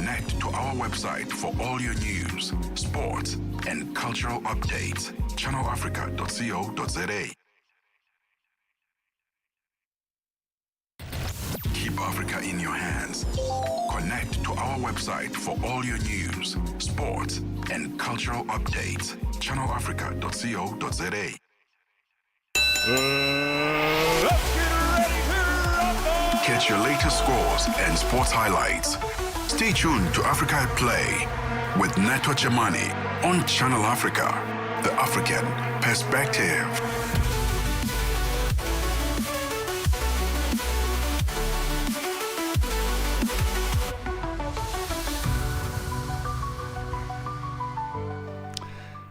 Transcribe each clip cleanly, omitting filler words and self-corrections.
Connect to our website for all your news, sports, and cultural updates. channelafrica.co.za. Keep Africa in your hands. Connect to our website for all your news, sports, and cultural updates. channelafrica.co.za. Catch your latest scores and sports highlights. Stay tuned to Africa at Play with Neto Chemane on Channel Africa, the African perspective.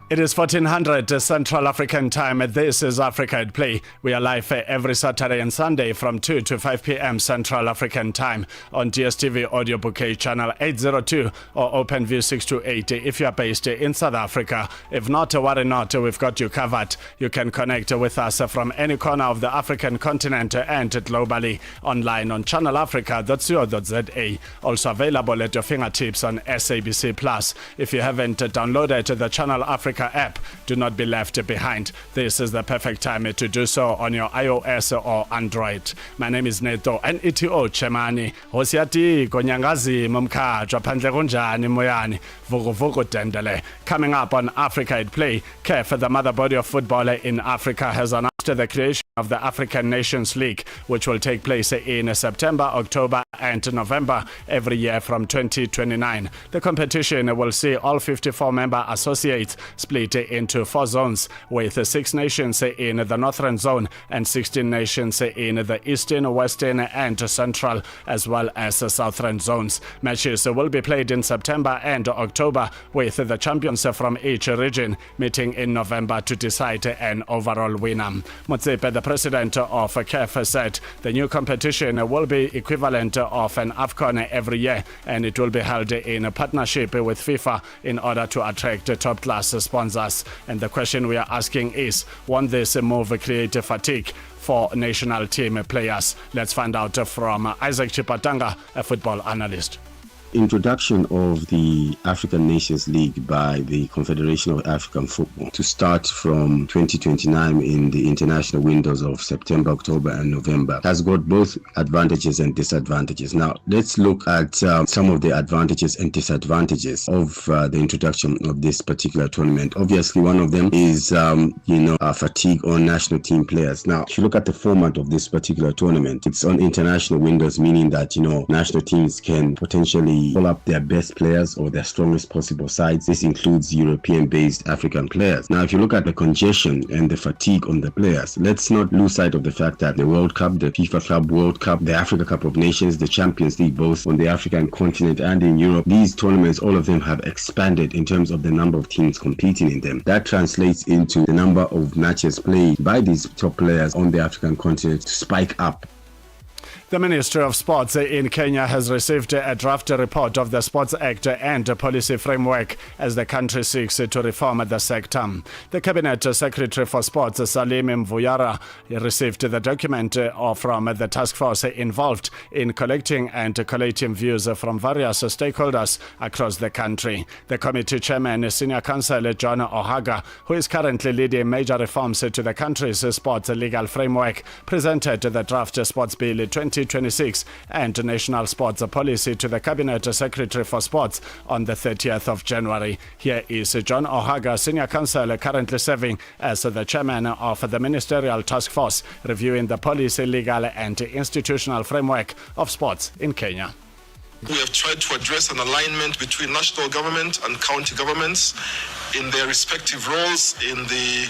It is 1400 Central African time. This is Africa at Play. We are live every Saturday and Sunday from 2 to 5 p.m. Central African time on DSTV Audio Bouquet channel 802 or OpenView 628 if you are based in South Africa. If not, worry not, we've got you covered. You can connect with us from any corner of the African continent and globally online on channelafrica.co.za. Also available at your fingertips on SABC Plus. If you haven't downloaded the Channel Africa app, do not be left behind. This is the perfect time to do so on your iOS or Android. My name is Neto Chemane. Hosiati konyangazi mumkhajo phandle kunjani moyani vuguvugu dendele. Coming up on Africa at Play, CAF, the mother body of football in Africa, has announced the creation of the African Nations League, which will take place in September, October and November every year from 2029. The competition will see all 54 member associates split into 4 zones, with 6 nations in the Northern Zone and 16 nations in the Eastern, Western and Central, as well as Southern Zones. Matches will be played in September and October, with the champions from each region meeting in November to decide an overall winner. Motsepe, the president of CAF, said the new competition will be equivalent of an AFCON every year, and it will be held in partnership with FIFA in order to attract top-class sponsors. And the question we are asking is, won't this move create fatigue for national team players? Let's find out from Isaac Chipatanga, a football analyst. Introduction of the African Nations League by the Confederation of African Football to start from 2029 in the international windows of September, October and November has got both advantages and disadvantages. Now, let's look at some of the advantages and disadvantages of the introduction of this particular tournament. Obviously, one of them is, fatigue on national team players. Now, if you look at the format of this particular tournament, it's on international windows, meaning that, national teams can potentially pull up their best players or their strongest possible sides. This includes European-based African players. Now, if you look at the congestion and the fatigue on the players, let's not lose sight of the fact that the World Cup, the FIFA Club World Cup, the Africa Cup of Nations, the Champions League, both on the African continent and in Europe, these tournaments, all of them have expanded in terms of the number of teams competing in them. That translates into the number of matches played by these top players on the African continent to spike up. The Ministry of Sports in Kenya has received a draft report of the Sports Act and policy framework as the country seeks to reform the sector. The Cabinet Secretary for Sports, Salim Mvuyara, received the document from the task force involved in collecting and collating views from various stakeholders across the country. The committee chairman, Senior Counsel John Ohaga, who is currently leading major reforms to the country's sports legal framework, presented the draft Sports Bill 2026 and National Sports Policy to the Cabinet Secretary for Sports on the 30th of January. Here is John Ohaga, Senior Counsel, currently serving as the chairman of the Ministerial Task Force, reviewing the policy, legal and institutional framework of sports in Kenya. We have tried to address an alignment between national government and county governments in their respective roles in the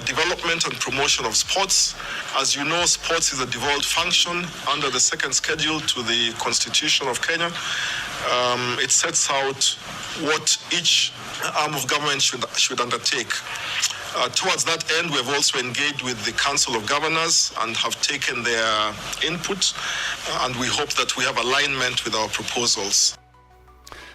development and promotion of sports. As you know, sports is a devolved function under the second schedule to the Constitution of Kenya. It sets out what each arm of government should undertake. Towards that end, we have also engaged with the Council of Governors and have taken their input, and we hope that we have alignment with our proposals.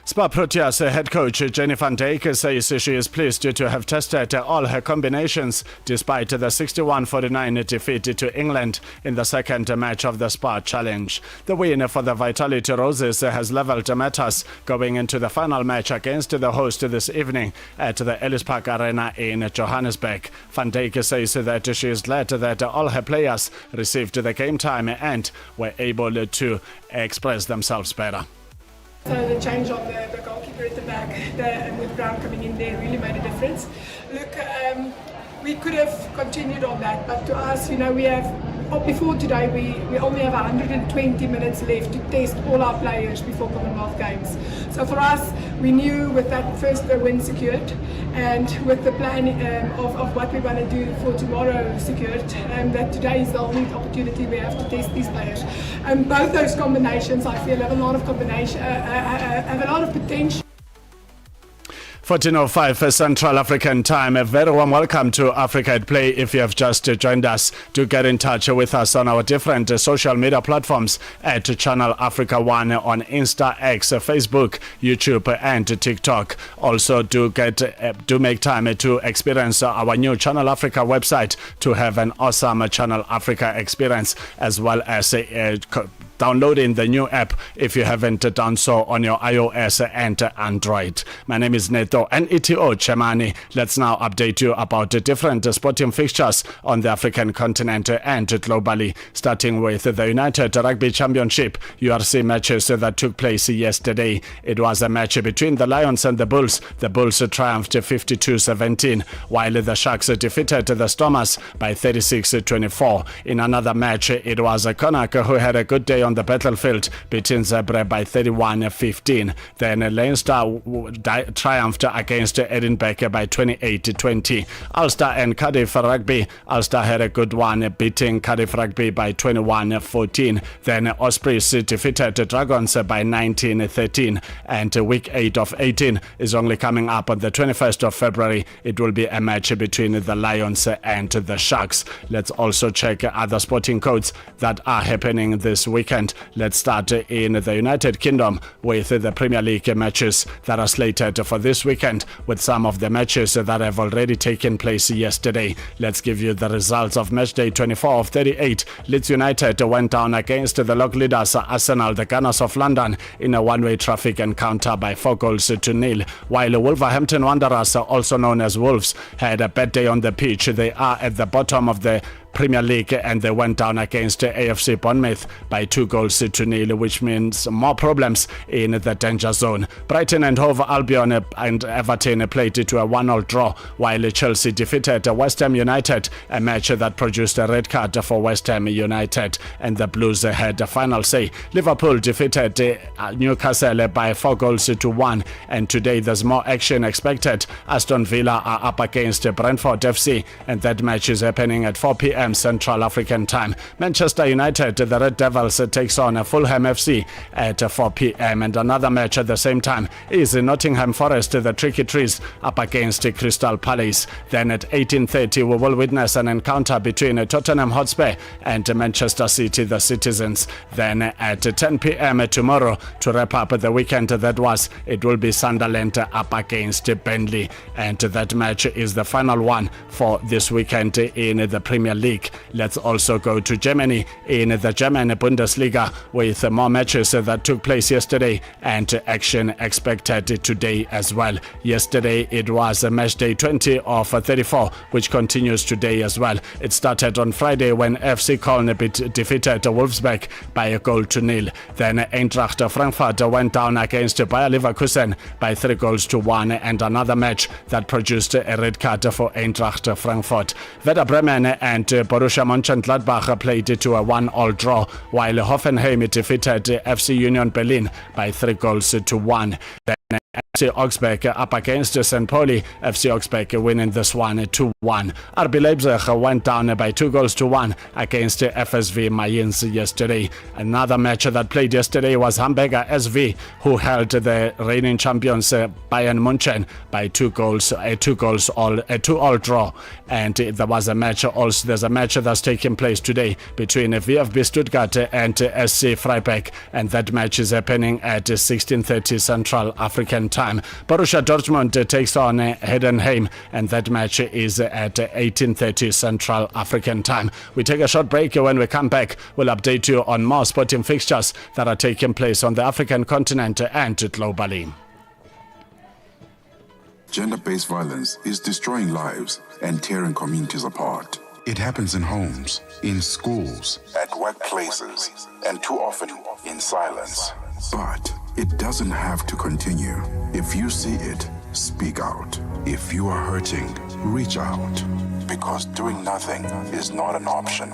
Spa Proteas head coach Jenny van Dijk says she is pleased to have tested all her combinations despite the 61-49 defeat to England in the second match of the Spa Challenge. The win for the Vitality Roses has levelled matters going into the final match against the host this evening at the Ellis Park Arena in Johannesburg. Van Dijk says that she is glad that all her players received the game time and were able to express themselves better. So the change of the goalkeeper at the back and with Brown coming in there really made a difference. Look, we could have continued on that, but to us, we have, before today, we only have 120 minutes left to test all our players before Commonwealth Games. So for us, we knew with that first win secured and with the plan of what we're going to do for tomorrow secured, that today is the only opportunity we have to test these players. Both those combinations, I feel, have a lot of potential. 14:05 Central African Time. A very warm welcome to Africa at Play. If you have just joined us, do get in touch with us on our different social media platforms at Channel Africa 1 on Insta, X, Facebook, YouTube and TikTok. Also do make time to experience our new Channel Africa website to have an awesome Channel Africa experience, as well as downloading the new app if you haven't done so on your iOS and Android. My name is Neto Chemane. Let's now update you about the different sporting fixtures on the African continent and globally, starting with the United Rugby Championship URC matches that took place yesterday. It was a match between the Lions and the Bulls. The Bulls triumphed 52-17, while the Sharks defeated the Stormers by 36-24. In another match, it was Connacht who had a good day on the battlefield, beating Zebra by 31-15. Then Leinster triumphed against Edinburgh by 28-20. Ulster and Cardiff Rugby. Ulster had a good one, beating Cardiff Rugby by 21-14. Then Ospreys defeated Dragons by 19-13. And week 8 of 18 is only coming up on the 21st of February. It will be a match between the Lions and the Sharks. Let's also check other sporting codes that are happening this weekend. Let's start in the United Kingdom with the Premier League matches that are slated for this weekend, with some of the matches that have already taken place yesterday. Let's give you the results of match day 24 of 38. Leeds United went down against the log leaders Arsenal, the Gunners of London, in a one-way traffic encounter by 4-0, while Wolverhampton Wanderers, also known as Wolves, had a bad day on the pitch. They are at the bottom of the Premier League and they went down against AFC Bournemouth by 2-0, which means more problems in the danger zone. Brighton and Hove Albion and Everton played to a 1-1 draw, while Chelsea defeated West Ham United, a match that produced a red card for West Ham United, and the Blues had a final say. Liverpool defeated Newcastle by 4-1, and today there's more action expected. Aston Villa are up against Brentford FC, and that match is happening at 4 p.m. Central African Time. Manchester United, the Red Devils, takes on Fulham FC at 4 p.m. and another match at the same time is Nottingham Forest, the Tricky Trees, up against Crystal Palace. Then at 18:30 we will witness an encounter between Tottenham Hotspur and Manchester City, the Citizens. Then at 10 p.m. tomorrow, to wrap up the weekend it will be Sunderland up against Burnley, and that match is the final one for this weekend in the Premier League. Let's also go to Germany in the German Bundesliga with more matches that took place yesterday and action expected today as well. Yesterday it was match day 20 of 34, which continues today as well. It started on Friday when FC Köln defeated Wolfsburg by 1-0. Then Eintracht Frankfurt went down against Bayer Leverkusen by 3-1, and another match that produced a red card for Eintracht Frankfurt. Werder Bremen and Borussia Mönchengladbach played to a 1-1 draw, while Hoffenheim defeated FC Union Berlin by 3-1. Then FC Augsburg up against St. Pauli. FC Augsburg winning this one 2-1. RB Leipzig went down by 2-1 against FSV Mainz yesterday. Another match that played yesterday was Hamburger SV, who held the reigning champions Bayern Munchen by 2-2 draw. And there was a match also. There's a match that's taking place today between VfB Stuttgart and SC Freiburg, and that match is happening at 16:30 Central African Time. Borussia Dortmund takes on Heidenheim, and that match is at 18:30 Central African Time. We take a short break. When we come back, we'll update you on more sporting fixtures that are taking place on the African continent and globally. Gender-based violence is destroying lives and tearing communities apart. It happens in homes, in schools, at workplaces, and too often in silence. But it doesn't have to continue. If you see it, speak out. If you are hurting, reach out. Because doing nothing is not an option.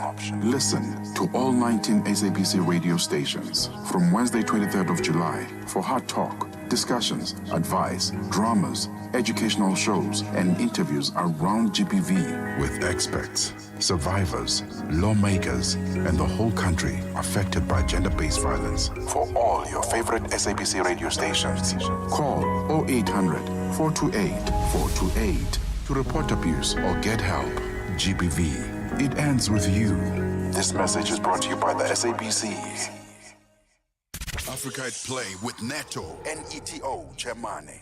Listen to all 19 SABC radio stations from Wednesday, 23rd of July for hard talk, discussions, advice, dramas, educational shows, and interviews around GBV with experts, survivors, lawmakers, and the whole country affected by gender-based violence. For all your favorite SABC radio stations, call 0800 428 428 to report abuse or get help. GBV, it ends with you. This message is brought to you by the SABC. Africa at Play with Neto and Neto Chemane.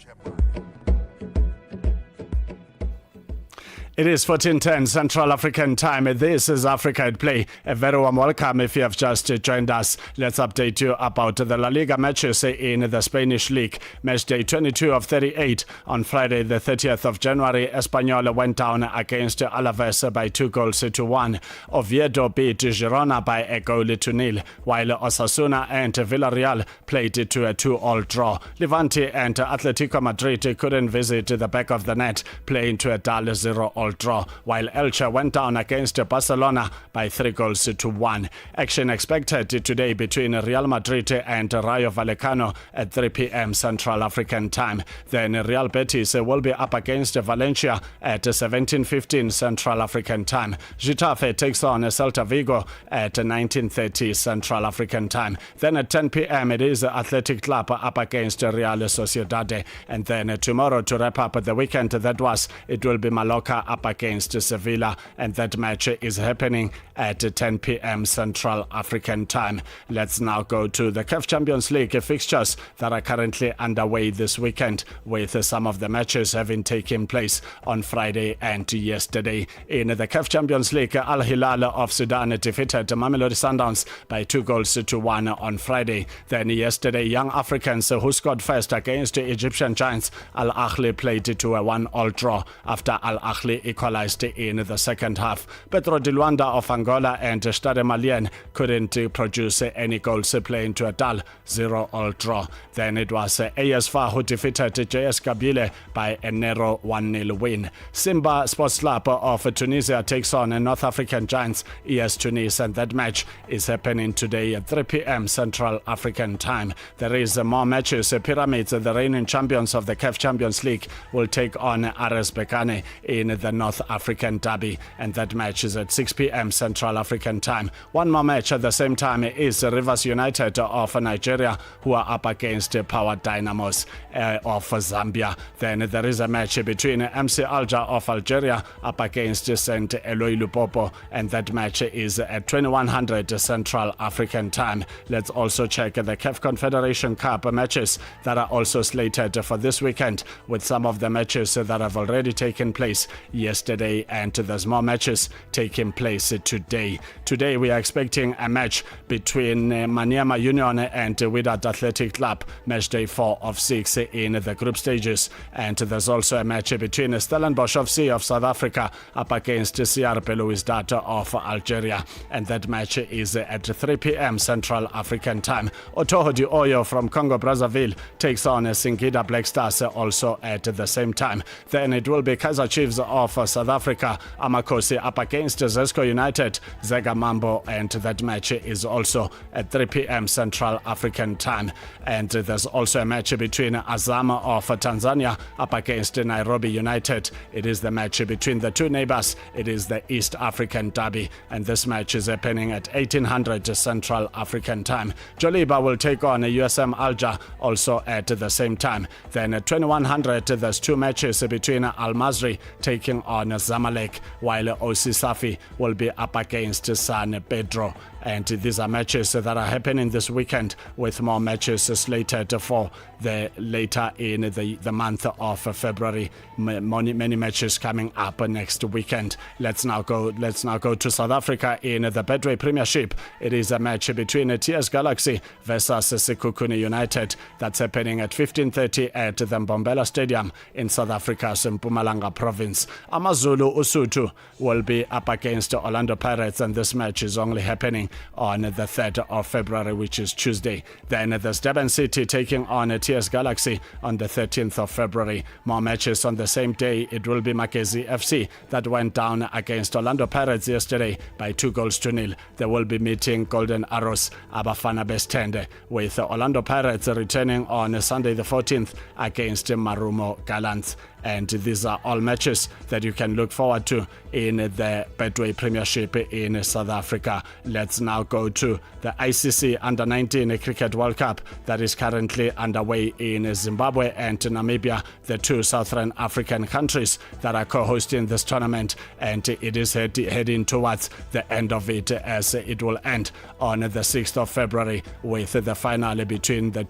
It is 14:10 Central African Time. This is Africa at Play. A very warm welcome if you have just joined us. Let's update you about the La Liga matches in the Spanish League. Match day 22 of 38 on Friday, the 30th of January. Espanyol went down against Alaves by 2-1. Oviedo beat Girona by 1-0, while Osasuna and Villarreal played to a 2-2 draw. Levante and Atletico Madrid couldn't visit the back of the net, playing to a dull 0-0 draw, while Elche went down against Barcelona by 3-1. Action expected today between Real Madrid and Rayo Vallecano at 3 p.m. Central African Time. Then Real Betis will be up against Valencia at 17:15 Central African Time. Getafe takes on Celta Vigo at 19:30 Central African Time. Then at 10 p.m. it is Athletic Club up against Real Sociedad. And then tomorrow, to wrap up the weekend, it will be Mallorca up against Sevilla, and that match is happening at 10 p.m. Central African Time. Let's now go to the CAF Champions League fixtures that are currently underway this weekend, with some of the matches having taken place on Friday and yesterday. In the CAF Champions League, Al Hilal of Sudan defeated Mamelodi Sundowns by 2-1 on Friday. Then yesterday, Young Africans, who scored first against Egyptian Giants, Al Ahly played to a 1-1 draw after Al Ahly equalized in the second half. Petro di Luanda of Angola and Stade Malien couldn't produce any goals, playing to a dull 0-0 draw. Then it was AS FAR who defeated JS Kabylie by a narrow 1-0 win. Simba Sports Club of Tunisia takes on North African giants ES Tunis, and that match is happening today at 3 p.m. Central African Time. There is more matches. Pyramids, the reigning champions of the CAF Champions League, will take on RS Berkane in the North African Derby, and that match is at 6 p.m. Central African Time. One more match at the same time is Rivers United of Nigeria, who are up against Power Dynamos of Zambia. Then there is a match between MC Alger of Algeria up against St. Eloi Lupopo, and that match is at 2100 Central African Time. Let's also check the CAF Confederation Cup matches that are also slated for this weekend, with some of the matches that have already taken place yesterday, and there's more matches taking place today. Today we are expecting a match between Maniema Union and Wydad Athletic Club, match day 4 of 6 in the group stages. And there's also a match between Stellenbosch FC of South Africa up against CR Belouizdad of Algeria, and that match is at 3 p.m. Central African Time. Otoho Di Oyo from Congo Brazzaville takes on Singida Black Stars also at the same time. Then it will be Kaizer Chiefs of of South Africa, Amakosi up against Zesco United, Zega Mambo, and that match is also at 3 p.m. Central African time. And there's also a match between Azam of Tanzania up against Nairobi United. It is the match between the two neighbors. It is the East African Derby, and this match is happening at 1800 Central African time. Joliba will take on USM Alger also at the same time. Then at 2100, there's two matches between Al Masry taking on Zamalek, while OC Safi will be up against San Pedro. And these are matches that are happening this weekend, with more matches slated for the later in the month of February. Many matches coming up next weekend. Let's now go to South Africa in the Betway Premiership. It is a match between TS Galaxy versus Sekhukhune United. That's happening at 15:30 at the Mbombela Stadium in South Africa's Mpumalanga province. AmaZulu Usuthu will be up against Orlando Pirates, and this match is only happening on the 3rd of February, which is Tuesday. Then there's Durban City taking on TS Galaxy on the 13th of February. More matches on the same day. It will be Makezi FC that went down against Orlando Pirates yesterday by 2-0. They will be meeting Golden Arrows Abafana Bestende, with Orlando Pirates returning on Sunday the 14th against Marumo Gallants. And these are all matches that you can look forward to in the Betway Premiership in South Africa. Let's now go to the ICC Under-19 Cricket World Cup that is currently underway in Zimbabwe and Namibia, the two Southern African countries that are co-hosting this tournament. And it is heading towards the end of it, as it will end on the 6th of February with the final between the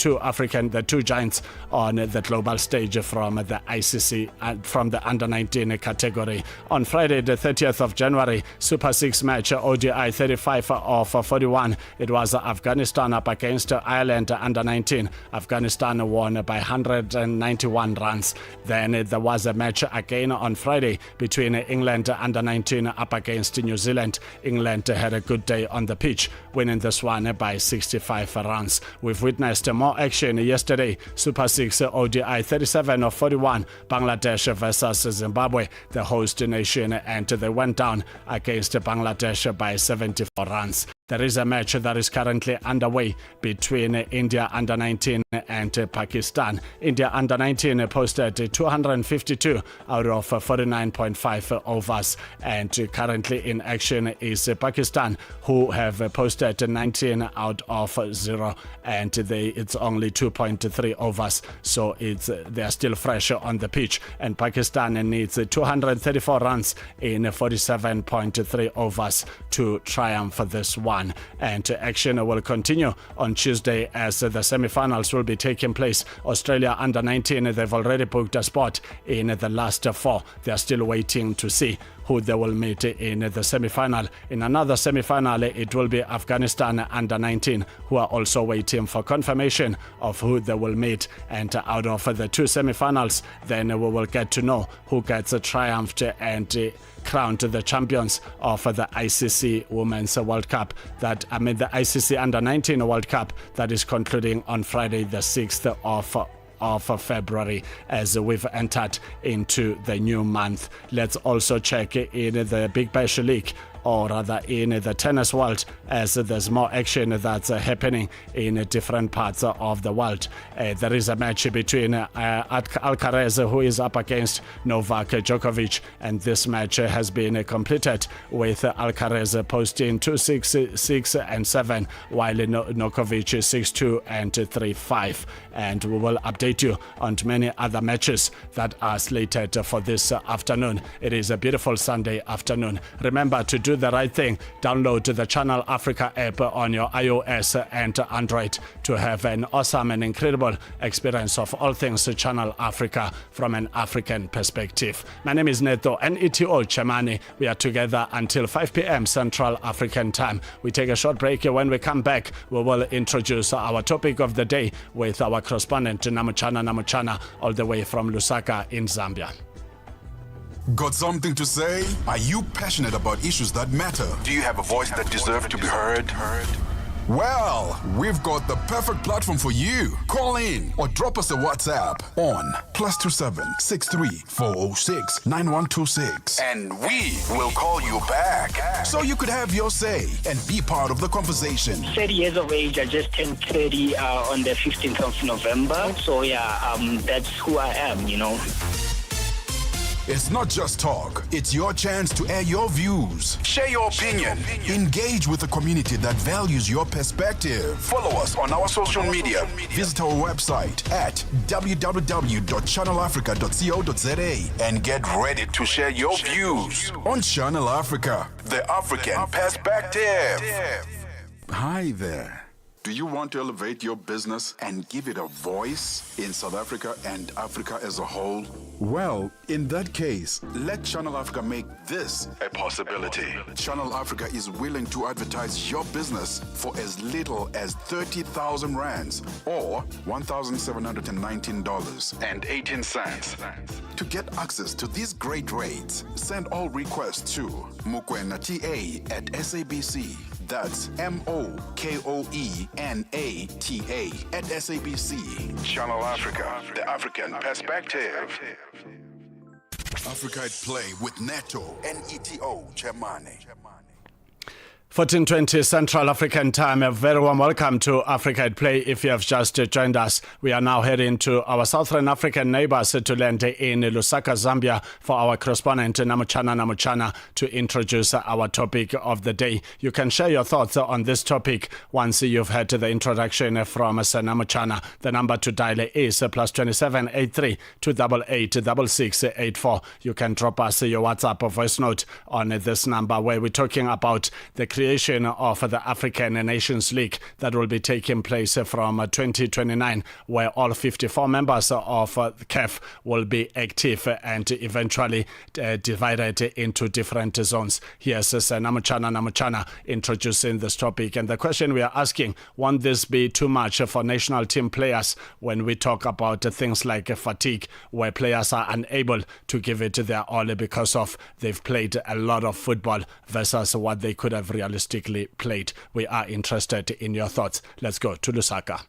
two giants on the global stage from the ICC from the Under-19 category. On Friday the 30th of January, Super 6 match ODI 35 of 41. It was Afghanistan up against Ireland Under-19. Afghanistan won by 191 runs. Then there was a match again on Friday between England Under-19 up against New Zealand. England had a good day on the pitch, winning this one by 65 runs. We've witnessed more action yesterday. Super 6 ODI 37 of 41. Bangladesh versus Zimbabwe, the host nation, and they went down against Bangladesh by 74 runs. There is a match that is currently underway between India Under-19 and Pakistan. India Under-19 posted 252 out of 49.5 overs, and currently in action is Pakistan, who have posted 19 out of 0, and it's only 2.3 overs, so they are still fresh on the pitch, and Pakistan needs 234 runs in 47.3 overs to triumph for this one. And action will continue on Tuesday as the semi-finals will be taking place. Australia Under-19, they've already booked a spot in the last 4. They are still waiting to see who they will meet in the semi-final. In another semi-final, it will be Afghanistan Under-19, who are also waiting for confirmation of who they will meet. And out of the two semi-finals, then we will get to know who gets triumphed and crowned the champions of the ICC Women's World Cup. The ICC Under-19 World Cup that is concluding on Friday the 6th of February, as we've entered into the new month. Let's also check in the Big Bash League, or rather in the tennis world, as there's more action that's happening in different parts of the world. There is a match between Alcaraz, who is up against Novak Djokovic, and this match has been completed with Alcaraz posting 2-6, 6 and 7, while Djokovic 6-2 and 3-5. And we will update you on many other matches that are slated for this afternoon. It is a beautiful Sunday afternoon. Remember to do the right thing. Download the Channel Africa app on your iOS and Android to have an awesome and incredible experience of all things Channel Africa from an African perspective. My name is Neto Chemane. We are together until 5 p.m. Central African time. We take a short break. When we come back, we will introduce our topic of the day with our correspondent Namuchana all the way from Lusaka in Zambia. Got something to say? Are you passionate about issues that matter? Do you have a voice that deserves to be heard? Well, we've got the perfect platform for you. Call in or drop us a WhatsApp on +27 63 406 9126 and we will call you back so you could have your say and be part of the conversation. 30 years of age. I just turned 30 on the 15th of November. So that's who I am, you know. It's not just talk, it's your chance to air your views, share your opinion, engage with a community that values your perspective. Follow us on our social media. Visit our website at www.channelafrica.co.za and get ready to share your views on Channel Africa, the African perspective. Hi there. Do you want to elevate your business and give it a voice in South Africa and Africa as a whole? Well, in that case, let Channel Africa make this a possibility. Channel Africa is willing to advertise your business for as little as 30,000 rands or $1,719.18. To get access to these great rates, send all requests to mukwenata@SABC. That's MOKOENATA@SABC. Channel Africa, the African perspective. Africa at Play with Neto and Neto Chemane. 14:20 Central African Time. A very warm welcome to Africa at Play. If you have just joined us, we are now heading to our Southern African neighbors to land in Lusaka, Zambia, for our correspondent Namuchana to introduce our topic of the day. You can share your thoughts on this topic once you've heard the introduction from Namuchana. The number to dial is +27 83 288 6684. You can drop us your WhatsApp or voice note on this number, where we're talking about the creation of the African Nations League that will be taking place from 2029, where all 54 members of CAF will be active and eventually divided into different zones. Here's Namuchana introducing this topic. And the question we are asking, won't this be too much for national team players when we talk about things like fatigue, where players are unable to give it their all because of they've played a lot of football versus what they could have realistically played? We are interested in your thoughts. Let's go to Lusaka.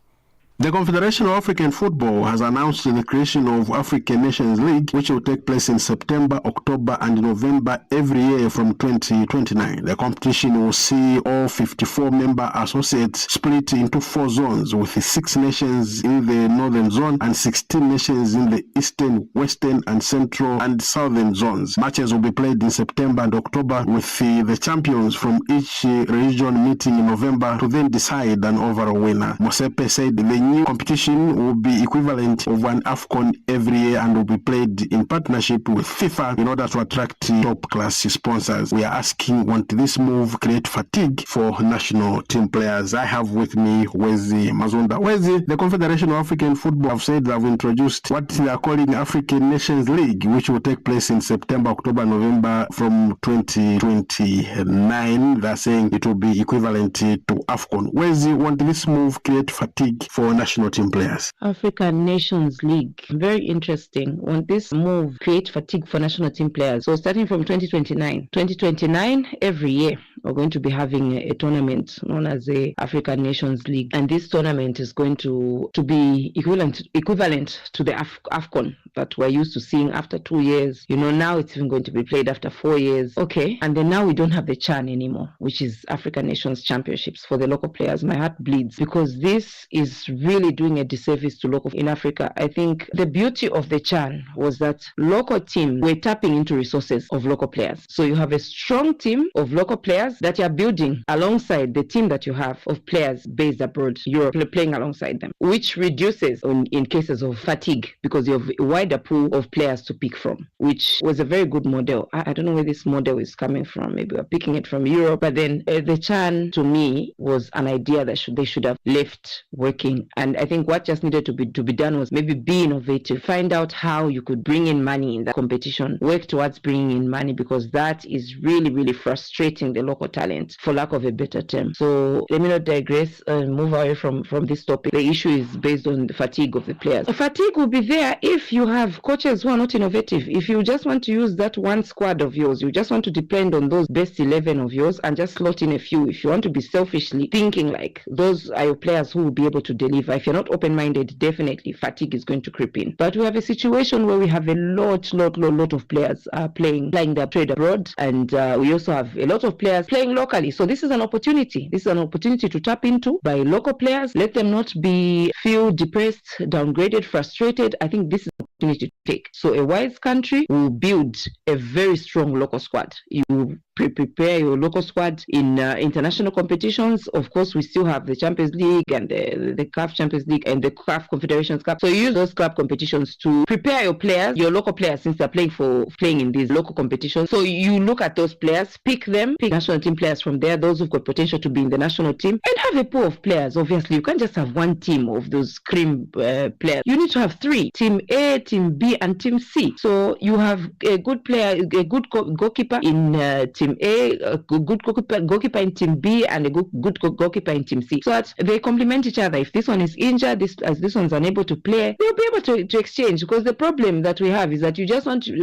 The Confederation of African Football has announced the creation of African Nations League, which will take place in September, October and November every year from 2029. The competition will see all 54 member associates split into 4 zones, with 6 nations in the northern zone and 16 nations in the eastern, western and central and southern zones. Matches will be played in September and October, with the champions from each region meeting in November to then decide an overall winner. Mosepe said the new competition will be equivalent of an AFCON every year and will be played in partnership with FIFA in order to attract top-class sponsors. We are asking, won't this move create fatigue for national team players? I have with me Wezi Mazunda. Wezi, the Confederation of African Football have said they have introduced what they are calling African Nations League, which will take place in September, October, November from 2029. They are saying it will be equivalent to AFCON. Wezi, won't this move create fatigue for national team players? African Nations League, very interesting. Won't this move create fatigue for national team players? So starting from 2029, every year we're going to be having a tournament known as the African Nations League, and this tournament is going to be equivalent to the AFCON that we're used to seeing after 2 years. You know, now it's even going to be played after 4 years. Okay, and then now we don't have the CHAN anymore, which is African Nations Championships for the local players. My heart bleeds because this is really doing a disservice to local in Africa. I think the beauty of the CHAN was that local teams were tapping into resources of local players. So you have a strong team of local players that you are building alongside the team that you have of players based abroad, Europe, playing alongside them, which reduces in cases of fatigue because you have a wider pool of players to pick from, which was a very good model. I don't know where this model is coming from. Maybe we're picking it from Europe, but then the CHAN to me was an idea that they should have left working And I think what just needed to be done was maybe be innovative, find out how you could bring in money in that competition, work towards bringing in money, because that is really, really frustrating the local talent, for lack of a better term. So let me not digress and move away from this topic. The issue is based on the fatigue of the players. The fatigue will be there if you have coaches who are not innovative. If you just want to use that one squad of yours, you just want to depend on those best 11 of yours and just slot in a few. If you want to be selfishly thinking like those are your players who will be able to deliver, if you're not open-minded, definitely fatigue is going to creep in. But we have a situation where we have a lot of players playing their trade abroad, and we also have a lot of players playing locally. So this is an opportunity. This is an opportunity to tap into by local players. Let them not feel depressed, downgraded, frustrated. I think this is an opportunity to take. So a wise country will build a very strong local squad. You prepare your local squad in international competitions. Of course, we still have the Champions League and the CAF Champions League and the CAF Confederations Cup. So you use those club competitions to prepare your players, your local players, since they're playing in these local competitions. So you look at those players, pick national team players from there, those who've got potential to be in the national team, and have a pool of players. Obviously, you can't just have one team of those cream players. You need to have three: Team A, Team B, and Team C. So you have a good player, a good goalkeeper in Team A good goalkeeper in Team B, and a good goalkeeper in Team C, so that they complement each other. If this one is injured, this one's unable to play, they'll be able to exchange. Because the problem that we have is that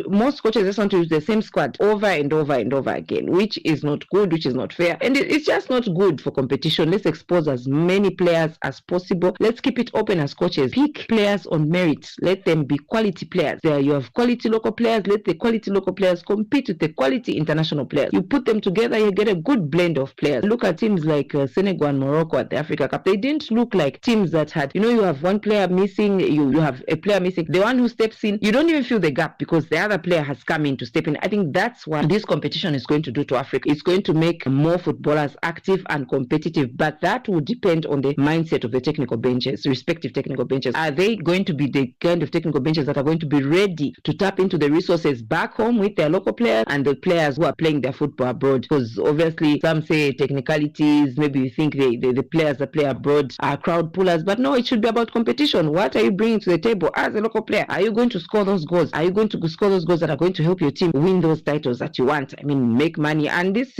most coaches just want to use the same squad over and over and over again, which is not good, which is not fair, and it's just not good for competition. Let's expose as many players as possible. Let's keep it open as coaches. Pick players on merit. Let them be quality players. There you have quality local players. Let the quality local players compete with the quality international players. You put them together, you get a good blend of players. Look at teams like Senegal and Morocco at the Africa Cup. They didn't look like teams that had, you have one player missing, you have a player missing. The one who steps in, you don't even feel the gap because the other player has come in to step in. I think that's what this competition is going to do to Africa. It's going to make more footballers active and competitive, but that will depend on the mindset of the technical benches, respective technical benches. Are they going to be the kind of technical benches that are going to be ready to tap into the resources back home with their local players and the players who are playing their football abroad? Because obviously some say technicalities, maybe you think the players that play abroad are crowd pullers, but no, it should be about competition. What are you bringing to the table as a local player? Are you going to score those goals? Are you going to score those goals that are going to help your team win those titles that you want? I mean, make money. And this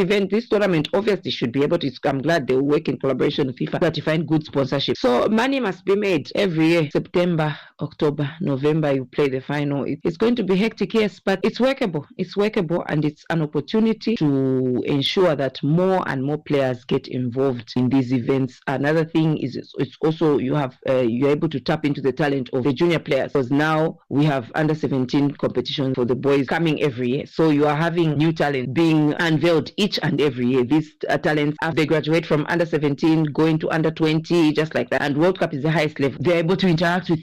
tournament obviously should be able to, I'm glad they work in collaboration with FIFA to find good sponsorship. So money must be made every year. September, October, November, you play the final. It's going to be hectic, yes, but it's workable. It's workable, and it's an opportunity to ensure that more and more players get involved in these events. Another thing is it's also you're able to tap into the talent of the junior players, because now we have under 17 competition for the boys coming every year. So you are having new talent being unveiled each and every year. These talents, after they graduate from under 17, going to under 20, just like that. And World Cup is the highest level. They're able to interact with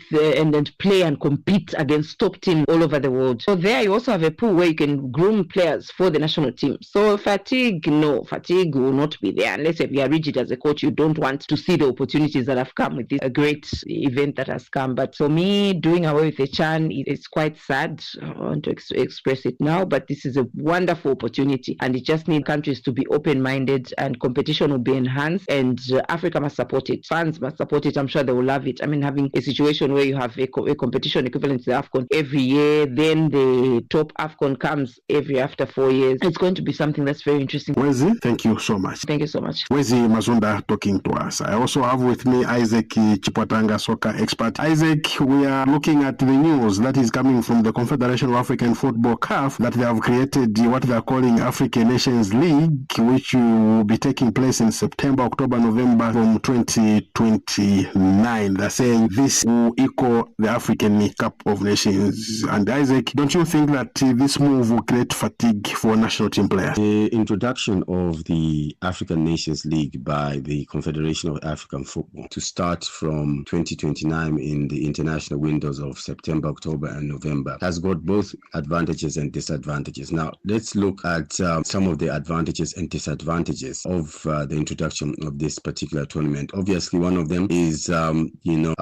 and play and compete against top teams all over the world. So there you also have a pool where you can groom players for the national team. So fatigue will not be there unless if you are rigid as a coach. You don't want to see the opportunities that have come with this great event that has come. But for me, doing away with the CHAN, it's quite sad. I want to express it now, but this is a wonderful opportunity, and it just needs countries to be open-minded, and competition will be enhanced, and Africa must support it. Fans must support it. I'm sure they will love it. I mean, having a situation where you have a competition equivalent to the AFCON every year, then the top AFCON comes every after 4 years. It's going to be something that's very interesting. Wezi, thank you so much. Thank you so much. Wezi Mazunda talking to us. I also have with me Isaac Chipwatanga, soccer expert. Isaac, we are looking at the news that is coming from the Confederation of African Football, CAF, that they have created what they are calling African Nations League, which will be taking place in September, October, November from 2029. They're saying this will equal the African Cup of Nations. And Isaac, don't you think that this move will create fatigue for national team players? The introduction of the African Nations League by the Confederation of African Football to start from 2029 in the international windows of September, October, and November has got both advantages and disadvantages. Now, let's look at some of the advantages and disadvantages of the introduction of this particular tournament. Obviously, one of them is,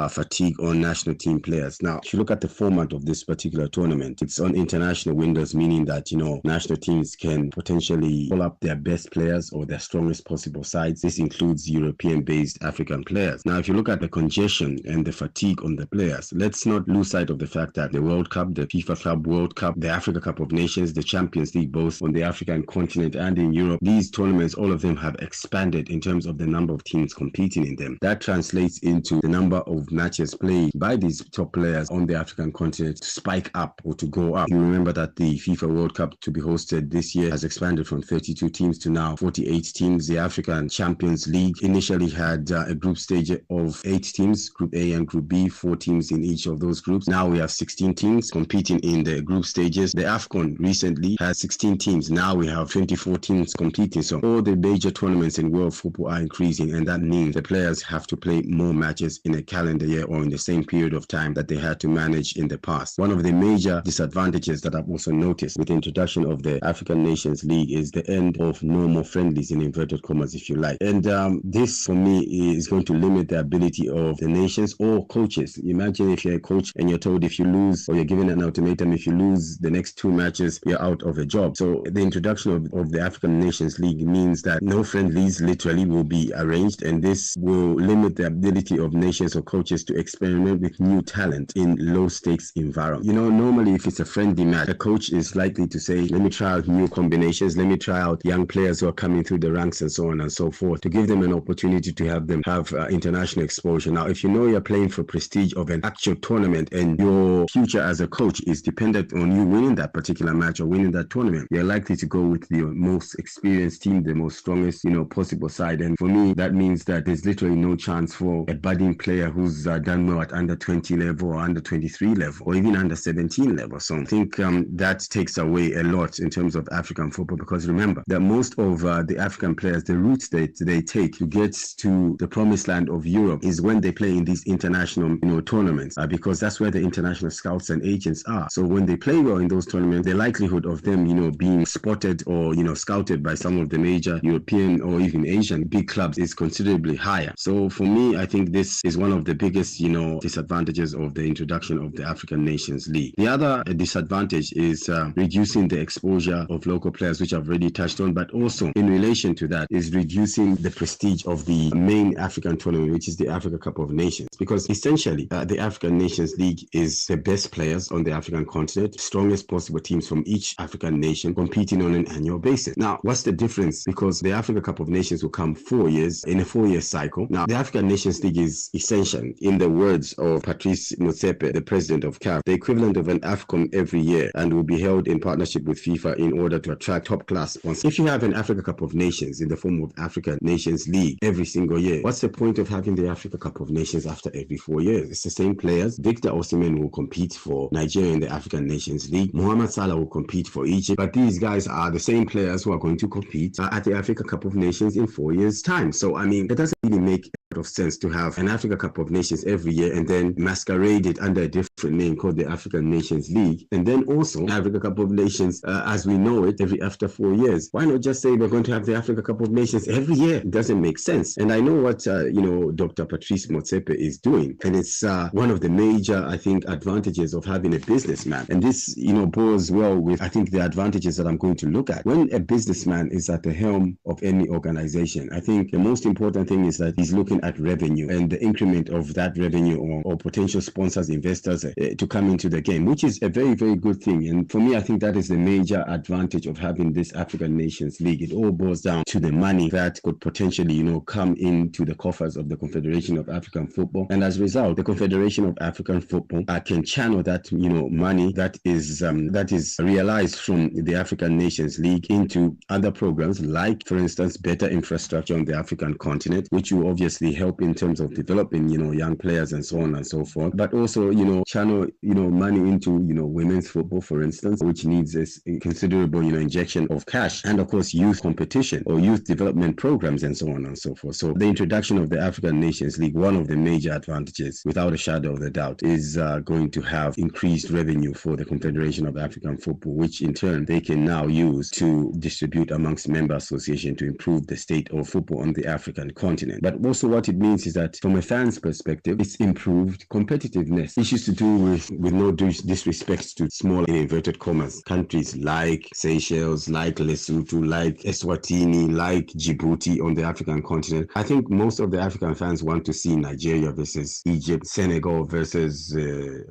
fatigue on national team players. Now, if you look at the format of this particular tournament, it's on international windows, meaning that, national teams can potentially pull up their best players or their strongest possible sides. This includes European-based African players. Now, if you look at the congestion and the fatigue on the players, let's not lose sight of the fact that the World Cup, the FIFA Club World Cup, the Africa Cup of Nations, the Champions League, both on the African continent and in Europe, these tournaments, all of them have expanded in terms of the number of teams competing in them. That translates into the number of matches played by these top players on the African continent to spike up or to go up. You remember that the FIFA World Cup to be hosted this year has expanded from 32 teams to now 48 teams. The African Champions League initially had a group stage of 8 teams, Group A and Group B, 4 teams in each of those groups. Now we have 16 teams competing in the group stages. The AFCON recently had 16 teams. Now we have 24 teams competing. So all the major tournaments in world football are increasing, and that means the players have to play more matches in a calendar year or in the same period of time that they had to manage in the past. One of the major disadvantages that I've also noticed with the introduction of the African Nations League is the end of normal friendlies, in inverted commas, if you like. And this, for me, is going to limit the ability of the nations or coaches. Imagine if you're a coach and you're told if you lose, or you're given an ultimatum, if you lose the next 2 matches, you're out of a job. So the introduction of the African Nations League means that no friendlies literally will be arranged, and this will limit the ability of nations or coaches to experiment with new talent in low stakes environment. You know, normally if it's a friendly match, a coach is likely to say, let me try out new combinations, let me try out young players who are coming through the ranks and so on and so forth, to give them an opportunity to have them have international exposure. Now, if you know you're playing for prestige of an actual tournament and your future as a coach is dependent on you winning that particular match or winning that tournament, you're likely to go with the most experienced team, the most strongest, possible side. And for me, that means that there's literally no chance for a budding player who's done well at under 20 level or under 23 level or even under 17 level. So I think that takes away a lot in terms of African football, because remember that most of the African players, the routes that they take to get to the promised land of Europe is when they play in these international tournaments, because that's where the international scouts and agents are. So when they play well in those tournaments, the likelihood of them being spotted or scouted by some of the major European or even Asian big clubs is considerably higher. So for me, I think this is one of the biggest disadvantages of the introduction of the African Nations League. The other disadvantage is reducing the exposure of local players, which I've already touched on, but also in relation to that is reducing the prestige of the main African tournament, which is the Africa Cup of Nations, because essentially the African Nations League is the best players on the African continent, strongest possible teams from each African nation competing on an annual basis. Now, what's the difference? Because the Africa Cup of Nations will come 4 years in a 4-year cycle. Now, the African Nations League is essential, in the words of Patrice Motsepe, the president of CAF, the equivalent of an AFCON every year, and will be held in partnership with FIFA in order to attract top-class sponsors. If you have an Africa Cup of Nations in the form of African Nations League every single year, what's the point of having the Africa Cup of Nations after every 4 years? It's the same players. Victor Osimhen will compete for Nigeria in the African Nations League. Mohamed Salah will compete for Egypt. But these guys are the same players who are going to compete at the Africa Cup of Nations in 4 years' time. So, I mean, it doesn't really make a lot of sense to have an Africa Cup of Nations every year and then masquerade it under a different name called the African Nations League, and then also Africa Cup of Nations as we know it after 4 years. Why not just say we're going to have the Africa Cup of Nations every year? It doesn't make sense. And I know what Dr. Patrice Motsepe is doing, and it's one of the major, I think, advantages of having a businessman. And this boils well with, I think, the advantages that I'm going to look at. When a businessman is at the helm of any organization, I think the most important thing is that he's looking at revenue and the increment of that revenue or potential sponsors, investors to come into the game, which is a very, very good thing. And for me, I think that is the major advantage of having this African Nations League. It all boils down to the money that could potentially, come into the coffers of the Confederation of African Football. And as a result, the Confederation of African Football can channel that, money that is realized from the African Nations League into other programs, like, for instance, better infrastructure on the African continent, which will obviously help in terms of developing, young players and so on and so forth. But also, channel, money into, women's football, for instance, which needs a considerable, injection of cash, and of course, youth competition or youth development programs and so on and so forth. So the introduction of the African Nations League, one of the major advantages, without a shadow of a doubt, is going to have increased revenue for the Confederation of African Football, which in turn they can now use to distribute amongst member associations to improve the state of football on the African continent. But also what it means is that from a fan's perspective, it's improved competitiveness. Issues to do with no disrespect to small, in inverted commas, countries like Seychelles, like Lesotho, like Eswatini, like Djibouti on the African continent. I think most of the African fans want to see Nigeria versus Egypt, Senegal versus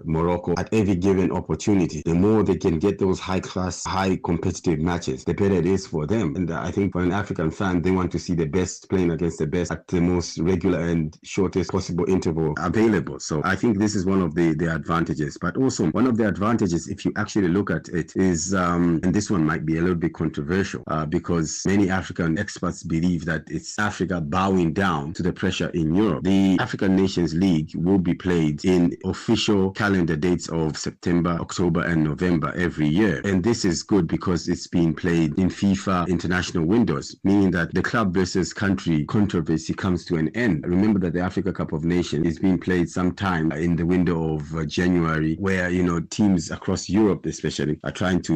Morocco at every given opportunity. The more they can get those high-class, high competitive matches, the better it is for them. And I think for an African fan, they want to see the best playing against the best at the most regular and shortest possible interval available. So I think this is one of the advantages. But also one of the advantages, if you actually look at it, is, and this one might be a little bit controversial, because many African experts believe that it's Africa bowing down to the pressure in Europe. The African Nations League will be played in official calendar dates of September, October, and November every year. And this is good because it's being played in FIFA international windows, meaning that the club versus country controversy comes to an end. Remember that the Africa Cup of Nations is being played sometime in the window of January, where, teams across Europe especially are trying to,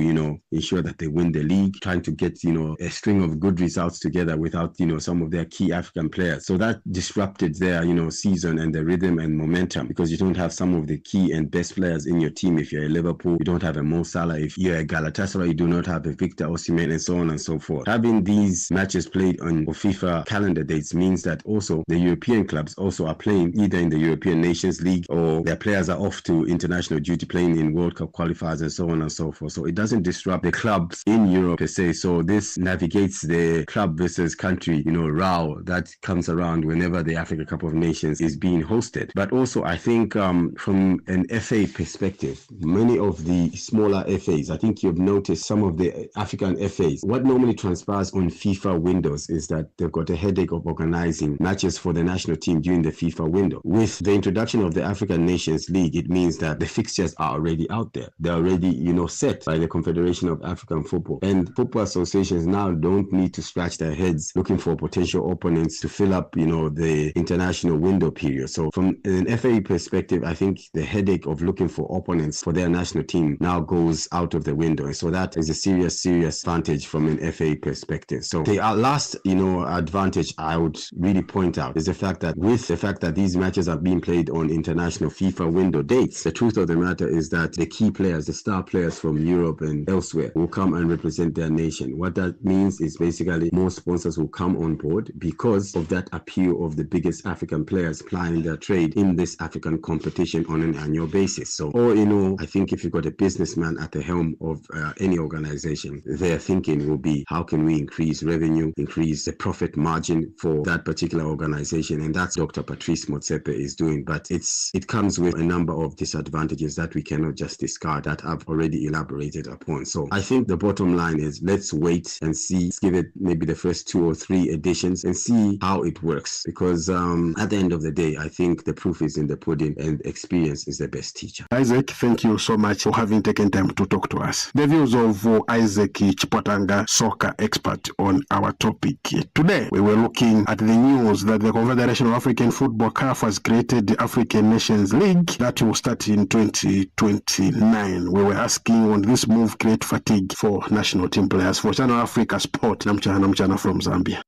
ensure that they win the league, trying to get, a string of good results together without, some of their key African players. So that disrupted their, season and the rhythm and momentum, because you don't have some of the key and best players in your team. If you're a Liverpool, you don't have a Mo Salah. If you're a Galatasaray, you do not have a Victor Osimhen, and so on and so forth. Having these matches played on FIFA calendar dates means that also the European clubs also are playing either in the European Nations League, or their players are off to international duty playing in World Cup qualifiers and so on and so forth. So it doesn't disrupt the clubs in Europe per se. So this navigates the club versus country, row that comes around whenever the Africa Cup of Nations is being hosted. But also I think from an FA perspective, many of the smaller FAs, I think you've noticed some of the African FAs, what normally transpires on FIFA windows is that they've got a headache of organizing matches for the national team during the FIFA window. With the introduction of the African Nations League, it means that the fixtures are already out there. They're already, set by the Confederation of African Football. And football associations now don't need to scratch their heads looking for potential opponents to fill up, the international window period. So from an FA perspective, I think the headache of looking for opponents for their national team now goes out of the window. And so that is a serious advantage from an FA perspective. So the last, advantage I would really point out is the fact that these matches are being played on international FIFA window dates. The truth of the matter is that the key players, the star players from Europe and elsewhere, will come and represent their nation. What that means is basically more sponsors will come on board because of that appeal of the biggest African players plying their trade in this African competition on an annual basis. So, I think if you've got a businessman at the helm of any organization, their thinking will be, how can we increase revenue, increase the profit margin for that particular organization? And that's Dr. Patrice Motsepe is doing. But it comes with a number of disadvantages that we cannot just discard, that I've already elaborated upon. So I think the bottom line is, let's wait and see. Let's give it maybe the first 2 or 3 editions and see how it works. Because at the end of the day, I think the proof is in the pudding, and experience is the best teacher. Isaac, thank you so much for having taken time to talk to us. The views of Isaac Chipotanga, soccer expert, on our topic. Today, we were looking at the news that the Confederation of African Football, CAF, has created the African Nations League that will start in 2029. We were asking, on this move create fatigue for national team players? For Channel Africa Sport, Namchana from Zambia.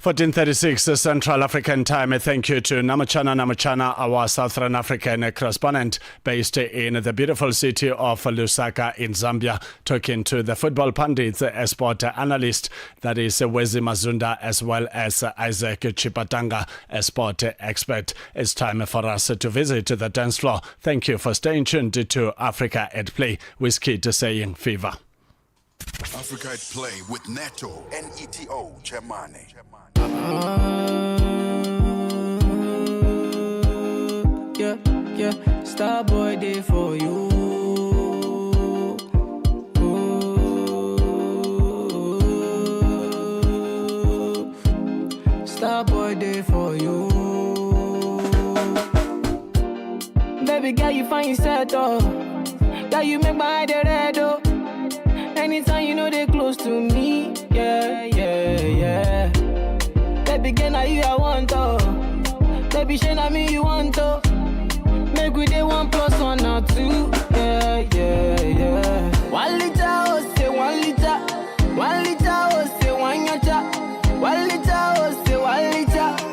14:36 Central African Time. Thank you to Namachana, our Southern African correspondent based in the beautiful city of Lusaka in Zambia, talking to the football pundits, a sport analyst, that is Wezi Mazunda, as well as Isaac Chipatanga, a sport expert. It's time for us to visit the dance floor. Thank you for staying tuned to Africa at Play, with Kid saying fever. Africa at Play with Neto and Neto Chemane. Yeah, star boy day for you. Star boy day for you. Baby girl, you find yourself though. Girl, you make my head red oh. Anytime you know they close to me, yeah. Baby girl, now you I want to. Baby, shey na me you want to. Make we day 1 + 1 or 2, yeah. 1 liter, oh say 1 liter. 1 liter, oh say 1 yacha. 1 liter, oh say 1 liter.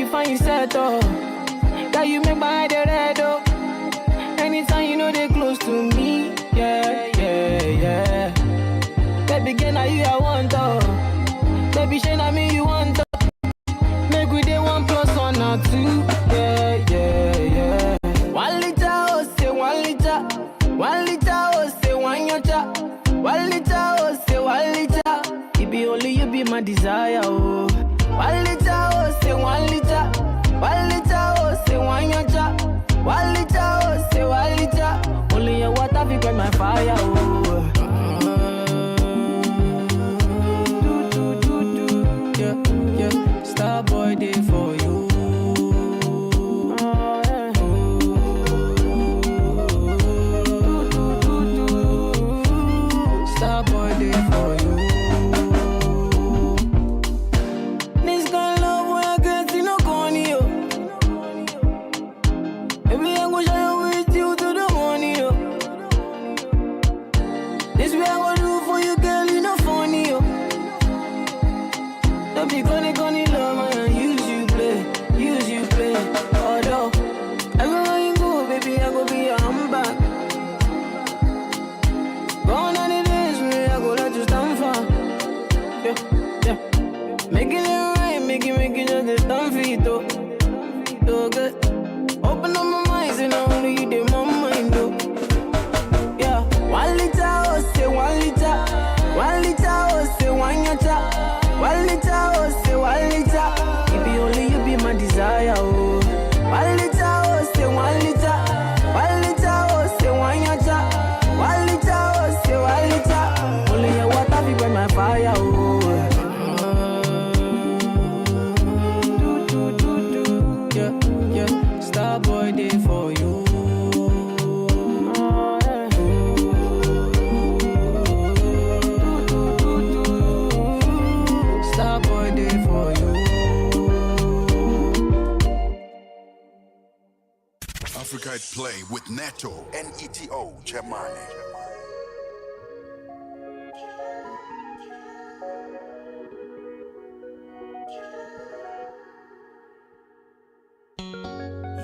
find yourself, oh. Girl, you make my head red, oh. Anytime you know they close to me, yeah, yeah, yeah. Baby, girl, now you I want, oh. Baby, shey na me you want, oh. Make we dey 1 + 1 or 2, yeah, yeah, yeah. 1 liter, oh, say 1 liter. 1 liter, oh, say 1 yacha. 1 liter, oh, say 1 liter. It be only you be my desire, oh. 1 liter, oh, say 1 liter. 1 liter, oh, say 1 yacha. 1 liter, oh, say 1 liter. Only your water fi quench my fire, oh. Yeah, yeah. Star boy day for you. Star boy day for you. This kind of love when I get you no corny, yo. Baby, I'm gonna shine with you to the morning, yo. This way I'm gonna do for you, girl, you no funny, yo. Don't be gonna love, man, use you play, although everywhere you go, baby, I go be your handbag. Gone are the days when I go let you stand for. Yeah, yeah. Making it right, making just a stand for it, though. So good. Open up my mind, and I only you did my mind, though. Yeah, 1 liter, oh, say 1 liter. 1 liter, oh, say 1 yacha. 1 liter, oh, say 1 liter. It be only you be my desire, oh. 1 liter, oh, say 1 liter. 1 liter, oh, say 1 yacha. 1 liter, oh, say 1 liter. Only your water fi quench my fire, oh. Yeah, yeah. Star boy day for you. Star boy day for you. Africa at Play with Neto and Neto Chemane.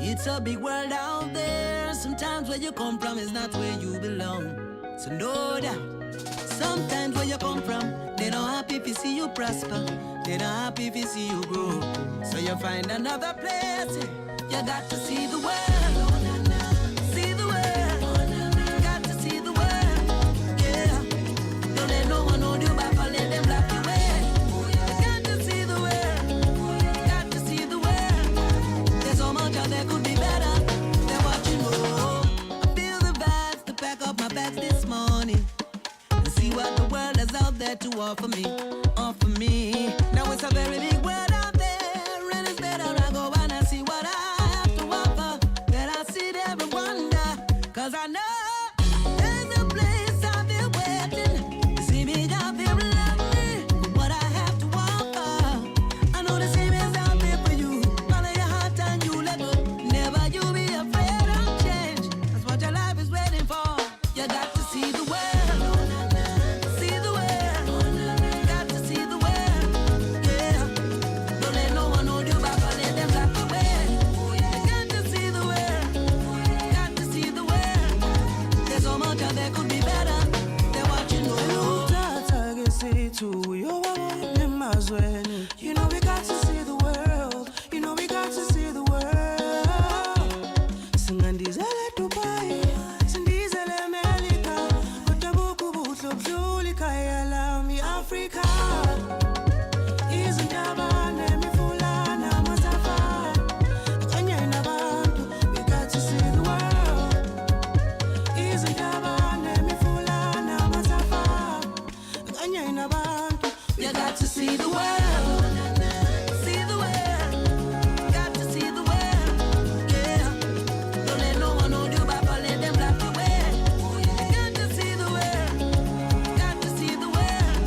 It's a big world out there. Sometimes where you come from is not where you belong. So know that. Sometimes where you come from, they not happy if you see you prosper. They not happy if you see you grow. So you find another place. You got to see the world. See the world. Got to see the world. Yeah. Don't let no one hold you back or let them block you away. You got to see the world. Got to see the world. There's so much out there could be better than what you know. I feel the vibes to pack up my bags this morning and see what the world has out there to offer me. Offer me. Now it's a very big world out there, and it's better I go and I see what I have to offer. Then I sit there and wonder, 'cause I know there's a place I've been waiting. You see me out there lovely for what I have to offer. I know the same is out there for you. Follow your heart and you let go. Never you be afraid of change. That's what your life is waiting for. You got to see the world. See the world. Got to see the world. Yeah. Don't let no one hold you back or let them block the way. You got to see the world. Got to see the world. There's so much out there could be better than what you know. You know we got to see the world. You know we got to see the world. Singandizele Dubai, sindizele America. Kotabuku butlo bjulika yala mi Africa. Izindabane mifulana masafa. Kanye nabantu, we got to see the world. Izindabane mifulana masafa. Kanye nabantu, we got to see the world. See the world. Got to see the world. Yeah. Don't let no one hold you back or let them block the way. You got to see the world. Got to see the world.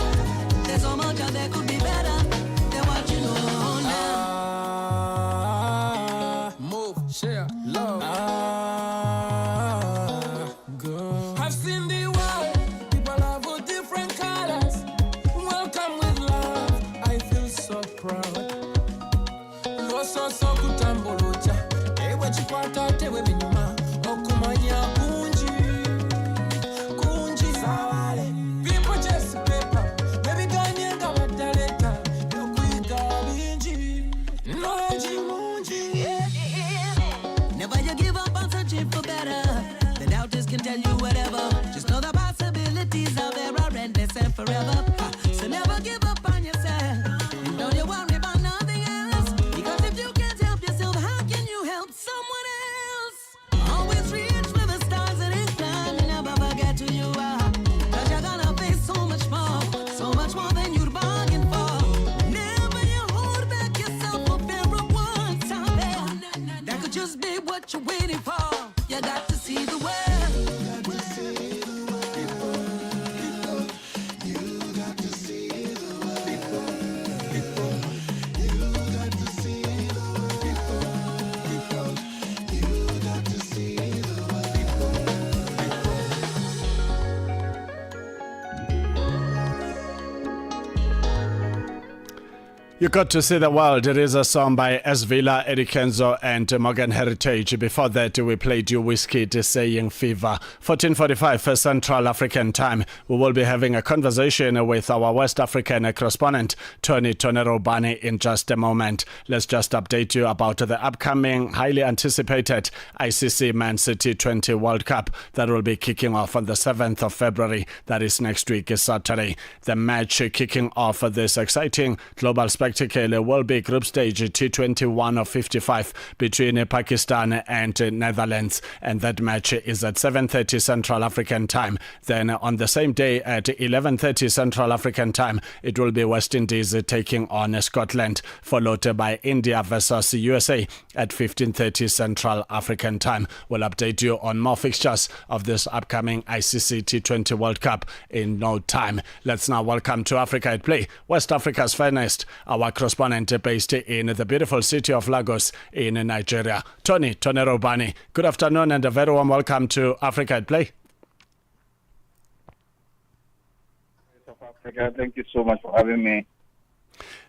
There's so much out there could be better than what you know now. Move, share, love. Good. I've seen the world. People have all different colors. Welcome with love. I feel so proud. soso kutambulucha ewe chikwata tewe binyuma okumanya kunji sawale people just paper baby ganye ngabadaleta yokuiga binji noji munji. Never you give up on searching for better. The doubters can tell you whatever. Just know the possibilities are there are endless and forever. So never give up on yourself. And don't you worry about nothing else. Because if you can't help yourself, how can you help someone else? Always reach for the stars and in climb. And never forget who you are. Cause you're gonna face so much more than you'd bargain for. Never you hold back yourself for fear of what's out there. That could just be what you're waiting for. You got to see the world. You got to see the world. It is a song by S. Villa, Eddie Kenzo, and Morgan Heritage. Before that, we played you Whiskey saying Fever. 14:45 for Central African time. We will be having a conversation with our West African correspondent, Tony Tonero-Bani, in just a moment. Let's just update you about the upcoming, highly anticipated ICC Men's T20 World Cup that will be kicking off on the 7th of February. That is next week, Saturday. The match kicking off this exciting global spectacle will be group stage T21 of 55 between Pakistan and Netherlands, and that match is at 7:30 Central African time. Then on the same day at 11:30 Central African time, it will be West Indies taking on Scotland, followed by India versus USA at 15:30 Central African time. We'll update you on more fixtures of this upcoming ICC T20 World Cup in no time. Let's now welcome to Africa at Play, West Africa's finest, our correspondent based in the beautiful city of Lagos in Nigeria, Tony Tonero-Bani. Good afternoon and a very warm welcome to Africa at Play. Africa, thank you so much for having me.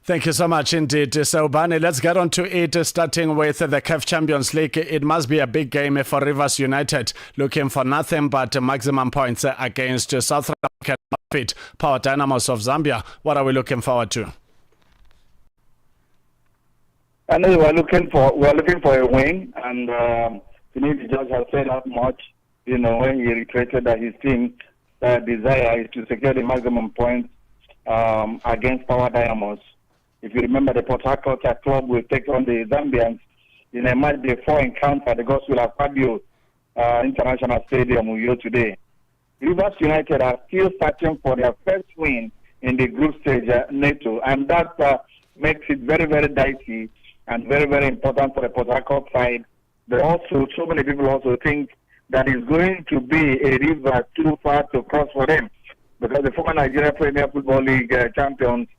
Thank you so much indeed. So, Bani, let's get on to it, starting with the CAF Champions League. It must be a big game for Rivers United, looking for nothing but maximum points against South African Power Dynamos of Zambia. What are we looking forward to? I know we're looking for a win, and Finidi George has said that much. You know, when he reiterated that his team desire is to secure the maximum points against Power Dynamos. If you remember, the Port Harcourt club will take on the Zambians in a match day 4 encounter at the Gospel Akpabio International Stadium Uyo today. Rivers United are still searching for their first win in the group stage, Neto, and that makes it very, very dicey and very, very important for the Port Harcourt side. But also, so many people also think that it's going to be a river too far to cross for them, because the former Nigeria Premier Football League champions,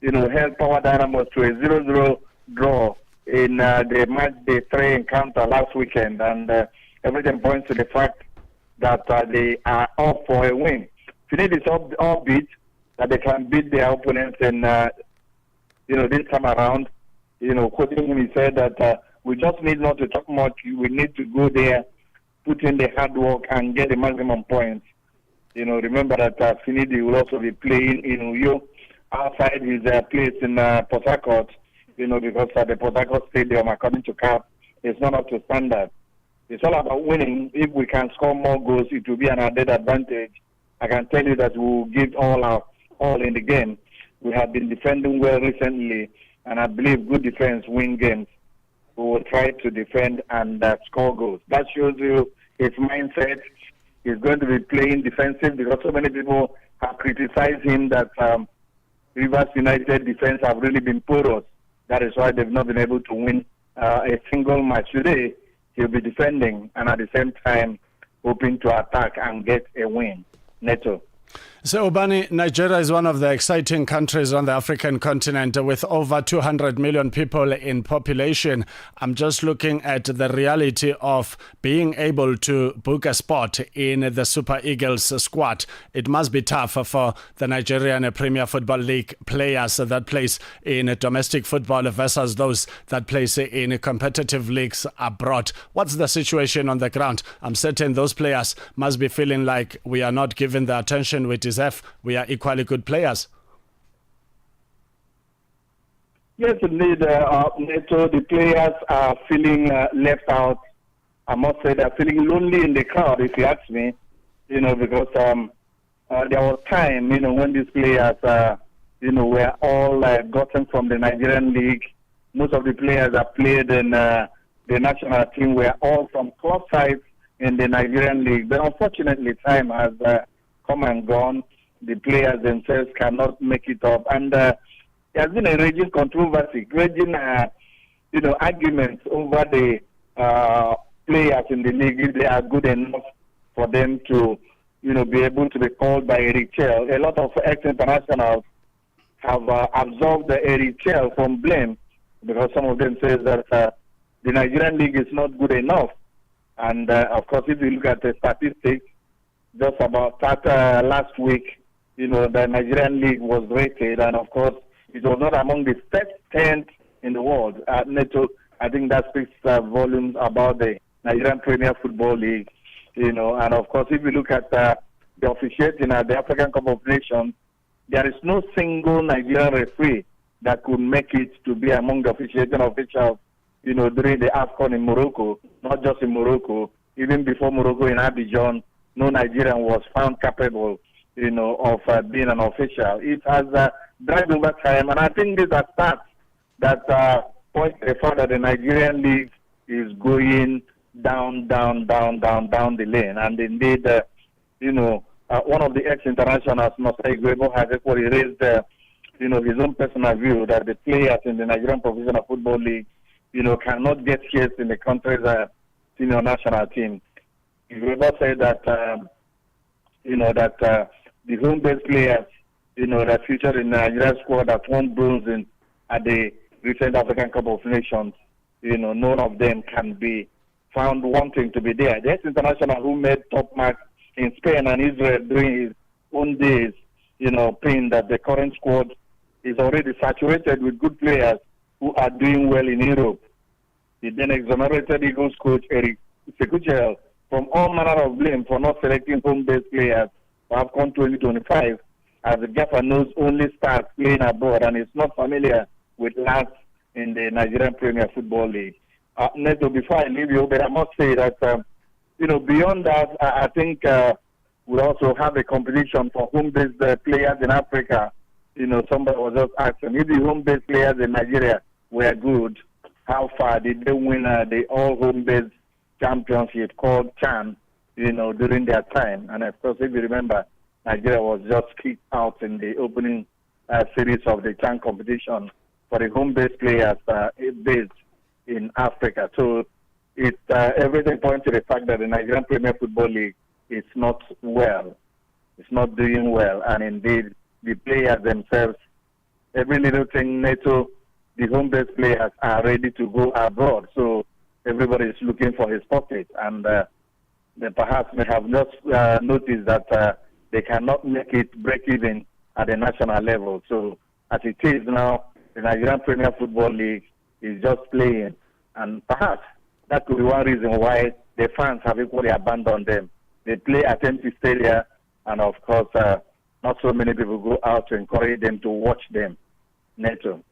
you know, held Power Dynamos to a 0-0 draw in the match day 3 encounter last weekend, and everything points to the fact that they are up for a win. Finidi is upbeat that they can beat their opponents, and this time around, quoting him, he said that we just need not to talk much. We need to go there, put in the hard work, and get the maximum points. Remember that Finidi will also be playing in Uyo outside his place in Port Harcourt, because the Port Harcourt Stadium, according to CAF, is not up to standard. It's all about winning. If we can score more goals, it will be an added advantage. I can tell you that we will give all in the game. We have been defending well recently, and I believe good defense win games. We will try to defend and score goals. That shows you his mindset. He's going to be playing defensive, because so many people have criticized him that Rivers United defense have really been porous. That is why they've not been able to win a single match. Today, he'll be defending and at the same time hoping to attack and get a win. Neto. So, Ubani, Nigeria is one of the exciting countries on the African continent with over 200 million people in population. I'm just looking at the reality of being able to book a spot in the Super Eagles squad. It must be tough for the Nigerian Premier Football League players that plays in domestic football versus those that plays in competitive leagues abroad. What's the situation on the ground? I'm certain those players must be feeling like we are not given the attention we deserve. We are equally good players. Yes, indeed, Neto, the players are feeling left out. I must say they're feeling lonely in the crowd, if you ask me, because there was time, when these players, were all gotten from the Nigerian league. Most of the players that played in the national team were all from club sides in the Nigerian league. But unfortunately, time has come and gone. The players themselves cannot make it up. And there has been a raging controversy, raging arguments over the players in the league, if they are good enough for them to, be able to be called by Eric Chell. A lot of ex-internationals have absolved Eric Chell from blame because some of them say that the Nigerian league is not good enough. And, of course, if you look at the statistics, just about that last week, the Nigerian league was rated, and of course, it was not among the first 10 in the world. Neto, I think that speaks volumes about the Nigerian Premier Football League, and of course, if you look at the officiating at the African Cup of Nations, there is no single Nigerian referee that could make it to be among the officiating officials, during the AFCON in Morocco, not just in Morocco, even before Morocco in Abidjan, no Nigerian was found capable, of being an official. It has dragged over time, and I think these are stats that point to the fact that the Nigerian league is going down the lane. And indeed, one of the ex-internationals, Mr. Igwebo, has equally raised, his own personal view that the players in the Nigerian Professional Football League, cannot get shares in the country's senior national team. Igwebo said that, that the home-based players, that featured in the Nigerian squad that won bronze at the recent African Cup of Nations, none of them can be found wanting to be there. The ex-international who made top marks in Spain and Israel during his own days, saying that the current squad is already saturated with good players who are doing well in Europe. He then exonerated Eagles coach Eric Sekuchel from all manner of blame for not selecting home-based players for AFCON 2025, as the Gaffer knows only starts playing abroad and is not familiar with lads in the Nigerian Premier Football League. Neto, before I leave you, but I must say that, beyond that, I think we also have a competition for home-based players in Africa. Somebody was just asking, if the home-based players in Nigeria were good, how far did they win the all-home-based championship called CHAN, during their time? And of course, if you remember, Nigeria was just kicked out in the opening series of the CHAN competition for the home-based players based in Africa. So it's everything points to the fact that the Nigerian Premier Football League is not well. It's not doing well. And indeed, the players themselves, every little thing, Neto, the home-based players are ready to go abroad. So everybody is looking for his pocket. And they perhaps may have not noticed that they cannot make it break even at the national level. So as it is now, the Nigerian Premier Football League is just playing. And perhaps that could be one reason why the fans have equally abandoned them. They play at empty stadia, and of course, not so many people go out to encourage them to watch them. Neto.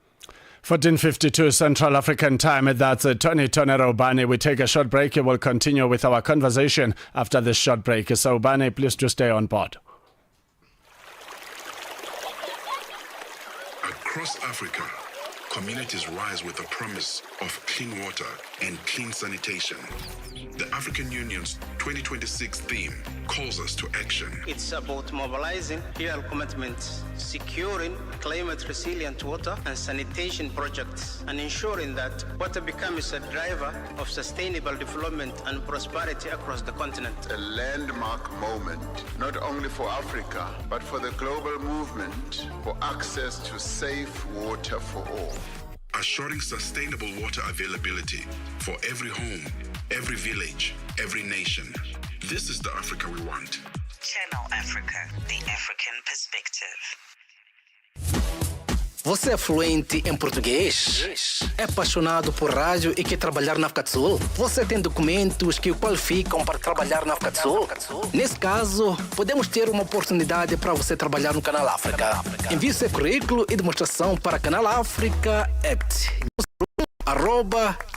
14:52 Central African Time. That's Tony Ubani. We take a short break. We'll continue with our conversation after this short break. So, Ubani, please do stay on board. Across Africa, communities rise with the promise of clean water and clean sanitation. The African Union's 2026 theme calls us to action. It's about mobilizing real commitments, securing climate-resilient water and sanitation projects, and ensuring that water becomes a driver of sustainable development and prosperity across the continent. A landmark moment, not only for Africa, but for the global movement for access to safe water for all. Assuring sustainable water availability for every home, every village, every nation. This is the Africa we want. Channel Africa, the African perspective. Você é fluente em português? É apaixonado por rádio e quer trabalhar na África do Sul? Você tem documentos que o qualificam para trabalhar na África do Sul? Nesse caso, podemos ter uma oportunidade para você trabalhar no Canal África. Envie seu currículo e demonstração para Canal África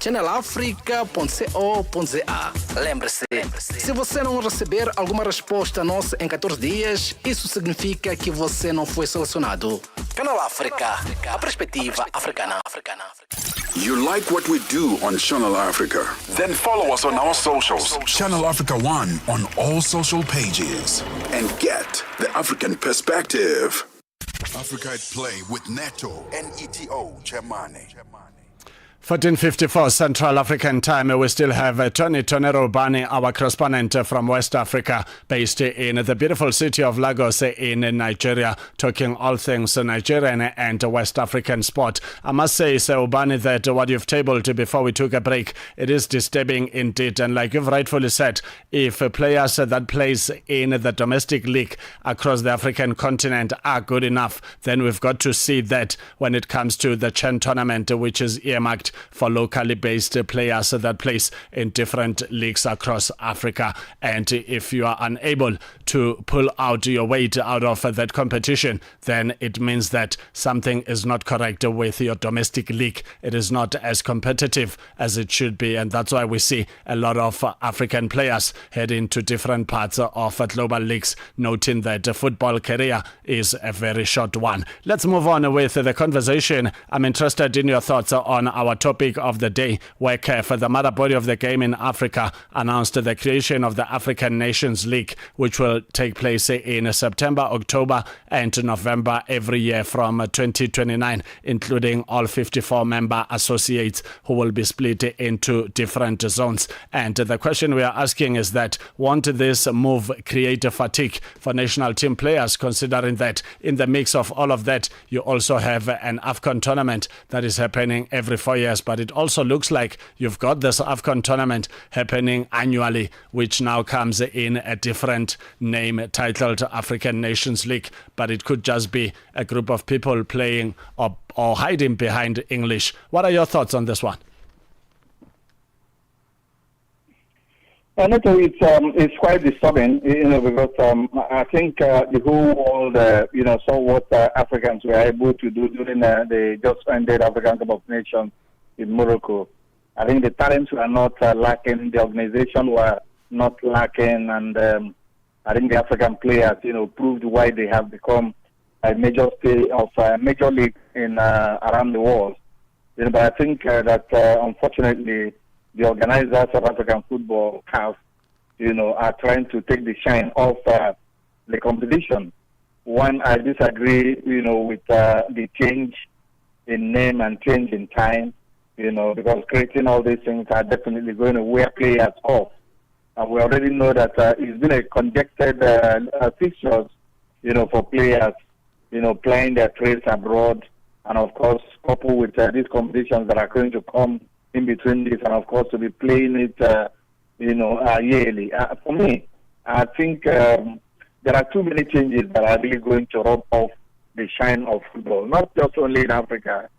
@channelafrica.co.za. Lembre-se, se você não receber alguma resposta nossa em 14 dias, isso significa que você não foi selecionado. Canal África, a perspectiva africana. You like what we do on Channel Africa? Then follow us on our socials. Channel Africa 1 on all social pages. And get the African perspective. Africa at Play with Neto and Neto Chemane. 14:54 Central African Time. We still have Tony Tonero-Bani, our correspondent from West Africa, based in the beautiful city of Lagos in Nigeria, talking all things Nigerian and West African sport. I must say, Ubani, that what you've tabled before we took a break, it is disturbing indeed. And like you've rightfully said, if players that plays in the domestic league across the African continent are good enough, then we've got to see that when it comes to the CHAN tournament, which is earmarked for locally based players that plays in different leagues across Africa. And if you are unable to pull out your weight out of that competition, then it means that something is not correct with your domestic league. It is not as competitive as it should be, and that's why we see a lot of African players heading to different parts of global leagues, noting that the football career is a very short one. Let's move on with the conversation. I'm interested in your thoughts on our topic of the day, where CAF, the mother body of the game in Africa, announced the creation of the African Nations League, which will take place in September, October, and November every year from 2029, including all 54 member associates who will be split into different zones. And the question we are asking is that, won't this move create a fatigue for national team players, considering that in the mix of all of that, you also have an AFCON tournament that is happening every 4 years, but it also looks like you've got this AFCON tournament happening annually, which now comes in a different name titled African Nations League, but it could just be a group of people playing or hiding behind English. What are your thoughts on this one? Neto, it's quite disturbing, because I think the whole world, saw what Africans were able to do during the just ended African Cup of Nations in Morocco. I think the talents were not lacking, the organization were not lacking, and I think the African players, proved why they have become a major state of major league in around the world. But I think that unfortunately, the organizers of African football CAF, are trying to take the shine off the competition. One, I disagree, with the change in name and change in time, because creating all these things are definitely going to wear players off. And we already know that it's been a conjectured fixtures, for players, playing their trades abroad, and of course, coupled with these competitions that are going to come in between this, and of course, to be playing it, yearly. For me, I think there are too many changes that are really going to rub off the shine of football, not just only in Africa,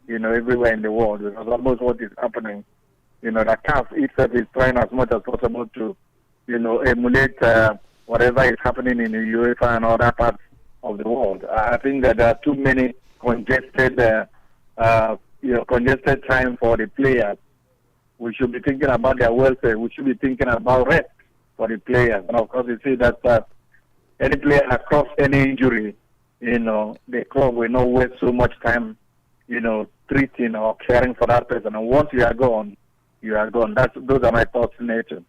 everywhere in the world, because almost what is happening, the CAF itself is trying as much as possible to, emulate whatever is happening in the UEFA and other parts of the world. I think that there are too many congested time for the players. We should be thinking about their welfare. We should be thinking about rest for the players. And of course, you see that any player across any injury, the club will not waste so much time, treating or caring for that person. And once you are gone, you are gone. Those are my thoughts in nature.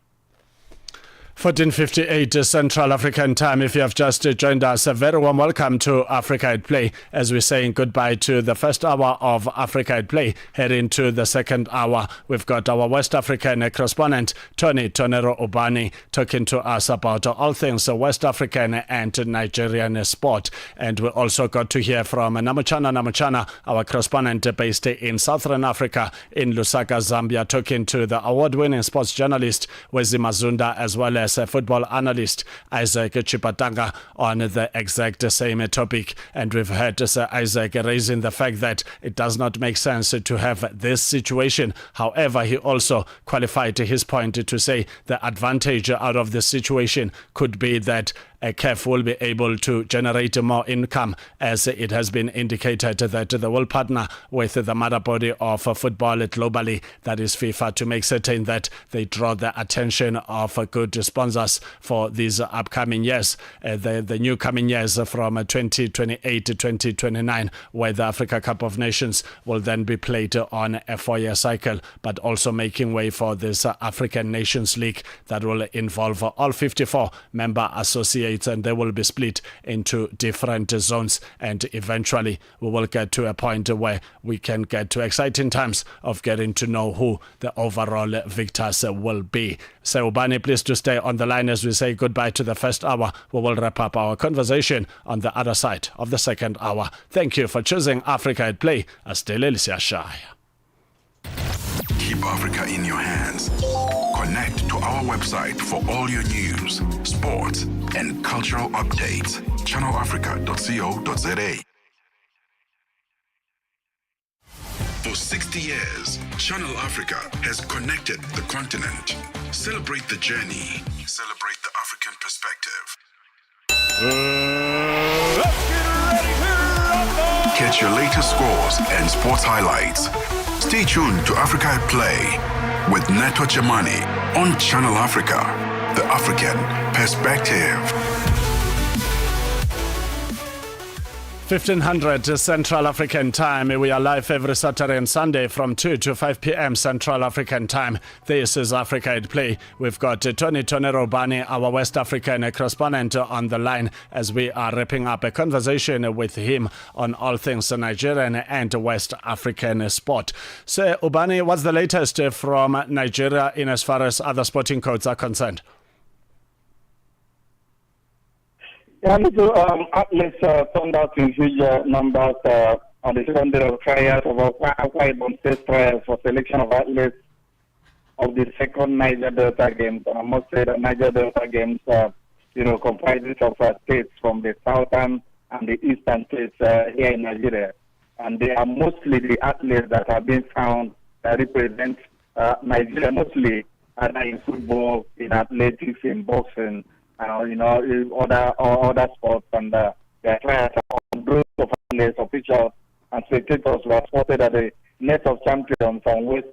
14:58 Central African Time. If you have just joined us, a very warm welcome to Africa at Play as we're saying goodbye to the first hour of Africa at Play. Heading to the second hour, we've got our West African correspondent, Tony Tonero Ubani, talking to us about all things West African and Nigerian sport. And we also got to hear from Namuchana, our correspondent based in Southern Africa, in Lusaka, Zambia, talking to the award-winning sports journalist, Wezi Mazunda, as well as a football analyst, Isaac Chipatanga, on the exact same topic. And we've heard Sir Isaac raising the fact that it does not make sense to have this situation. However, he also qualified his point to say the advantage out of this situation could be that CAF will be able to generate more income, as it has been indicated that they will partner with the mother body of football globally, that is FIFA, to make certain that they draw the attention of good sponsors for these upcoming years, the new coming years from 2028 to 2029, where the Africa Cup of Nations will then be played on a 4-year cycle, but also making way for this African Nations League that will involve all 54 member associates, and they will be split into different zones, and eventually we will get to a point where we can get to exciting times of getting to know who the overall victors will be. So Ubani, please to stay on the line as we say goodbye to the first hour. We will wrap up our conversation on the other side of the second hour. Thank you for choosing Africa at Play. Shaya. Keep Africa in your hands. Connect to our website for all your news, sports, and cultural updates. channelafrica.co.za. For 60 years, Channel Africa has connected the continent. Celebrate the journey. Celebrate the African perspective. Catch your latest scores and sports highlights. Stay tuned to Africa at Play with Neto Chemane on Channel Africa, the African perspective. 1500 Central African Time. We are live every Saturday and Sunday from 2 to 5 p.m. Central African Time. This is Africa at Play. We've got Tony Tonero Ubani, our West African correspondent, on the line as we are wrapping up a conversation with him on all things Nigerian and West African sport. So, Ubani, what's the latest from Nigeria in as far as other sporting codes are concerned? Yeah, athletes turned out in huge numbers on the second day of trials of Akwa State trials for selection of athletes of the second Niger Delta Games. And I must say that Niger Delta Games, comprises of states from the southern and the eastern states here in Nigeria. And they are mostly the athletes that have been found that represent Nigeria, mostly in football, in athletics, in boxing, other sports, and their trials on groups of athletes, officials, and spectators were spotted at the Neto Champions on West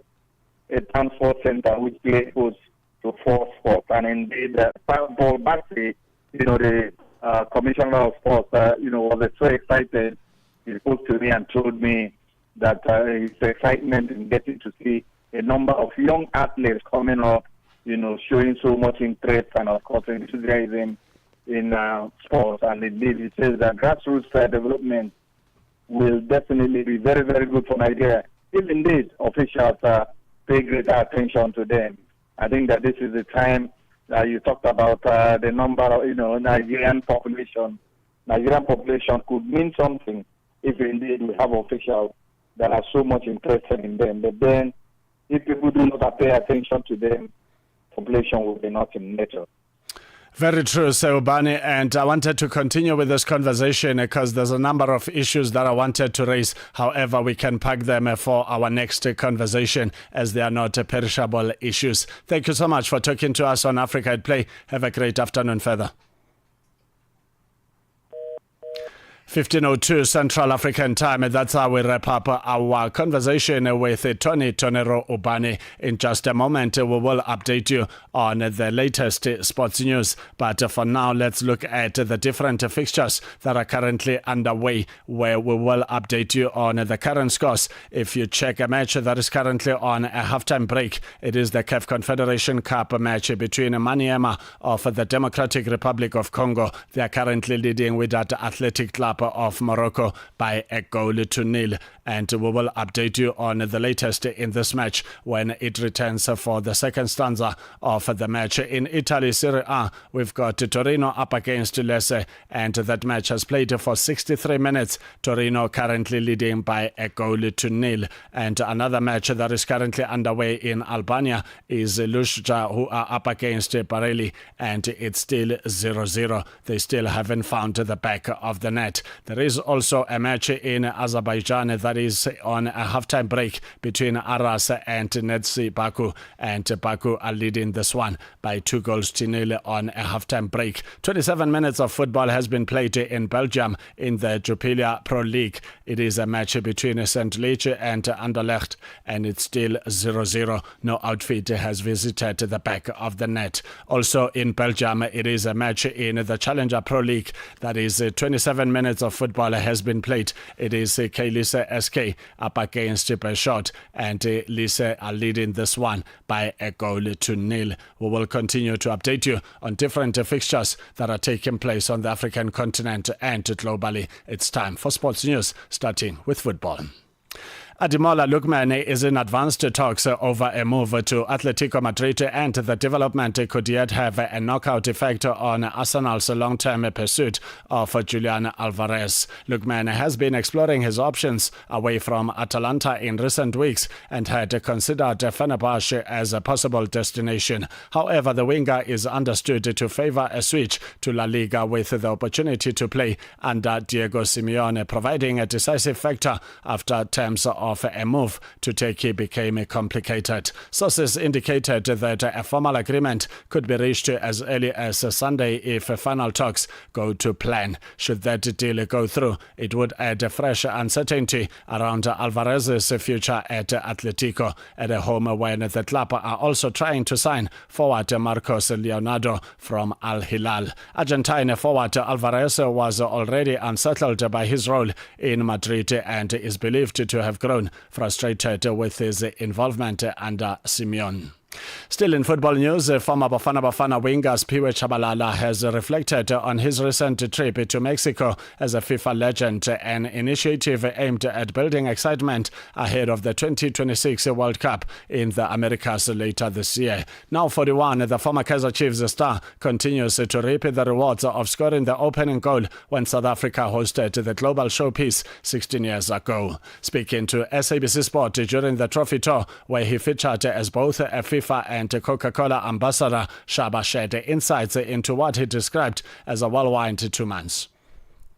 Town Sports Center, which plays host to 4 sports. And indeed, Paul Baxi, the commissioner of sports, was so excited. He spoke to me and told me that his excitement in getting to see a number of young athletes coming up, showing so much interest and, of course, enthusiasm in sports. And indeed, he says that grassroots development will definitely be very, very good for Nigeria. If indeed officials pay greater attention to them, I think that this is the time that you talked about the number of, Nigerian population. Nigerian population could mean something if indeed we have officials that are so much interested in them. But then, if people do not pay attention to them, population will be not in nature. Very true, Sir Ubani, and I wanted to continue with this conversation because there's a number of issues that I wanted to raise. However, we can pack them for our next conversation as they are not perishable issues. Thank you so much for talking to us on Africa at Play. Have a great afternoon further. 15:02 Central African Time. That's how we wrap up our conversation with Tony Tonero Ubani. In just a moment, we will update you on the latest sports news. But for now, let's look at the different fixtures that are currently underway, where we will update you on the current scores. If you check a match that is currently on a halftime break, it is the CAF Confederation Cup match between Maniema of the Democratic Republic of Congo. They are currently leading with that Athletic Club of Morocco by 1-0. And we will update you on the latest in this match when it returns for the second stanza of the match. In Italy, Serie A, we've got Torino up against Lecce, and that match has played for 63 minutes. Torino currently leading by 1-0. And another match that is currently underway in Albania is Luzhja, who are up against Bareli, and it's still 0-0. They still haven't found the back of the net. There is also a match in Azerbaijan that is on a halftime break between Aras and Netsi Baku, and Baku are leading this one by 2-0 on a halftime break. 27 minutes of football has been played in Belgium in the Jupiler Pro League. It is a match between St. Liege and Anderlecht, and it's still 0-0. No outfit has visited the back of the net. Also in Belgium, it is a match in the Challenger Pro League. That is 27 minutes of football has been played. It is Lise SK up against Peshot, and Lise are leading this one by 1-0. We will continue to update you on different fixtures that are taking place on the African continent and globally. It's time for sports news, starting with football. Ademola Lookman is in advanced talks over a move to Atletico Madrid, and the development could yet have a knockout effect on Arsenal's long-term pursuit of Julian Alvarez. Lookman has been exploring his options away from Atalanta in recent weeks and had considered Fenerbahce as a possible destination. However, the winger is understood to favour a switch to La Liga, with the opportunity to play under Diego Simeone providing a decisive factor after terms of a move to Turkey became complicated. Sources indicated that a formal agreement could be reached as early as Sunday if final talks go to plan. Should that deal go through, it would add fresh uncertainty around Alvarez's future at Atletico, at a home when the club are also trying to sign forward Marcos Leonardo from Al Hilal. Argentine forward Alvarez was already unsettled by his role in Madrid and is believed to have grown frustrated with his involvement under Simeone. Still in football news, former Bafana winger Piwe Chabalala has reflected on his recent trip to Mexico as a FIFA legend, an initiative aimed at building excitement ahead of the 2026 World Cup in the Americas later this year. Now 41, the former Kaizer Chiefs star continues to reap the rewards of scoring the opening goal when South Africa hosted the global showpiece 16 years ago. Speaking to SABC Sport during the trophy tour, where he featured as both a FIFA and Coca-Cola ambassador, Shaba shared insights into what he described as a whirlwind 2 months.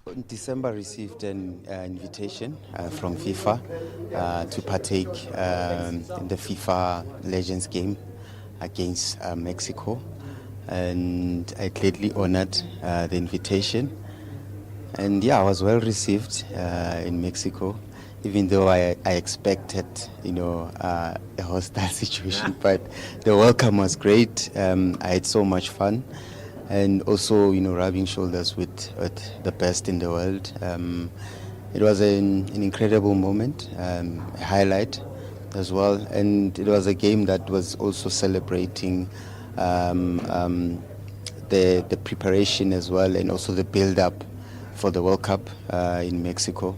In December, received an invitation from FIFA to partake in the FIFA Legends game against Mexico, and I gladly honored the invitation. And yeah, I was well received in Mexico, even though I expected, a hostile situation, but the welcome was great. I had so much fun, and also, rubbing shoulders with the best in the world. It was an incredible moment, a highlight as well, and it was a game that was also celebrating the preparation as well, and also the build-up for the World Cup in Mexico.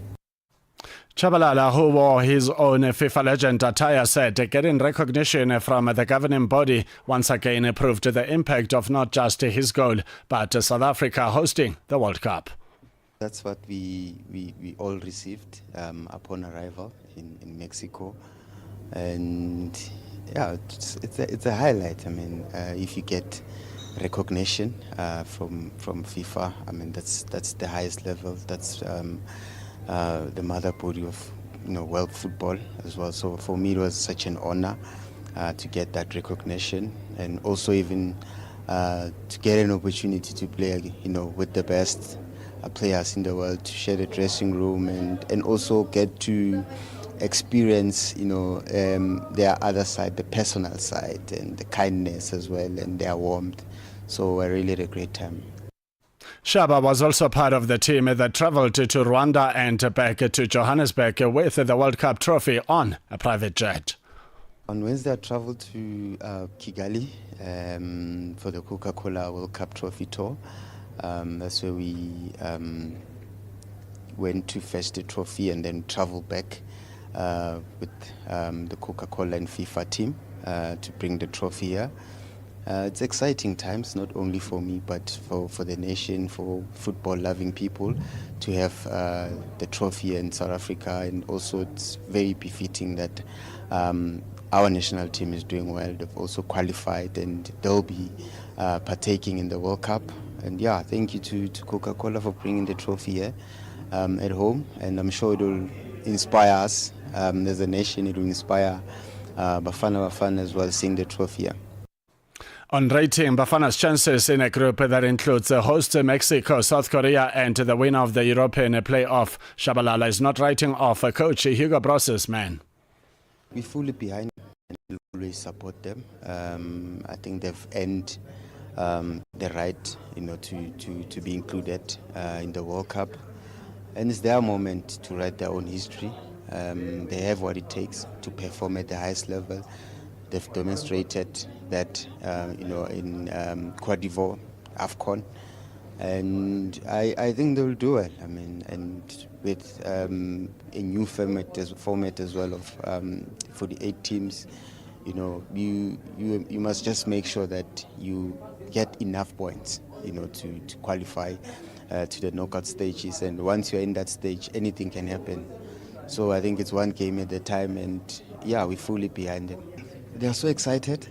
Chabalala, who wore his own FIFA legend attire, said getting recognition from the governing body once again proved the impact of not just his goal, but South Africa hosting the World Cup. That's what we all received upon arrival in Mexico. And yeah, it's a highlight. I mean, if you get recognition from FIFA, I mean, that's the highest level. That's the mother body of world football as well. So for me, it was such an honor to get that recognition, and also even to get an opportunity to play with the best players in the world, to share the dressing room and also get to experience, their other side, the personal side, and the kindness as well, and their warmth. So I really had a great time. Shaba was also part of the team that travelled to Rwanda and back to Johannesburg with the World Cup trophy on a private jet. On Wednesday, I travelled to Kigali for the Coca-Cola World Cup Trophy Tour. That's where we went to fetch the trophy and then travelled back with the Coca-Cola and FIFA team to bring the trophy here. It's exciting times, not only for me, but for the nation, for football-loving people to have the trophy in South Africa. And also it's very befitting that our national team is doing well. They've also qualified and they'll be partaking in the World Cup. And yeah, thank you to Coca-Cola for bringing the trophy here at home. And I'm sure it will inspire us as a nation. It will inspire Bafana as well, seeing the trophy here. On rating Bafana's chances in a group that includes host Mexico, South Korea and the winner of the European playoff, Shabalala is not writing off coach Hugo Bross's man. We're fully behind them and we'll always support them. I think they've earned the right, to be included in the World Cup. And it's their moment to write their own history. They have what it takes to perform at the highest level. They've demonstrated that, in Cote d'Ivoire, AFCON, and I think they'll do it. I mean, and with a new format as well of 48 teams, you must just make sure that you get enough points, to qualify to the knockout stages. And once you're in that stage, anything can happen. So I think it's one game at a time, and yeah, we're fully behind them. They're so excited.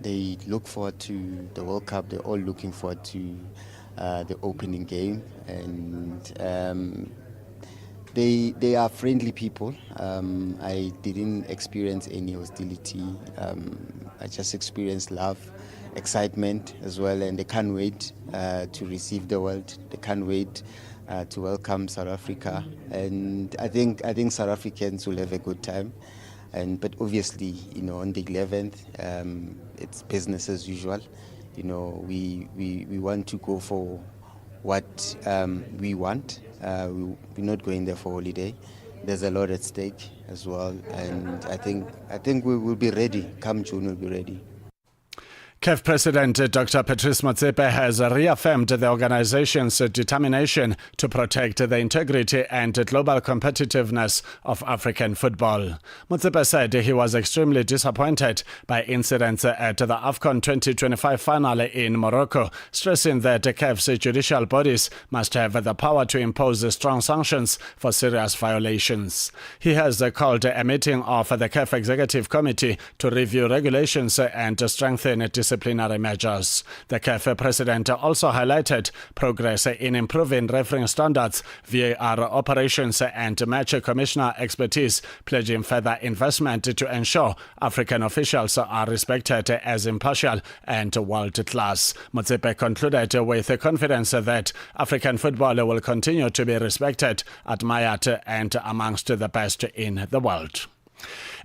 They look forward to the World Cup. They're all looking forward to the opening game, and they are friendly people. I didn't experience any hostility. I just experienced love, excitement as well, and they can't wait to receive the world. They can't wait to welcome South Africa, and I think South Africans will have a good time. But obviously, on the 11th, it's business as usual. We want to go for what we want. We're not going there for holiday. There's a lot at stake as well, and I think we will be ready. Come June, we'll be ready. CAF President Dr. Patrice Motsepe has reaffirmed the organization's determination to protect the integrity and global competitiveness of African football. Motsepe said he was extremely disappointed by incidents at the AFCON 2025 final in Morocco, stressing that CAF's judicial bodies must have the power to impose strong sanctions for serious violations. He has called a meeting of the CAF Executive Committee to review regulations and strengthen disciplinary measures. The CAF president also highlighted progress in improving refereeing standards, VAR operations and match commissioner expertise, pledging further investment to ensure African officials are respected as impartial and world-class. Motsepe concluded with confidence that African football will continue to be respected, admired and amongst the best in the world.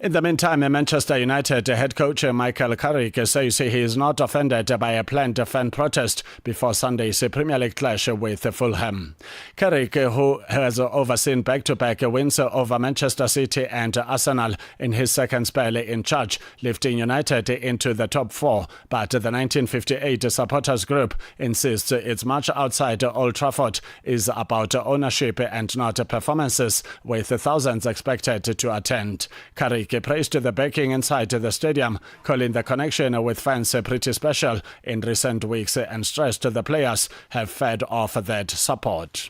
In the meantime, Manchester United head coach Michael Carrick says he is not offended by a planned fan protest before Sunday's Premier League clash with Fulham. Carrick, who has overseen back-to-back wins over Manchester City and Arsenal in his second spell in charge, lifting United into the top four, but the 1958 supporters group insists its match outside Old Trafford is about ownership and not performances, with thousands expected to attend. Carrick praised the backing inside the stadium, calling the connection with fans pretty special in recent weeks and stressed the players have fed off that support.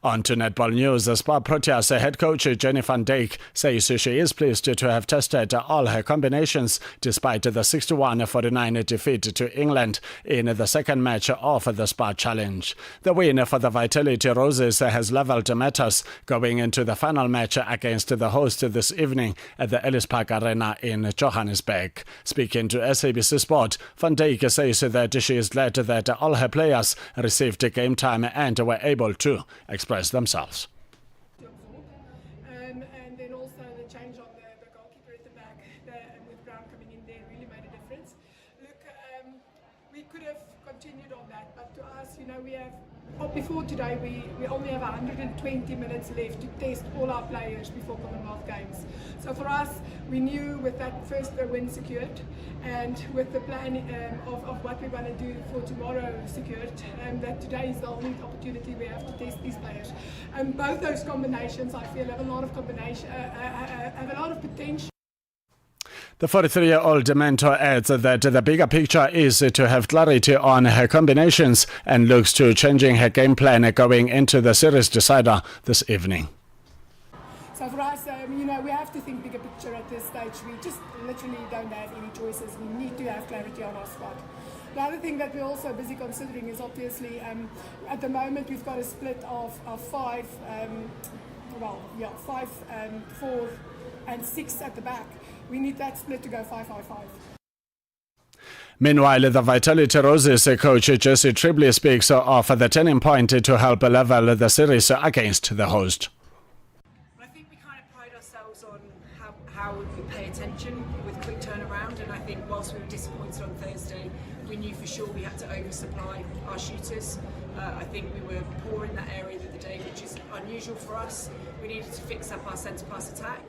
On to netball news. Spar Proteas head coach Jenny van Dijk says she is pleased to have tested all her combinations despite the 61-49 defeat to England in the second match of the Spar Challenge. The win for the Vitality Roses has levelled matters going into the final match against the host this evening at the Ellis Park Arena in Johannesburg. Speaking to SABC Sport, van Dijk says that she is glad that all her players received game time and were able to express themselves. And then also the change on the goalkeeper at the back and with Brown coming in there really made a difference. Look, we could have continued on that, but to us, we have, before today, we only have 120 minutes left to test all our players before Commonwealth Games. So for us, we knew with that first win secured and with the plan of what we want to do for tomorrow secured, that today is the only opportunity we have to test these players. And both those combinations, I feel, have a lot of potential. The 43-year-old mentor adds that the bigger picture is to have clarity on her combinations and looks to changing her game plan going into the series decider this evening. So for us, we have to think bigger picture at this stage. We just literally don't have any choices. We need to have clarity on our squad. The other thing that we're also busy considering is obviously, at the moment we've got a split of 5, 4 and 6 at the back. We need that split to go 5-5-5. Meanwhile, the Vitality Roses coach Jesse Tribbley speaks of the turning point to help level the series against the host. I think we kind of pride ourselves on how we pay attention with quick turnaround, and I think whilst we were disappointed on Thursday, we knew for sure we had to oversupply our shooters. I think we were poor in that area the other day, which is unusual for us. We needed to fix up our centre-pass attack.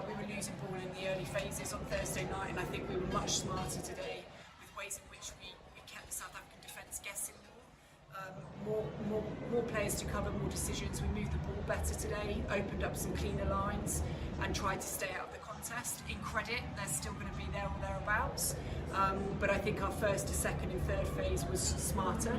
We were losing ball in the early phases on Thursday night, and I think we were much smarter today with ways in which we kept the South African defence guessing more players to cover, more decisions. We moved the ball better today, opened up some cleaner lines and tried to stay out of the contest. In credit, they're still going to be there or thereabouts, but I think our first, second and third phase was smarter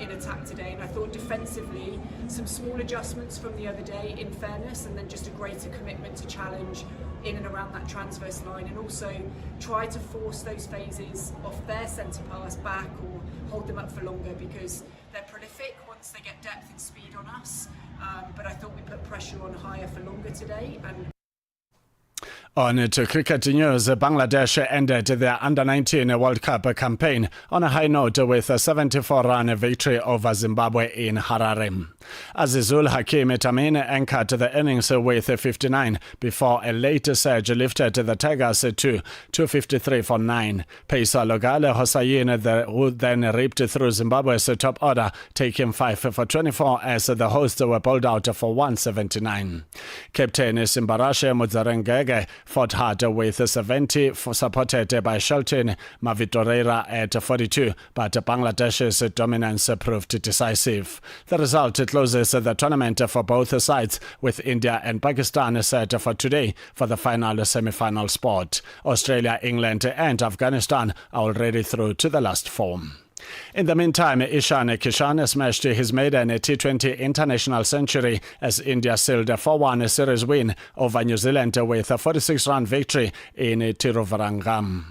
in attack today, and I thought defensively some small adjustments from the other day in fairness, and then just a greater commitment to challenge in and around that transverse line, and also try to force those phases off their centre pass back or hold them up for longer because they're prolific once they get depth and speed on us, but I thought we put pressure on higher for longer today. And on to cricket news, Bangladesh ended their Under-19 World Cup campaign on a high note with a 74-run victory over Zimbabwe in Harare. Azizul Hakim Tamim anchored the innings with 59 before a late surge lifted the Tigers to 253 for 9. Pacer Logale Hossain, who then ripped through Zimbabwe's top order, taking 5 for 24 as the hosts were bowled out for 179. Captain Simbarashe Mudzarengege fought hard with 70, supported by Shelton Mavitorera at 42, but Bangladesh's dominance proved decisive. The result closes the tournament for both sides, with India and Pakistan set for today for the final semi-final spot. Australia, England and Afghanistan are already through to the last 4. In the meantime, Ishan Kishan smashed his maiden T20 international century as India sealed a 4-1 series win over New Zealand with a 46-run victory in Tiruvarangam.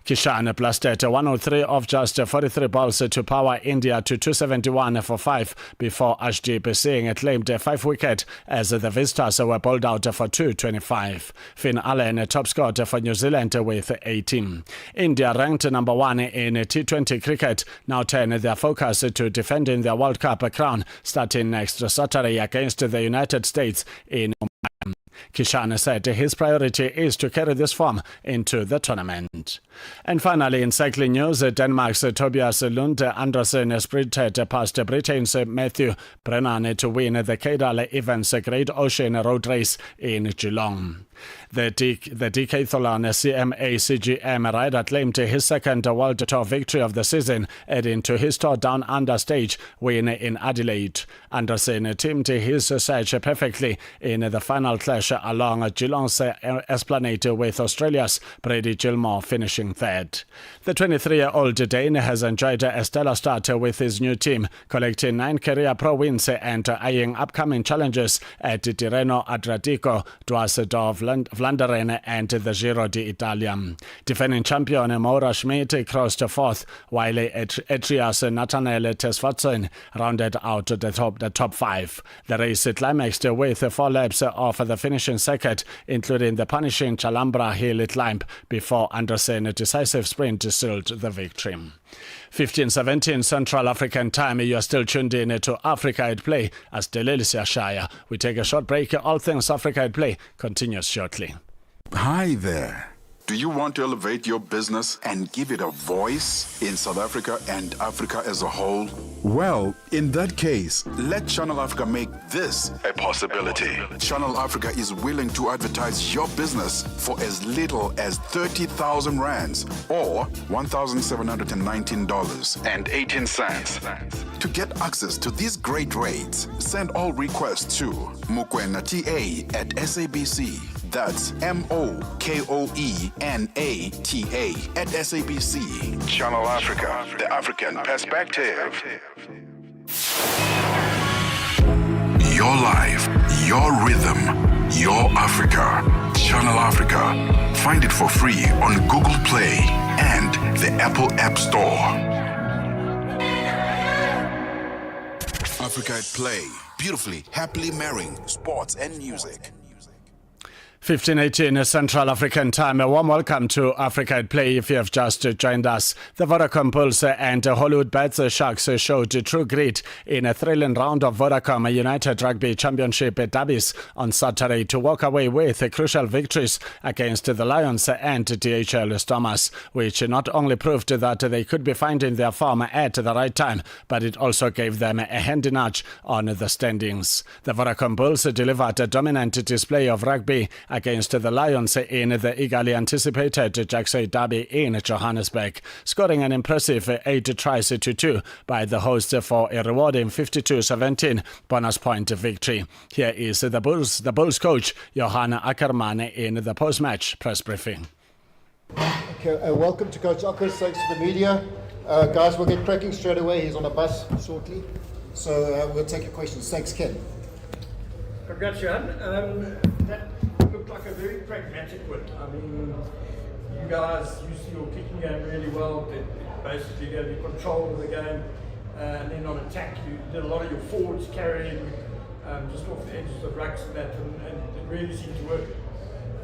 Kishan blasted 103 off just 43 balls to power India to 271 for 5 before Ashdeep Singh claimed a 5-wicket as the visitors were bowled out for 225. Finn Allen top scored for New Zealand with 18. India, ranked number 1 in T20 cricket, now turn their focus to defending their World Cup crown starting next Saturday against the United States in Oman. Kishan said his priority is to carry this form into the tournament. And finally, in cycling news, Denmark's Tobias Lund Andersen sprinted past Britain's Matthew Brennan to win the Cadel Evans Great Ocean Road Race in Geelong. The decathlon CMA CGM rider claimed his second World Tour victory of the season, adding to his Tour Down Under stage win in Adelaide. Anderson teamed his surge perfectly in the final clash along Geelong's Esplanade with Australia's Brady Gilmore finishing third. The 23-year-old Dane has enjoyed a stellar start with his new team, collecting 9 career pro wins and eyeing upcoming challenges at Tirreno Adriatico, Dwars Vlaanderen and the Giro d'Italia. Defending champion Maura Schmidt crossed fourth, while Etrias Nathanael Tesfatsen rounded out the top 5. The race climaxed with 4 laps of the finishing circuit, including the punishing Chalambra Hill climb, before Anderson decisive sprint sealed the victory. 15:17 Central African Time. You are still tuned in to Africa at Play as Delilisia Shire. We take a short break. All things Africa at Play continues shortly. Hi there. Do you want to elevate your business and give it a voice in South Africa and Africa as a whole? Well, in that case, let Channel Africa make this a possibility. Channel Africa is willing to advertise your business for as little as 30,000 rands or $1,719.18. To get access to these great rates, send all requests to mukwena@SABC. That's MOKOENATA@SABC. Channel Africa, the African perspective. Your life, your rhythm, your Africa. Channel Africa. Find it for free on Google Play and the Apple App Store. Africa at Play. Beautifully, happily marrying sports and music. 15:18 Central African Time. A warm welcome to Africa at Play if you have just joined us. The Vodacom Bulls and Hollywood Bets Sharks showed true grit in a thrilling round of Vodacom United Rugby Championship derbies on Saturday to walk away with crucial victories against the Lions and DHL Stormers, which not only proved that they could be finding their form at the right time, but it also gave them a handy nudge on the standings. The Vodacom Bulls delivered a dominant display of rugby against the Lions in the eagerly anticipated Jackson Derby in Johannesburg, scoring an impressive 8 tries to 2 by the hosts for a rewarding 52-17 bonus point victory. Here is the Bulls coach Johan Ackerman in the post-match press briefing. Okay, welcome to Coach Akers. Thanks to the media. Guys, we'll get cracking straight away. He's on a bus shortly. So we'll take your questions. Thanks, Ken. Congrats, Johan. That looked like a very pragmatic win. I mean, you guys used your kicking game really well. It basically gave you control of the game. And then on attack, you did a lot of your forwards carrying just off the edges of rucks and that, and it really seemed to work.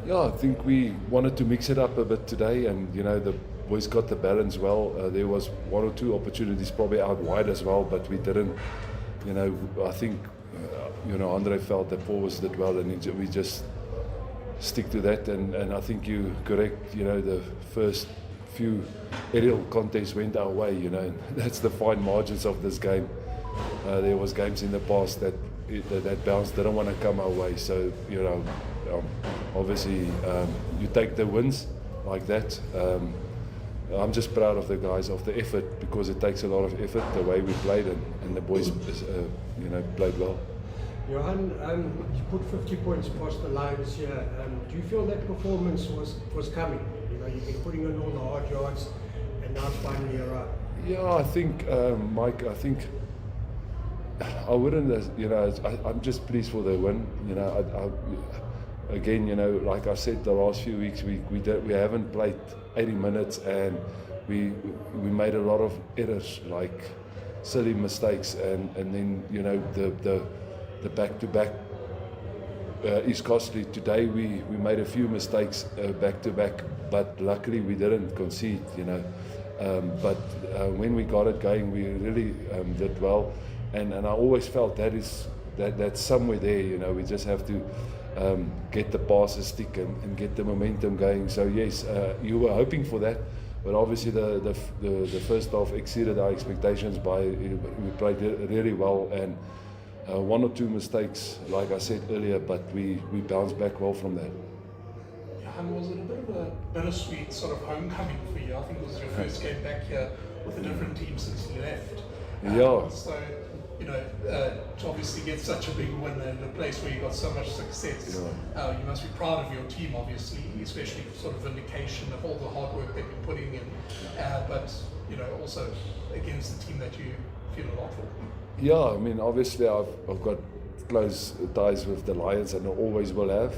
Yeah, I think we wanted to mix it up a bit today, and the boys got the balance well. There was 1 or 2 opportunities probably out wide as well, but we didn't. I think Andre felt that Paul was did well, and we just stick to that. And I think you correct. The first few aerial contests went our way. And that's the fine margins of this game. There was games in the past that bounce didn't want to come our way. So obviously you take the wins like that. I'm just proud of the guys, of the effort, because it takes a lot of effort, the way we played, and the boys played well. Johan, you put 50 points past the Lions here. Do you feel that performance was coming? You've been putting in all the hard yards, and now it's finally arrived. Yeah, I think, Mike, I wouldn't, I'm just pleased for the win. Again, like I said, the last few weeks we haven't played 80 minutes, and we made a lot of errors, like silly mistakes, and then the back-to-back is costly. Today we made a few mistakes back-to-back, but luckily we didn't concede. But when we got it going, we really did well, and I always felt that's somewhere there. We just have to get the passes stick and get the momentum going. So yes, you were hoping for that, but obviously the first half exceeded our expectations. We played really well, and 1 or 2 mistakes, like I said earlier, but we bounced back well from that. Was it a bit of a bittersweet sort of homecoming for you? I think it was your first game back here with a different team since you left. Yeah. So, to obviously get such a big win in a place where you got so much success, you must be proud of your team, obviously, especially sort of vindication of all the hard work they've been putting in, but also against the team that you feel a lot for. Yeah, I mean, obviously I've got close ties with the Lions and I always will have.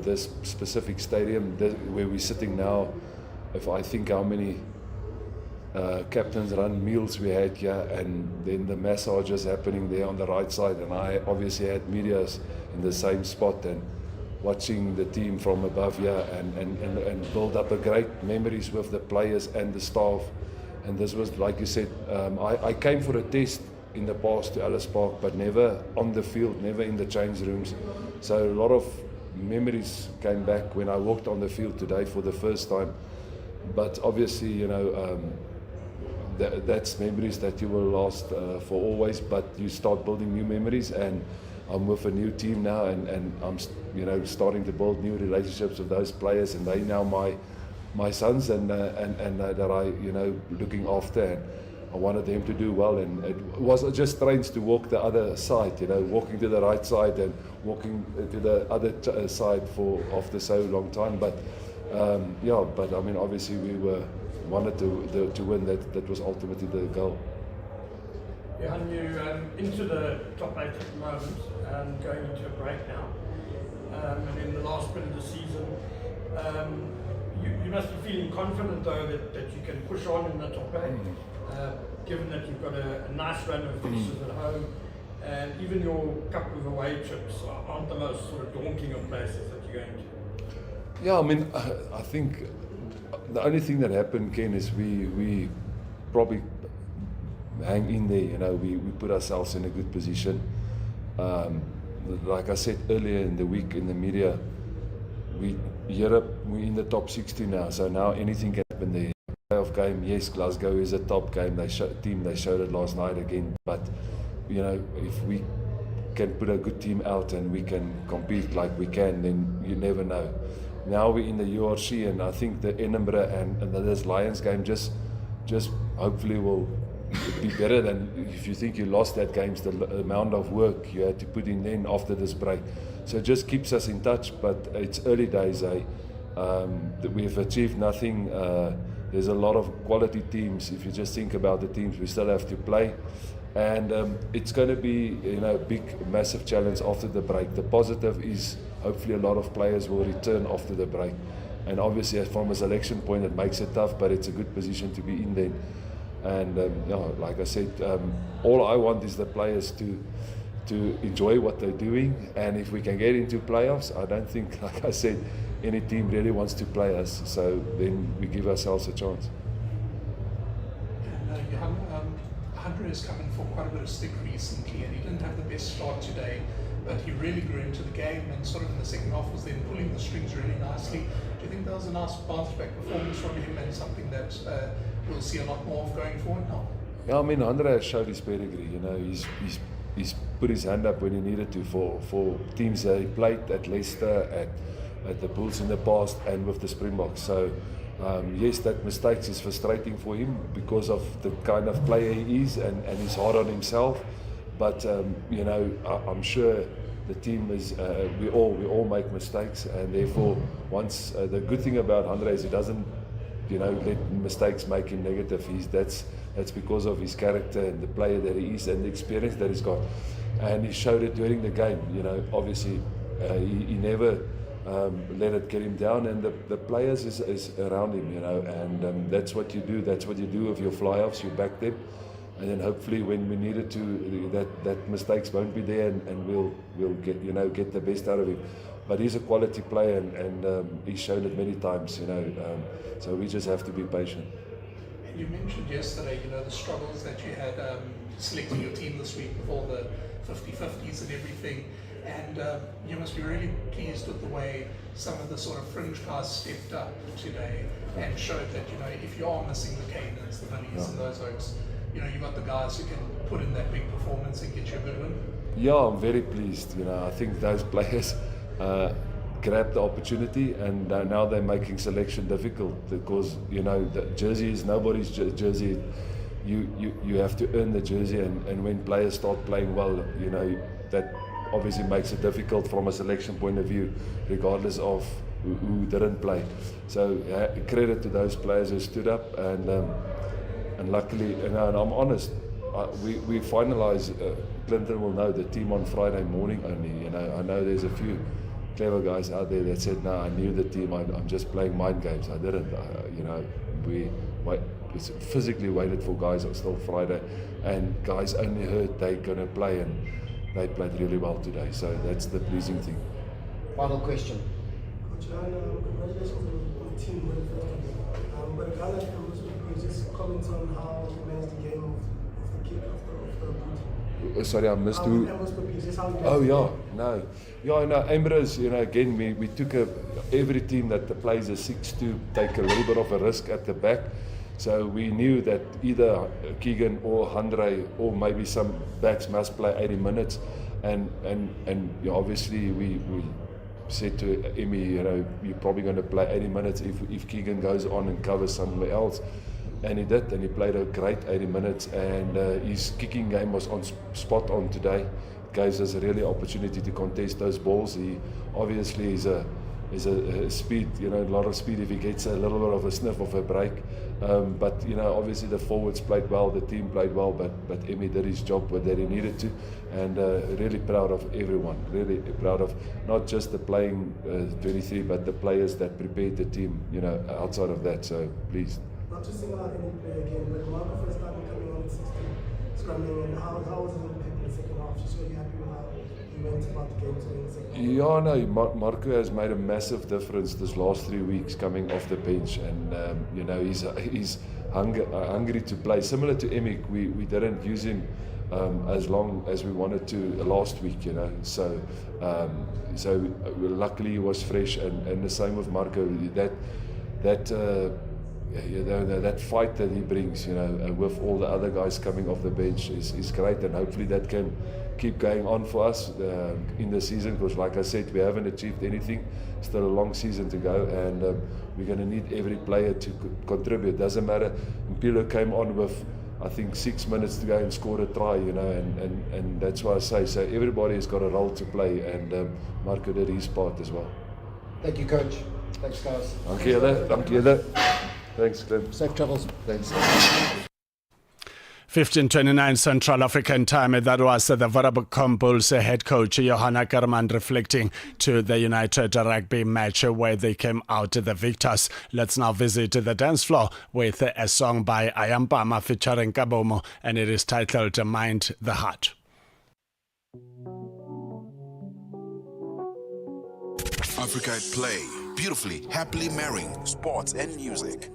This specific stadium where we're sitting now, if I think how many captains run meals we had here, and then the massages happening there on the right side, and I obviously had medias in the same spot, and watching the team from above here and build up a great memories with the players and the staff. And this was, like you said, I came for a test in the past to Ellis Park, but never on the field, never in the change rooms. So a lot of memories came back when I walked on the field today for the first time. But obviously, that's memories that you will last for always, but you start building new memories, and I'm with a new team now, and I'm starting to build new relationships with those players, and they now my sons, and that I looking after, and I wanted them to do well, and it was just strange to walk the other side, walking to the right side and walking to the other side after so long time, but but I mean, obviously we wanted to win. That was ultimately the goal. Johan, you're into the top 8 at the moment, going into a break now, and in the last bit of the season, you must be feeling confident though that you can push on in the top 8, given that you've got a nice run of fixtures at home, and even your couple of away trips aren't the most sort of daunting of places that you're going to. Yeah, I mean, I think the only thing that happened, Ken, is we probably hang in there. We put ourselves in a good position. Like I said earlier in the week in the media, we're in the top 60 now, so now anything can happen there. Playoff game, yes, Glasgow is a top game. They showed it last night again, but if we can put a good team out and we can compete like we can, then you never know. Now we're in the URC, and I think the Edinburgh and this Lions game just hopefully will be better than if you think you lost that game, the amount of work you had to put in then after this break. So it just keeps us in touch, but it's early days. That we've achieved nothing. There's a lot of quality teams. If you just think about the teams we still have to play, and it's going to be a big, massive challenge after the break. The positive is hopefully a lot of players will return after the break, and obviously from a selection point it makes it tough, but it's a good position to be in then. And like I said, all I want is the players to enjoy what they're doing, and if we can get into playoffs, I don't think, like I said, any team really wants to play us, so then we give ourselves a chance. And Johan, Hunter has come in for quite a bit of stick recently, and he didn't have the best start today, but he really grew into the game, and sort of in the second half was then pulling the strings really nicely. Do you think that was a nice bounce back performance from him, and something that we'll see a lot more of going forward now? Yeah, I mean, Andre has showed his pedigree. He's put his hand up when he needed to for teams that he played at Leicester, at the Bulls in the past, and with the Springboks. So yes, that mistakes is frustrating for him because of the kind of player he is, and he's hard on himself. But I'm sure the team is. We all make mistakes, and therefore, once the good thing about Andre is he doesn't, let mistakes make him negative. That's because of his character and the player that he is and the experience that he's got, and he showed it during the game. Obviously, he never let it get him down, and the players is around him, and that's what you do. That's what you do with your fly-offs. You back them, and then hopefully when we need it to, that mistakes won't be there, and we'll get the best out of him. But he's a quality player, and he's shown it many times, so we just have to be patient. You mentioned yesterday, the struggles that you had selecting your team this week with all the 50-50s and everything, and you must be really pleased with the way some of the sort of fringe guys stepped up today and showed that, if you are missing the Canans, the Bunnies and those oaks, you've got the guys who can put in that big performance and get you a good win. Yeah, I'm very pleased. I think those players, grabbed the opportunity, and now they're making selection difficult because the jersey is nobody's jersey. You have to earn the jersey, and when players start playing well, that obviously makes it difficult from a selection point of view, regardless of who didn't play. So credit to those players who stood up, and luckily, and I'm honest, we finalise. Clinton will know the team on Friday morning only. I know there's a few clever guys out there that said, "No, I knew the team. I'm just playing mind games." I didn't. We physically waited for guys until Friday, and guys only heard they're going to play, and they played really well today. So that's the pleasing thing. Final question. Coach, congratulations on the team win. But rather, just comment on how you managed the game of the kick of the boot. Sorry, I missed who. Oh yeah, no, Ambrose. Again, we took every team that plays a 6-2 take a little bit of a risk at the back. So we knew that either Keegan or Handré or maybe some backs must play 80 minutes, and obviously we said to Emmy, you're probably going to play 80 minutes if Keegan goes on and covers somewhere else. And he did, and he played a great 80 minutes, and his kicking game was spot on today. It gives us a really opportunity to contest those balls. He obviously is a speed, a lot of speed if he gets a little bit of a sniff of a break. But obviously the forwards played well, the team played well, but Emmy did his job that he needed to, and really proud of everyone. Really proud of not just the playing 23, but the players that prepared the team. Outside of that, so pleased. Not to single out any player again, but Marco first time coming on at 16, scrumming, and how was his impact in the second half? Just so you're happy with how he went about the game today in the second half? Yeah, no, Marco has made a massive difference this last 3 weeks coming off the bench, and he's hungry to play. Similar to Emick, we didn't use him as long as we wanted to last week, So luckily he was fresh, and the same with Marco. That fight that he brings, with all the other guys coming off the bench is great, and hopefully that can keep going on for us in the season, because like I said, we haven't achieved anything. Still a long season to go, and we're going to need every player to contribute. Doesn't matter. Mpilo came on with, I think, 6 minutes to go and scored a try, and that's why I say, so everybody's got a role to play, and Marco did his part as well. Thank you, Coach. Thanks, guys. Dank julle. Thanks, Glenn. Safe travels. Thanks. 15:29 Central African Time. That was the Vodacom Bulls head coach Johanna Kerman reflecting to the United Rugby match where they came out the victors. Let's now visit the dance floor with a song by Ayampama featuring Kabomo, and it is titled Mind the Heart. Africa at Play. Beautifully, happily marrying sports and music.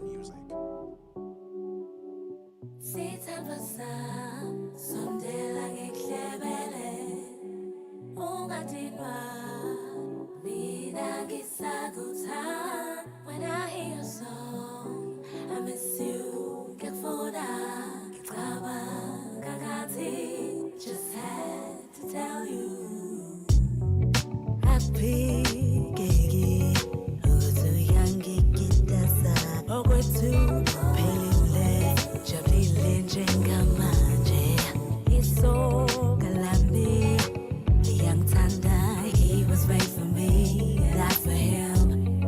When I hear your song, I miss you. Just had to tell you. Happy. He was made for me, not for him.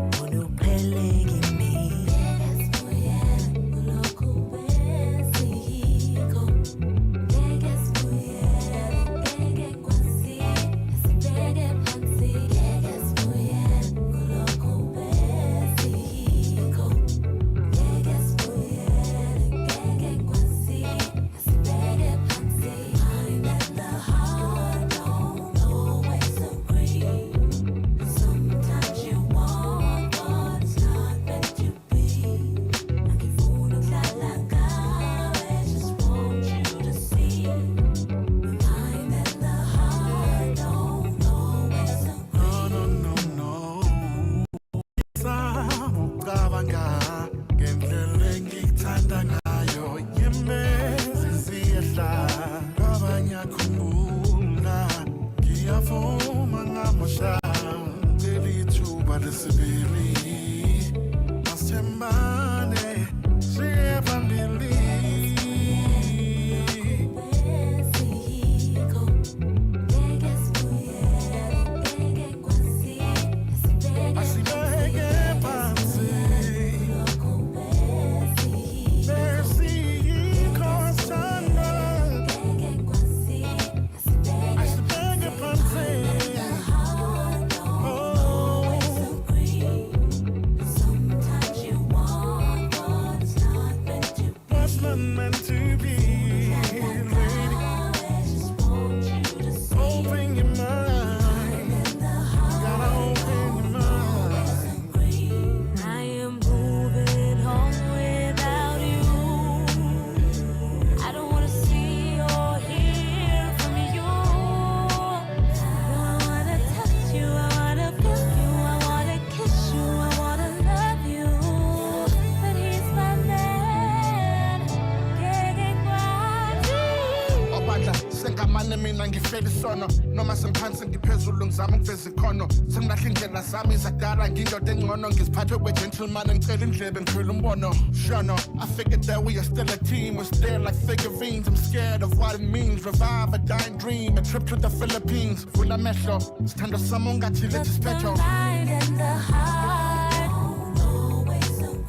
mina ngifela isono noma sengiphansi ngiphezulu ngizama ukuveza ikhono sengilahla indlela zami zakudala ngindoda engcono ngiziphathe kwe-gentleman ngicela indlebe ngikhwela umbono shono I figured that we are still a team we're still like figurines I'm scared of what it means revive a dying dream a trip to the Philippines vula mehlo sithanda sama ungathi lethu siphetho and the heart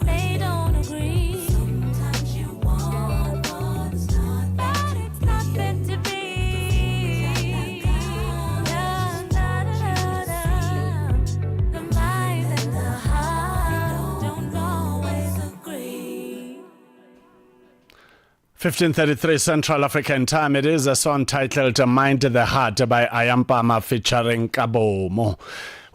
they don't agree sometimes you want but it's not meant to be the mind and the heart don't always agree. 15:33 Central African Time. It is a song titled Mind the Heart by Ayampama featuring Kabomo.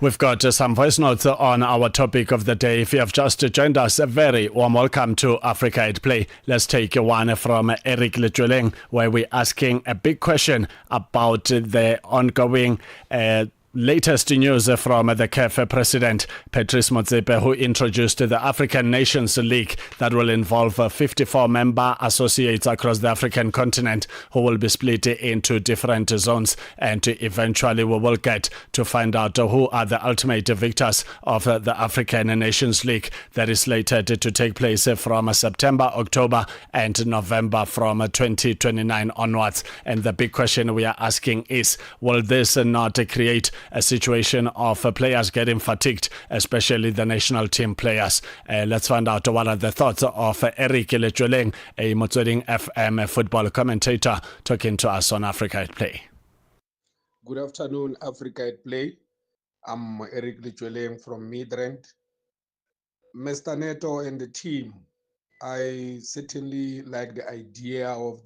We've got some voice notes on our topic of the day. If you have just joined us, a very warm welcome to Africa at Play. Let's take one from Eric Lechuleng, where we're asking a big question about the ongoing latest news from the CAF president, Patrice Motsepe, who introduced the African Nations League that will involve 54 member associates across the African continent who will be split into different zones. And eventually we will get to find out who are the ultimate victors of the African Nations League that is slated to take place from September, October and November from 2029 onwards. And the big question we are asking is, will this not create a situation of players getting fatigued, especially the national team players? Let's find out what are the thoughts of Eric Lechuleng, a Motsweding FM football commentator, talking to us on Africa at Play. Good afternoon, Africa at Play. I'm Eric Lechuleng from Midrand. Mr. Neto and the team, I certainly like the idea of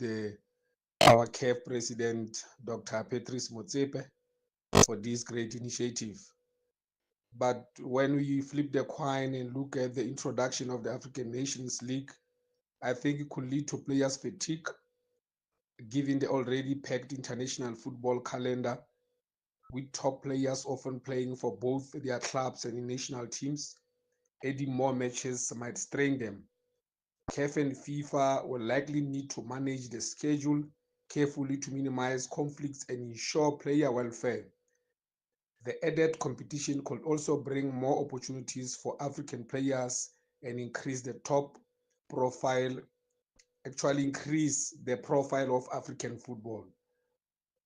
our CAF president, Dr. Patrice Motsepe, for this great initiative. But when we flip the coin and look at the introduction of the African Nations League, I think it could lead to players fatigue, given the already packed international football calendar, with top players often playing for both their clubs and national teams. Adding more matches might strain them. CAF and FIFA will likely need to manage the schedule carefully to minimize conflicts and ensure player welfare. The added competition could also bring more opportunities for African players and increase the profile of African football.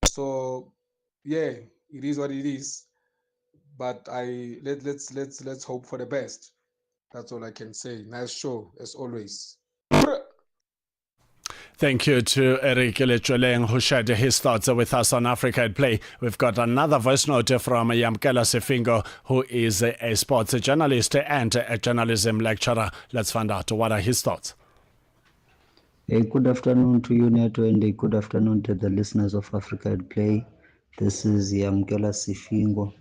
So, yeah, it is what it is. But let's hope for the best. That's all I can say. Nice show as always. Thank you to Eric Lechuleng, who shared his thoughts with us on Africa at Play. We've got another voice note from Yamkela Sifingo, who is a sports journalist and a journalism lecturer. Let's find out what are his thoughts. A good afternoon to you, Neto, and a good afternoon to the listeners of Africa at Play. This is Yamkela Sifingo.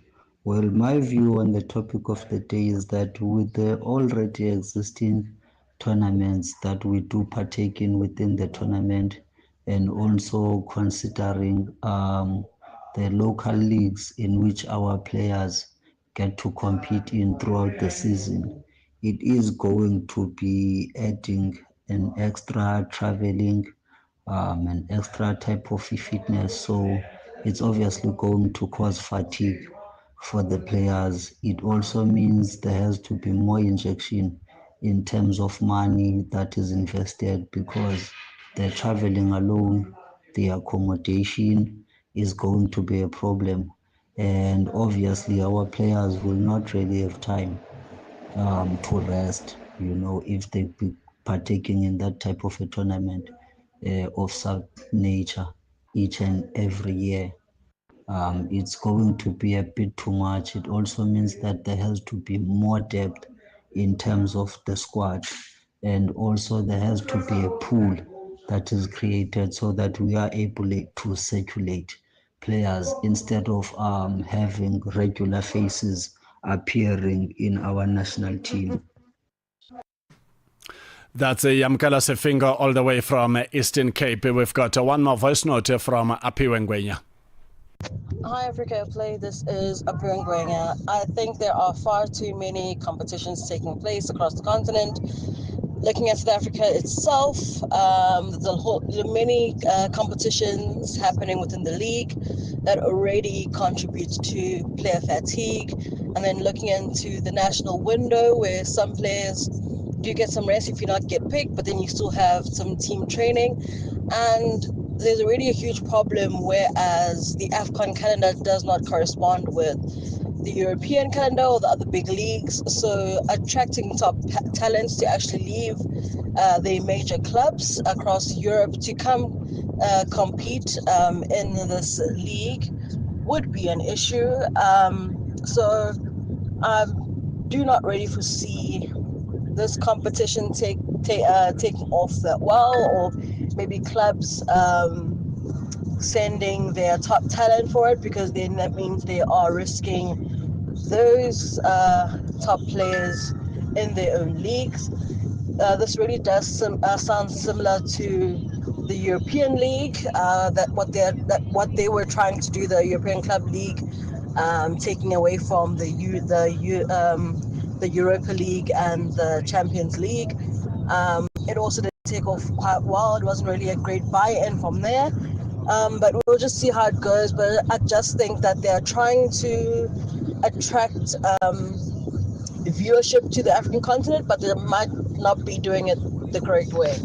Well, my view on the topic of the day is that with the already existing tournaments that we do partake in within the tournament, and also considering the local leagues in which our players get to compete in throughout the season, it is going to be adding an extra traveling, an extra type of fitness. So it's obviously going to cause fatigue for the players. It also means there has to be more injection in terms of money that is invested, because the traveling alone, the accommodation is going to be a problem. And obviously, our players will not really have time to rest, if they be partaking in that type of a tournament of such nature each and every year. It's going to be a bit too much. It also means that there has to be more depth in terms of the squad, and also there has to be a pool that is created so that we are able to circulate players instead of having regular faces appearing in our national team. That's Yamkela Sefingo all the way from Eastern Cape. We've got one more voice note from Apiwe Ngwenya. Hi, Africa Play. This is Apiwe Ngwenya. I think there are far too many competitions taking place across the continent. Looking at South Africa itself, the many competitions happening within the league that already contribute to player fatigue. And then looking into the national window, where some players do get some rest if you not get picked, but then you still have some team training. And there's already a huge problem, whereas the AFCON calendar does not correspond with the European calendar or the other big leagues. So attracting top talents to actually leave their major clubs across Europe to come compete in this league would be an issue. So I do not really foresee this competition taking off that well, or maybe clubs sending their top talent for it, because then that means they are risking those top players in their own leagues. This really does sound similar to the European League, that what they were trying to do, the European Club League, taking away from the Europa League and the Champions League. It also didn't take off quite well. It wasn't really a great buy-in from there. But we'll just see how it goes. But I just think that they're trying to attract viewership to the African continent, but they might not be doing it the correct way.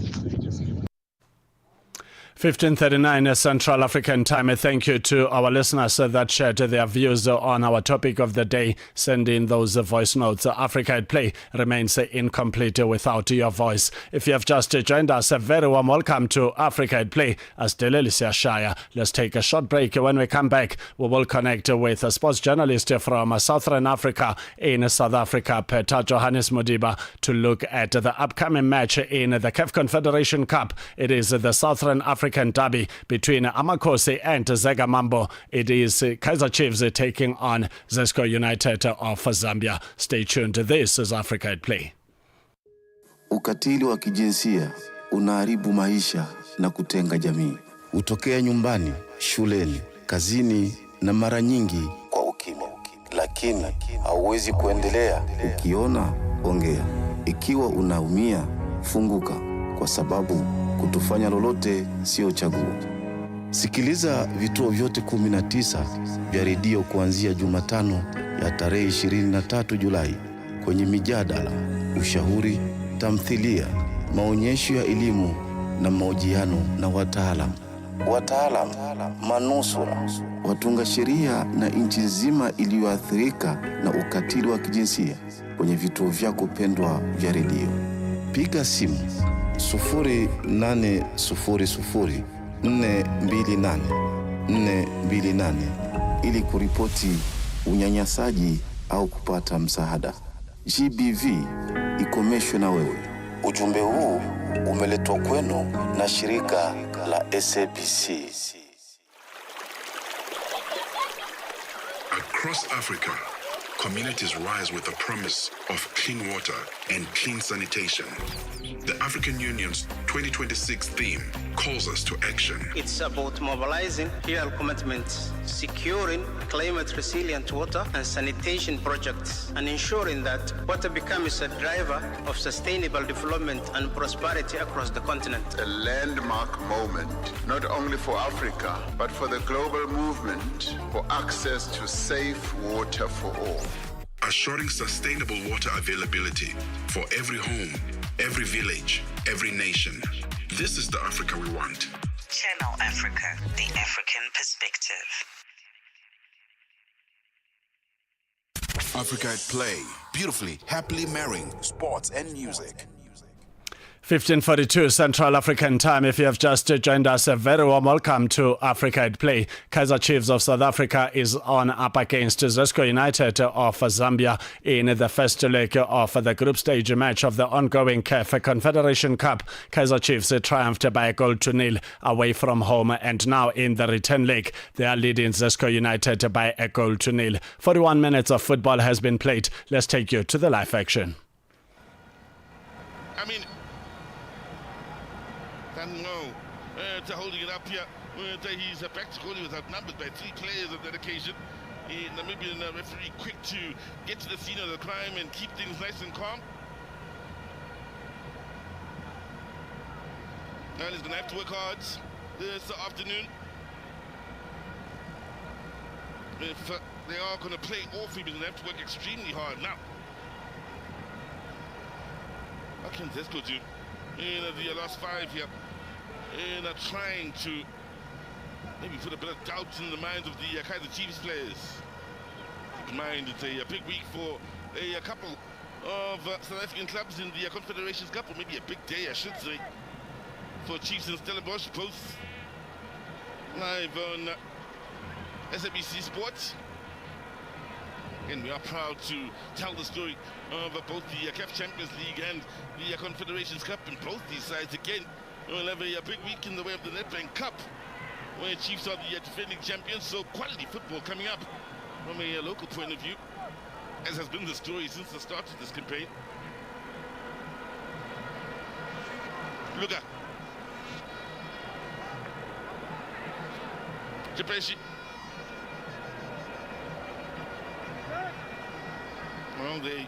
15:39 Central African Time. Thank you to our listeners that shared their views on our topic of the day. Send in those voice notes. Africa at Play remains incomplete without your voice. If you have just joined us, a very warm welcome to Africa at Play. As Delelisia Shire. Let's take a short break. When we come back, we will connect with a sports journalist from Southern Africa in South Africa, Peter Johannes Modiba, to look at the upcoming match in the CAF Confederation Cup. It is the Southern African derby between Amakosi and Zega Mambo. It is Kaizer Chiefs taking on Zesco United of Zambia. Stay tuned. This is Africa at Play. Ukatili wa kijinsia unaharibu maisha na kutenga jamii. Hutokea nyumbani, shuleni, kazini na mara nyingi kwa ukimya. Lakini hauwezi kuendelea. Ukiona, ongea. Ikiwa unaumia, funguka, kwa sababu kutofanya lolote sio chaguo. Sikiliza vituo vyote 19 vya redio kuanzia Jumatano ya tarehe 23 Julai kwenye mijadala, ushauri, tamthilia, maonyesho ya elimu na mahojiano na wataalamu, manusura, watunga sheria na nchi nzima iliyoathirika na ukatili wa kijinsia kwenye vituo vyako pendwa vya redio. Piga simu 0800-428-428 ili kuripoti unyanyasaji au kupata msaada. GBV, ikomeshwe na wewe. Ujumbe huu umeletwa kwenu na shirika la SABC. Across Africa, communities rise with the promise of clean water and clean sanitation. The African Union's 2026 theme calls us to action. It's about mobilizing real commitments, securing climate-resilient water and sanitation projects, and ensuring that water becomes a driver of sustainable development and prosperity across the continent. A landmark moment, not only for Africa, but for the global movement for access to safe water for all. assuring sustainable water availability for every home, every village, every nation. This is the Africa we want. Channel Africa, the African perspective. Africa at Play, beautifully, happily marrying sports and music. 15:42 Central African Time. If you have just joined us, a very warm welcome to Africa at Play. Kaizer Chiefs of South Africa is on up against Zesco United of Zambia in the first leg of the group stage match of the ongoing CAF Confederation Cup. Kaizer Chiefs triumphed by a 1-0 away from home, and now in the return leg, they are leading Zesco United by a 1-0. 41 minutes of football has been played. Let's take you to the live action. I mean, holding it up here. He's practically was outnumbered by 3 players on that occasion. The Namibian referee quick to get to the scene of the crime and keep things nice and calm. And he's going to have to work hard this afternoon. If they are going to play awfully, he's going to have to work extremely hard now. What can Zesco do in the last 5 here? And trying to maybe put a bit of doubt in the minds of the Kaizer Chiefs players. Keep in mind, it's a big week for a couple of South African clubs in the Confederations Cup, or maybe a big day, I should say, for Chiefs and Stellenbosch, both live on SABC Sports. And we are proud to tell the story of both the CAF Champions League and the Confederations Cup, and both these sides again we'll have a big week in the way of the Nedbank Cup, where Chiefs are the defending champions. So quality football coming up from a local point of view, as has been the story since the start of this campaign. Luga. Chipeshi. Well, they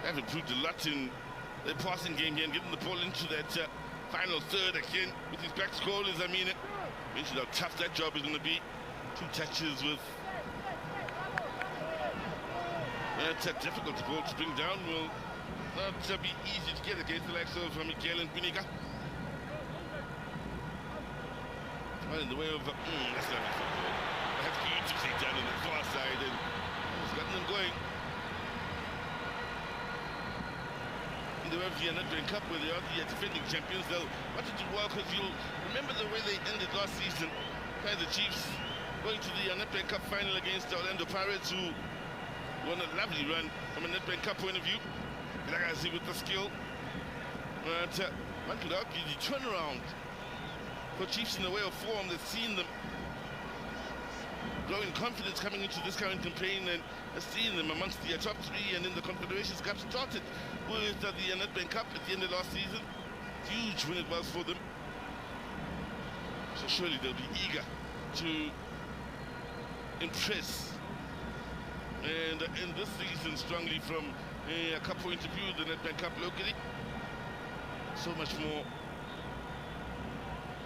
have improved a lot in their passing game here and getting the ball into that final third again with his back scrollers. I mean, mentioned how tough that job is going to be. 2 touches with that's a difficult ball to bring down. Will not be easy to get against the likes of Miguel and Biniga. Well, in the way of that's lovely football. I have to take down on the far side, and he's gotten them going. The Nedbank Cup, where they are the defending champions, they'll want to do well, because you'll remember the way they ended last season. The Chiefs going to the Nedbank Cup final against Orlando Pirates, who won a lovely run from a Nedbank Cup point of view. Lagazi with the skill. But one could argue the turnaround for Chiefs in the way of form. They've seen them growing confidence coming into this current campaign, and seeing them amongst the top 3 and in the Confederations Cup. Started with the Nedbank Cup at the end of last season. Huge win it was for them. So surely they'll be eager to impress. And in this season, strongly from a cup point of view, the Nedbank Cup locally. So much more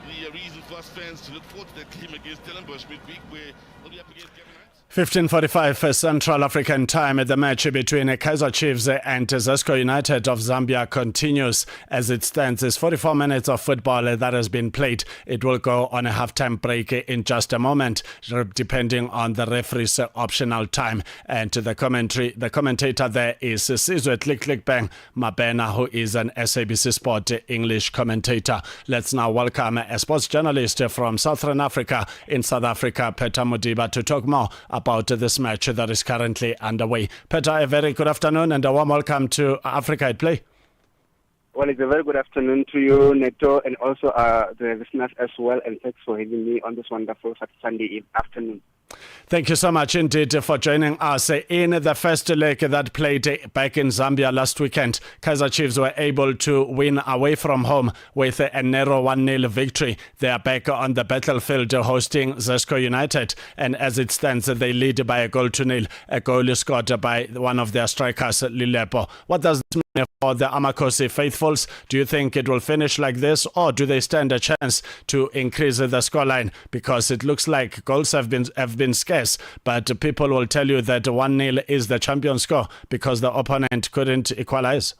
the reason for us fans to look forward to that game against Stellenbosch midweek, where we'll be up against Gavin. 15:45 Central African Time. The match between Kaizer Chiefs and Zesco United of Zambia continues. As it stands, it's 44 minutes of football that has been played. It will go on a half-time break in just a moment, depending on the referee's optional time. And the commentator there is Sizwe Click Mabena, who is an SABC Sport English commentator. Let's now welcome a sports journalist from Southern Africa in South Africa, Peter Modiba, to talk more about this match that is currently underway. Peter, a very good afternoon and a warm welcome to Africa at Play. Well, it's a very good afternoon to you, Neto, and also the listeners as well, and thanks for having me on this wonderful Sunday afternoon. Thank you so much indeed for joining us. In the first leg that played back in Zambia last weekend, Kaizer Chiefs were able to win away from home with a narrow 1-0 victory. They are back on the battlefield hosting Zesco United, and as it stands, they lead by a 1-0, a goal scored by one of their strikers, Lilepo. What does this mean for the Amakosi faithfuls? Do you think it will finish like this, or do they stand a chance to increase the scoreline? Because it looks like goals have been scarce, but people will tell you that 1-0 is the champion score because the opponent couldn't equalize.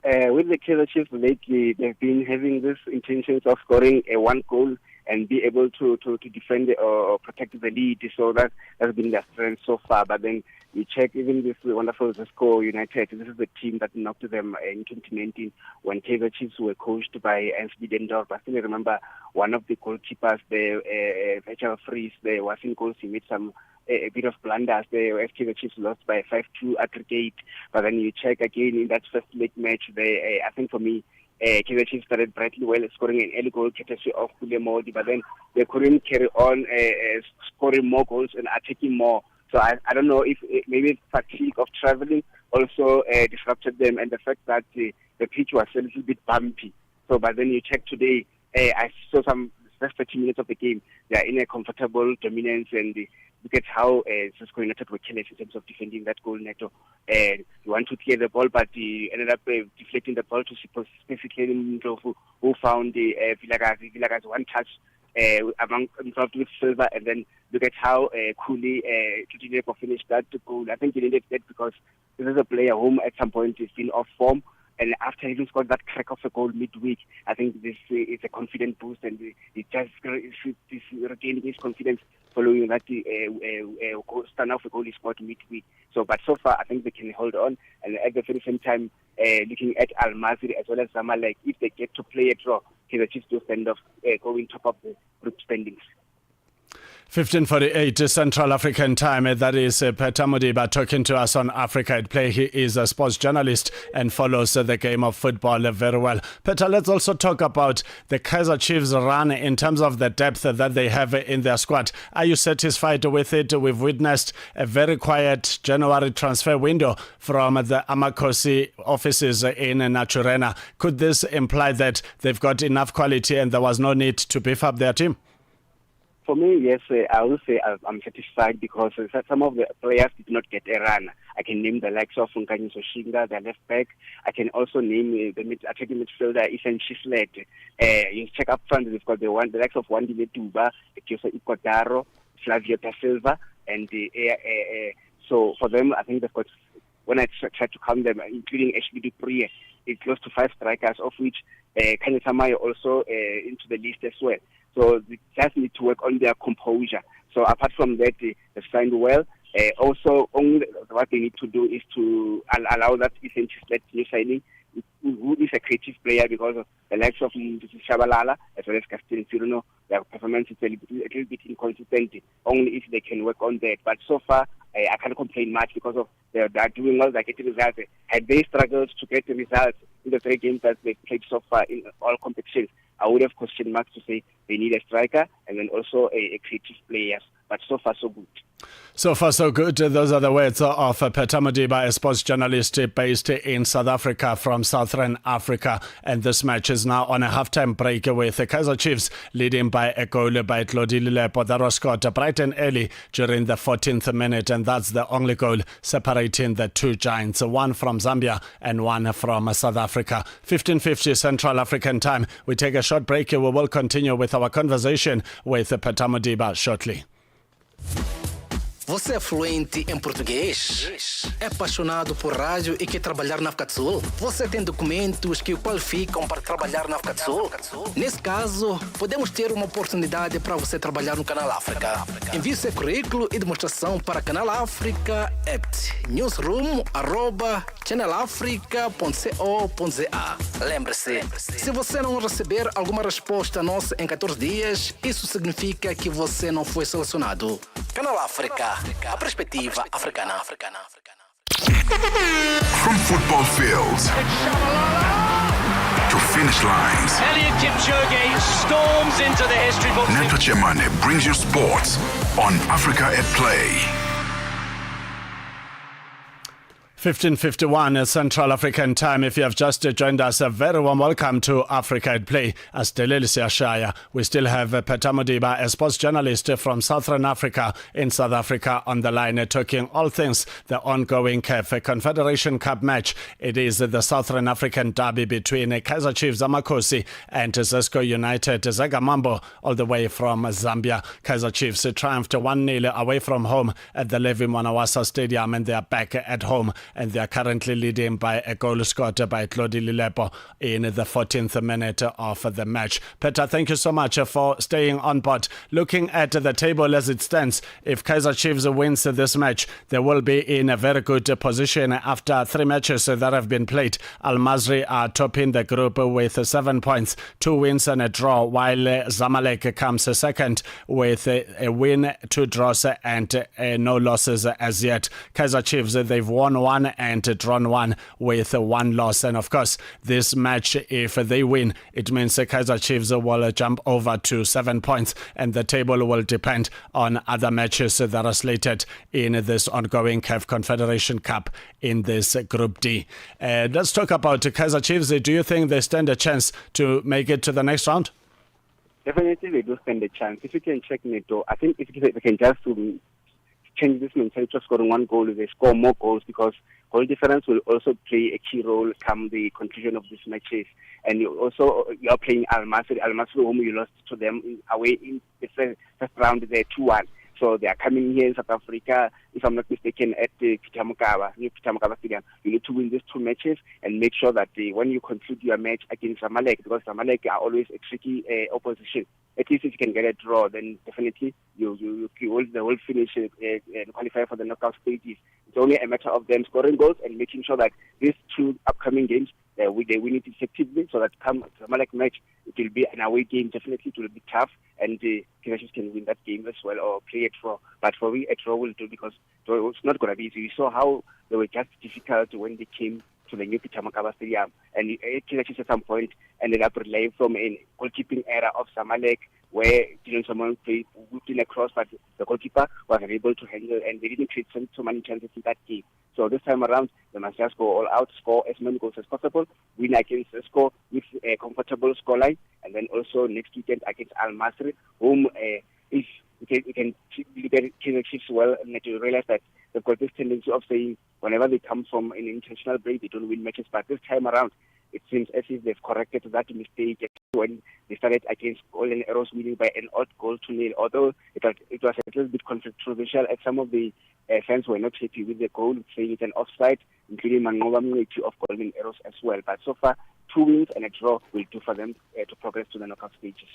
With the Kaizer Chiefs lately, they've been having this intentions of scoring a one goal and be able to defend or protect the lead. So that has been their strength so far. But then you check even this wonderful Zesco United. This is the team that knocked them in 2019 when Kaizer Chiefs were coached by Ansby Dendorf. I still remember one of the goalkeepers, the Virgil Fries, there was in goals. He made a bit of blunders there. Kaizer Chiefs lost by 5-2 aggregate. But then you check again in that first leg match, I think for me, Kaizer Chiefs started brightly well, scoring an early goal courtesy of Kulemodi, but then they couldn't carry on scoring more goals and attacking more. So I don't know if maybe fatigue of traveling also disrupted them, and the fact that the pitch was a little bit bumpy. So, but then you check today, I saw some first 30 minutes of the game, they are in a comfortable dominance, and look at how Zesco United were careless in terms of defending that goal, Neto. You want to clear the ball, but he ended up deflecting the ball to specifically Ndlovu, who found Villaga's one touch involved with Silva, and then look at how coolly Tutineko finished that goal. I think he needed that because this is a player whom at some point has been off form, and after he scored that crack of a goal midweek, I think this is a confident boost, and he just is regaining his confidence following that stand off a goal he scored midweek. So, but so far, I think they can hold on, and at the very same time, looking at Al Masry as well as Zamalek, if they get to play a draw, Kaizer Chiefs will stand off, going top of the group standings. 15:48 Central African time. That is Peter Modiba talking to us on Africa at Play. He is a sports journalist and follows the game of football very well. Peter, let's also talk about the Kaizer Chiefs run in terms of the depth that they have in their squad. Are you satisfied with it? We've witnessed a very quiet January transfer window from the Amakosi offices in Naturena. Could this imply that they've got enough quality and there was no need to beef up their team? For me, yes, I will say I'm satisfied because some of the players did not get a run. I can name the likes of Nkanyi Soshinga, the left back. I can also name the attacking midfielder, Ethan Shislet. You check up front, they've got the likes of Wandile Duba, Kioso Ikodaro, Flavio Da Silva, and so for them, I think they've got, when I try to count them, including Ashley Dupree, it's close to 5 strikers, of which Kanye Samayo also into the list as well. So they just need to work on their composure. So apart from that, they've signed well. Also, only what they need to do is to allow that essentially new signing, who is a creative player, because of the likes of Shabalala as well as Castillo Ciruno, their performance is a little bit inconsistent. Only if they can work on that. But so far, I can't complain much because of they are doing well. They get results. Had they struggled to get the results in the 3 games that they played so far in all competitions, I would have questioned marks to say they need a striker and then also a creative player. But so far, so good. So far, so good. Those are the words of Peter Modiba, a sports journalist based in South Africa from Southern Africa. And this match is now on a halftime break with the Kaizer Chiefs leading by a goal by Tlodile Lepo. That was scored bright and early during the 14th minute. And that's the only goal separating the two giants, one from Zambia and one from South Africa. 15:50 Central African time. We take a short break. We will continue with our conversation with Peter Modiba shortly. Você é fluente em português? É apaixonado por rádio e quer trabalhar na África do Sul? Você tem documentos que o qualificam para trabalhar na África do Sul? Nesse caso, podemos ter uma oportunidade para você trabalhar no Canal África. Envie seu currículo e demonstração para Canal África at newsroom@channelafrica.co.za. Lembre-se, se você não receber alguma resposta nossa em 14 dias, isso significa que você não foi selecionado. Canal África, a perspectiva africana. From football fields to finish lines, Elliot Kipchoge storms into the history books. Neto Chemane brings you sports on Africa at Play. 15:51 Central African Time. If you have just joined us, a very warm welcome to Africa at Play. As Deleli Siashaya, we still have Peter Modiba, a sports journalist from Southern Africa in South Africa, on the line, talking all things the ongoing CAF Confederation Cup match. It is the Southern African derby between Kaizer Chiefs Amakhosi and Zesco United Zagamambo, all the way from Zambia. Kaizer Chiefs triumphed 1-0 away from home at the Levi Mwanawasa Stadium, and they are back at home. And they are currently leading by a goal scored by Tlodi Lilepo in the 14th minute of the match. Peter, thank you so much for staying on board. Looking at the table as it stands, if Kaizer Chiefs wins this match, they will be in a very good position after 3 matches that have been played. Al Masry are topping the group with 7 points, 2 wins and a draw, while Zamalek comes second with a win, 2 draws and no losses as yet. Kaizer Chiefs, they've won 1 and drawn 1 with 1 loss. And of course, this match, if they win, it means Kaizer Chiefs will jump over to 7 points, and the table will depend on other matches that are slated in this ongoing CAF Confederation Cup in this Group D. Let's talk about Kaizer Chiefs. Do you think they stand a chance to make it to the next round? Definitely they do stand a chance. If you can check Neto, I think if they can just change this mentality of scoring 1 goal, they score more goals, because goal difference will also play a key role come the conclusion of these matches. And you are playing Al Masry, whom you lost to them away in the first round, they're 2-1. So they are coming here in South Africa, if I'm not mistaken, at the New Peter Mokaba Stadium. You need to win these 2 matches and make sure that when you conclude your match against Zamalek, because Zamalek are always a tricky opposition. At least if you can get a draw, then definitely they will finish and qualify for the knockout stages. It's only a matter of them scoring goals and making sure that these 2 upcoming games, they win it effectively, so that come Zamalek match, it will be an away game. Definitely it will be tough, and Kaizer Chiefs can win that game as well, or play it for. But for me, a draw will do, because it's not going to be easy. We saw how they were just difficult when they came to the New Peter Mokaba Stadium, and Kaizer Chiefs at some point ended up relying from a goalkeeping error of Zamalek, where someone played whipping across, but the goalkeeper was able to handle, and they didn't create so many chances in that game. So this time around, they must just go all out, score as many goals as possible, win against Zesco with a comfortable scoreline, and then also next weekend against Al Masry, whom if we can look at Kaizer Chiefs well, and to realize that they've got this tendency of saying whenever they come from an intentional break, they don't win matches. But this time around, it seems as if they've corrected that mistake when they started against Golden Arrows winning by an odd goal to 0. Although it was a little bit controversial, as some of the fans were not happy with the goal, saying it's an offside, including Mangoba Mngeti of Golden Arrows as well. But so far, 2 wins and a draw will do for them to progress to the knockout stages.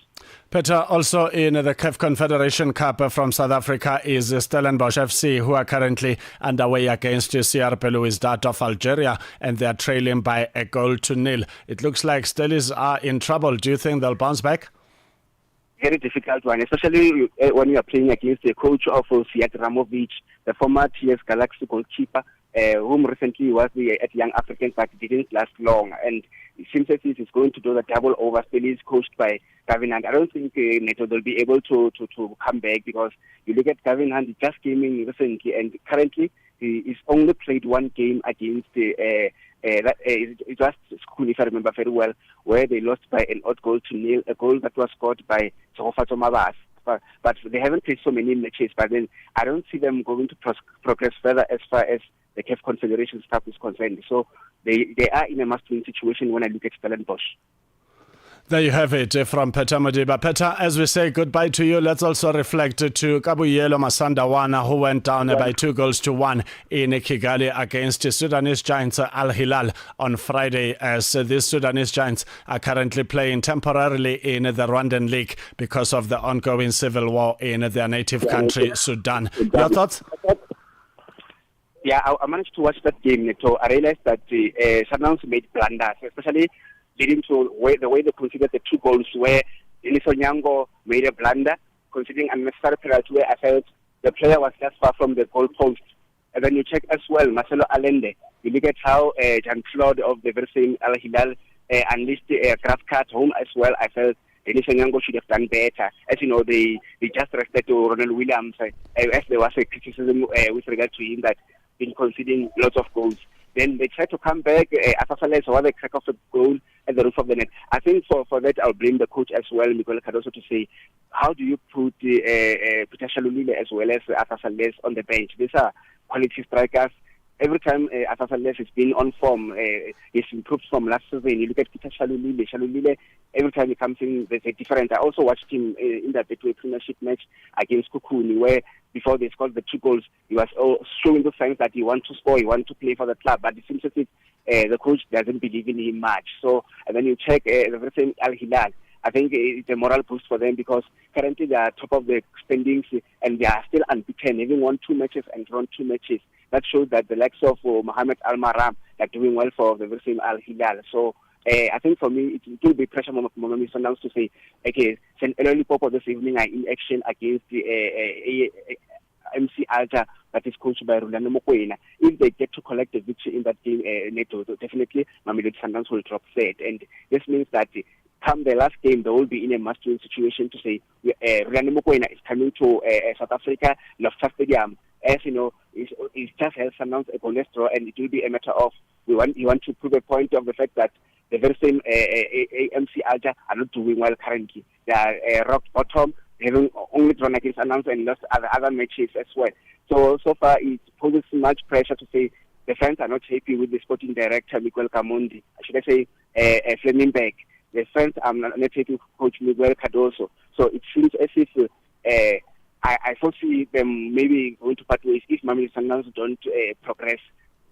Peter, also in the CAF Confederation Cup from South Africa is Stellenbosch FC, who are currently underway against CR Belouizdad of Algeria, and they are trailing by a goal to 0. It looks like Stellies are in trouble. Do you think they'll bounce back? Very difficult one, especially when you are playing against the coach of Fiat Ramovic, the former TS Galaxy goalkeeper, whom recently was at Young Africans, but didn't last long. And it seems as if he's going to do the double over. Still is coached by Gavin Hunt. I don't think Neto will be able to come back, because you look at Gavin Hunt, he just came in recently, and currently he's only played 1 game against it was School, if I remember very well, where they lost by an odd goal to 0, a goal that was scored by Tsogofatso Mabas. But they haven't played so many matches, but then I don't see them going to progress further as far as the CAF Confederation stuff is concerned. So they are in a must-win situation when I look at Stellenbosch. There you have it from Peter Modiba. Peter, as we say goodbye to you, let's also reflect to Kabuyelo Masandawana, who went down by 2 goals to 1 in Kigali against Sudanese giants Al Hilal on Friday, as these Sudanese giants are currently playing temporarily in the Rwandan League because of the ongoing civil war in their native country, Sudan. Your thoughts? Yeah, I managed to watch that game, Neto. I realized that Sundowns made blunders, especially leading to the way they considered the 2 goals, where Denis Onyango made a blunder, considering unnecessary penalty, where I felt the player was just far from the goal post. And then you check as well, Marcelo Allende. You look at how Jean-Claude of the very same Al Hilal unleashed a grass cut home as well. I felt Denis Onyango should have done better. As you know, they just rested to Ronald Williams, as there was a criticism with regard to him that been conceding lots of goals. Then they try to come back, Asasalese, or the crack of the goal at the roof of the net. I think for that, I'll blame the coach as well, Miguel Cardoso, to say, how do you put Peter Shalulile as well as Asasalese on the bench? These are quality strikers. Every time Asasalese has been on form, he's improved from last season. You look at Peter Shalulile, every time he comes in, there's a difference. I also watched him in that Betway Premiership match against Kukuni, where before they scored the 2 goals, he was showing the signs that he wants to score, he wants to play for the club, but it seems as if the coach doesn't believe in him much. So, and then you check the very same Al Hilal. I think it's a moral boost for them because currently they are top of the standings and they are still unbeaten, having won 2 matches and drawn 2 matches. That shows that the likes of Mohamed Al Maram are doing well for the very same Al Hilal. So I think for me, it will be pressure on Mohamed Sundowns to say, okay, St. Eloi Popo this evening are in action against the MC Alger that is coached by Rulano Mokoena. If they get to collect the victory in that game, Neto, definitely Mamelodi Sundowns will drop third. And this means that come the last game, they will be in a must-win situation to say, Rulano Mokoena is coming to South Africa, Loftus Stadium. As you know, it's just held Sundowns a bonus draw, and it will be a matter of you want to prove a point of the fact that the very same AMC Alger are not doing well currently. They are rock bottom, having only drawn against Sundowns and lost other matches as well. So far, it poses much pressure to say the fans are not happy with the sporting director, Miguel Camondi. Should I say Fleming Beck? The fans are not happy with Coach Miguel Cardoso. So it seems as if I foresee them maybe going to part ways if Mamelodi Sundowns don't progress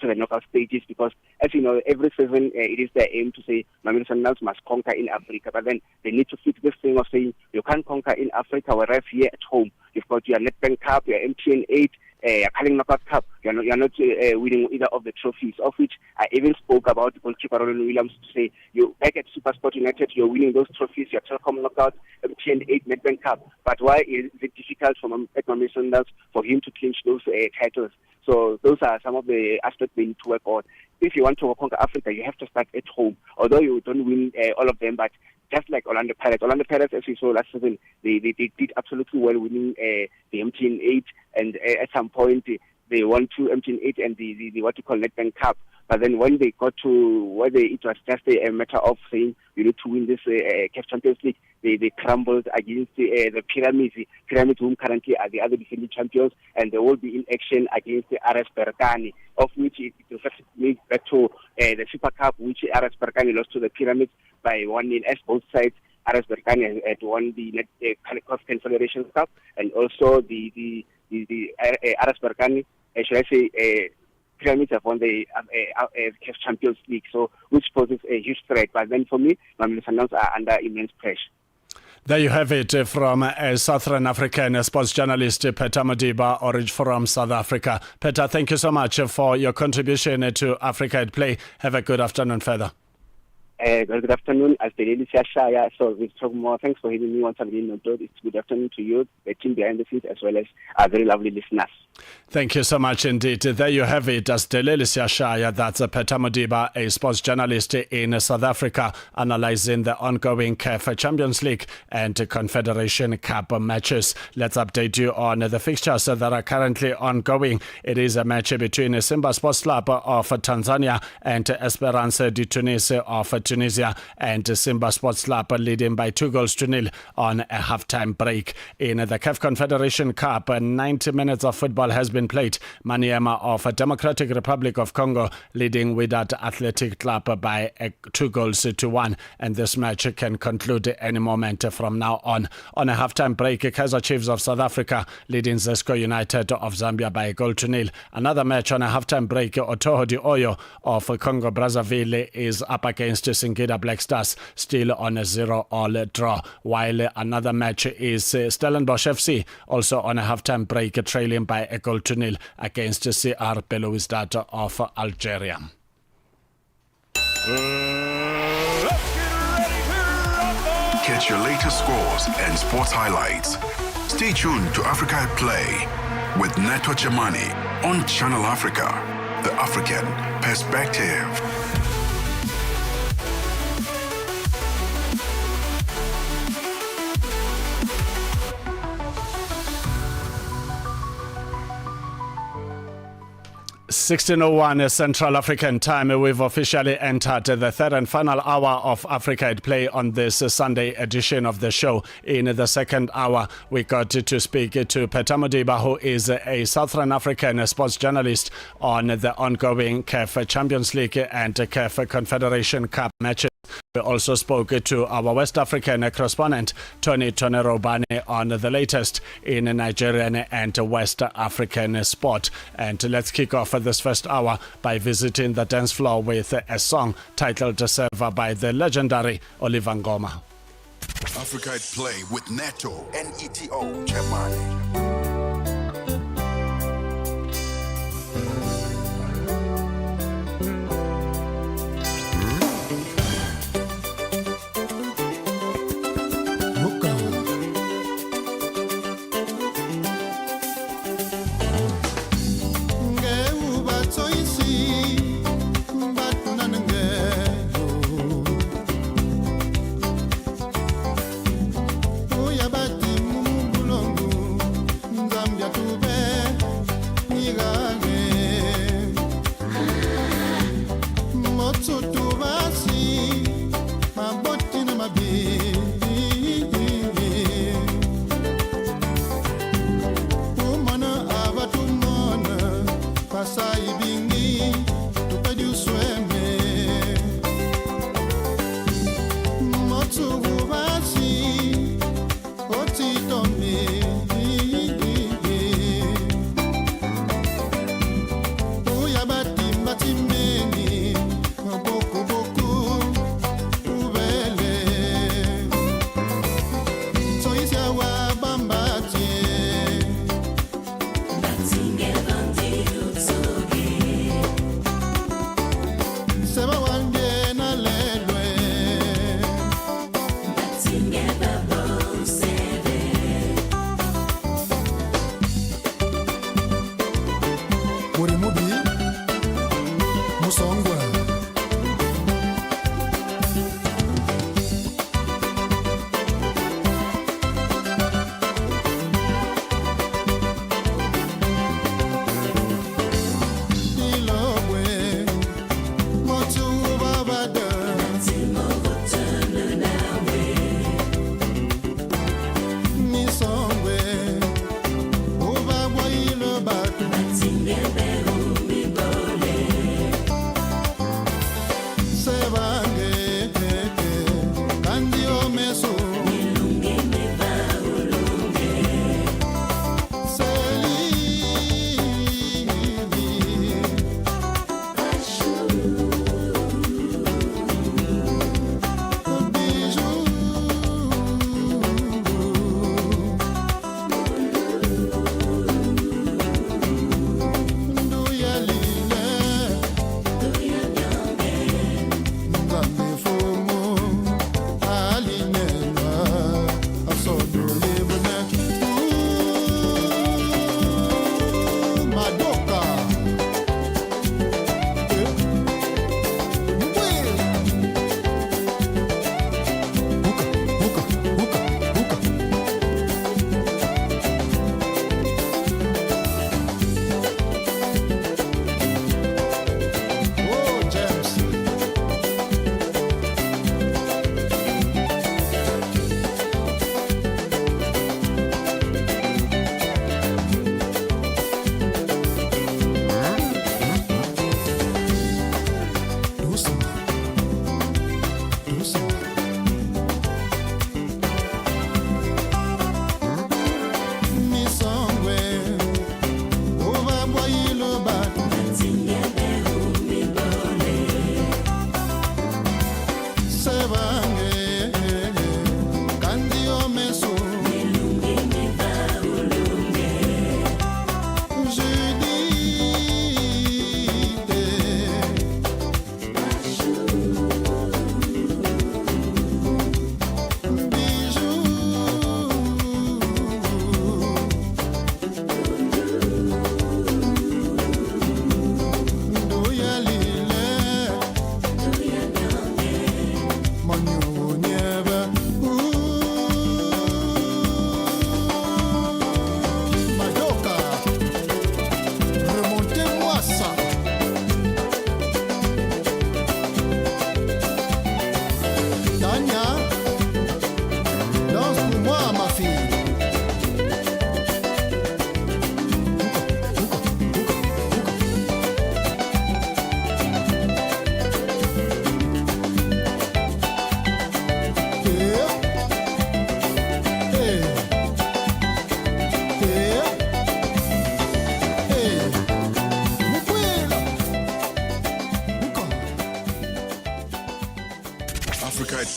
to the knockout stages, because as you know, every season it is their aim to say Mamelodi Sundowns must conquer in Africa, but then they need to fix this thing of saying you can't conquer in Africa, whereas here at home you've got your Nedbank Cup, your MTN 8, your Carling Knockout Cup. You're not winning either of the trophies, of which I even spoke about goalkeeper Roland Williams to say you back at SuperSport United, you're winning those trophies, your Telkom Knockout, MTN 8, Nedbank Cup. But why is it difficult for Mamelodi Sundowns for him to clinch those titles? So those are some of the aspects we need to work on. If you want to conquer Africa, you have to start at home. Although you don't win all of them, but just like Orlando Pirates, as we saw last season, they did absolutely well winning the MTN 8, and at some point they won 2 MTN 8 and the what you call Nedbank Cup. But then when they got to whether it was just a matter of saying you need to win this CAF Champions League, they crumbled against the Pyramids. Pyramids, whom currently are the other defending champions, and they will be in action against the RS Berkane, of which it reflects me back to the Super Cup, which RS Berkane lost to the Pyramids by 1-0, as both sides. RS Berkane had won the CAF Confederation Cup, and also the RS Berkane, should I say, Pyramids have won the CAF Champions League, so which poses a huge threat. But then for me, Mamelodi Sundowns are under immense pressure. There you have it from Southern African sports journalist Peter Modiba, Orange from South Africa. Peter, thank you so much for your contribution to Africa at Play. Have a good afternoon further. Good afternoon. As the lady Shaya, so we talk more. Thanks for having me once again. It's good afternoon to you, the team behind the scenes, as well as our very lovely listeners. Thank you so much indeed. There you have it. As Delelisia Shaya, that's Peter Modiba, a sports journalist in South Africa, analyzing the ongoing CAF Champions League and Confederation Cup matches. Let's update you on the fixtures that are currently ongoing. It is a match between Simba Sports Club of Tanzania and Esperance de Tunis of Tunisia, and Simba Sports Club leading by 2-0 on a halftime break. In the CAF Confederation Cup, 90 minutes of football has been played. Maniema of Democratic Republic of Congo leading Wydad Athletic Club by 2-1, and this match can conclude any moment from now on. On a halftime break, Kaizer Chiefs of South Africa leading Zesco United of Zambia by 1-0. Another match on a halftime break, Otoho di Oyo of Congo Brazzaville is up against Singida Black Stars, still on a 0-0 draw, while another match is Stellenbosch FC also on a halftime break, trailing by 1-0 against CR Belouizdad of Algeria. Catch your latest scores and sports highlights. Stay tuned to Africa at Play with Neto Chemane on Channel Africa, the African perspective. 16:01 Central African Time. We've officially entered the third and final hour of Africa at Play on this Sunday edition of the show. In the second hour, we got to speak to Peter Modiba, who is a Southern African sports journalist on the ongoing CAF Champions League and CAF Confederation Cup matches. We also spoke to our West African correspondent, Tony Robane, on the latest in Nigerian and West African sport. And let's kick off this first hour by visiting the dance floor with a song titled Server by the legendary Oliver Ngoma. Africa at Play with Neto and Neto Chemane.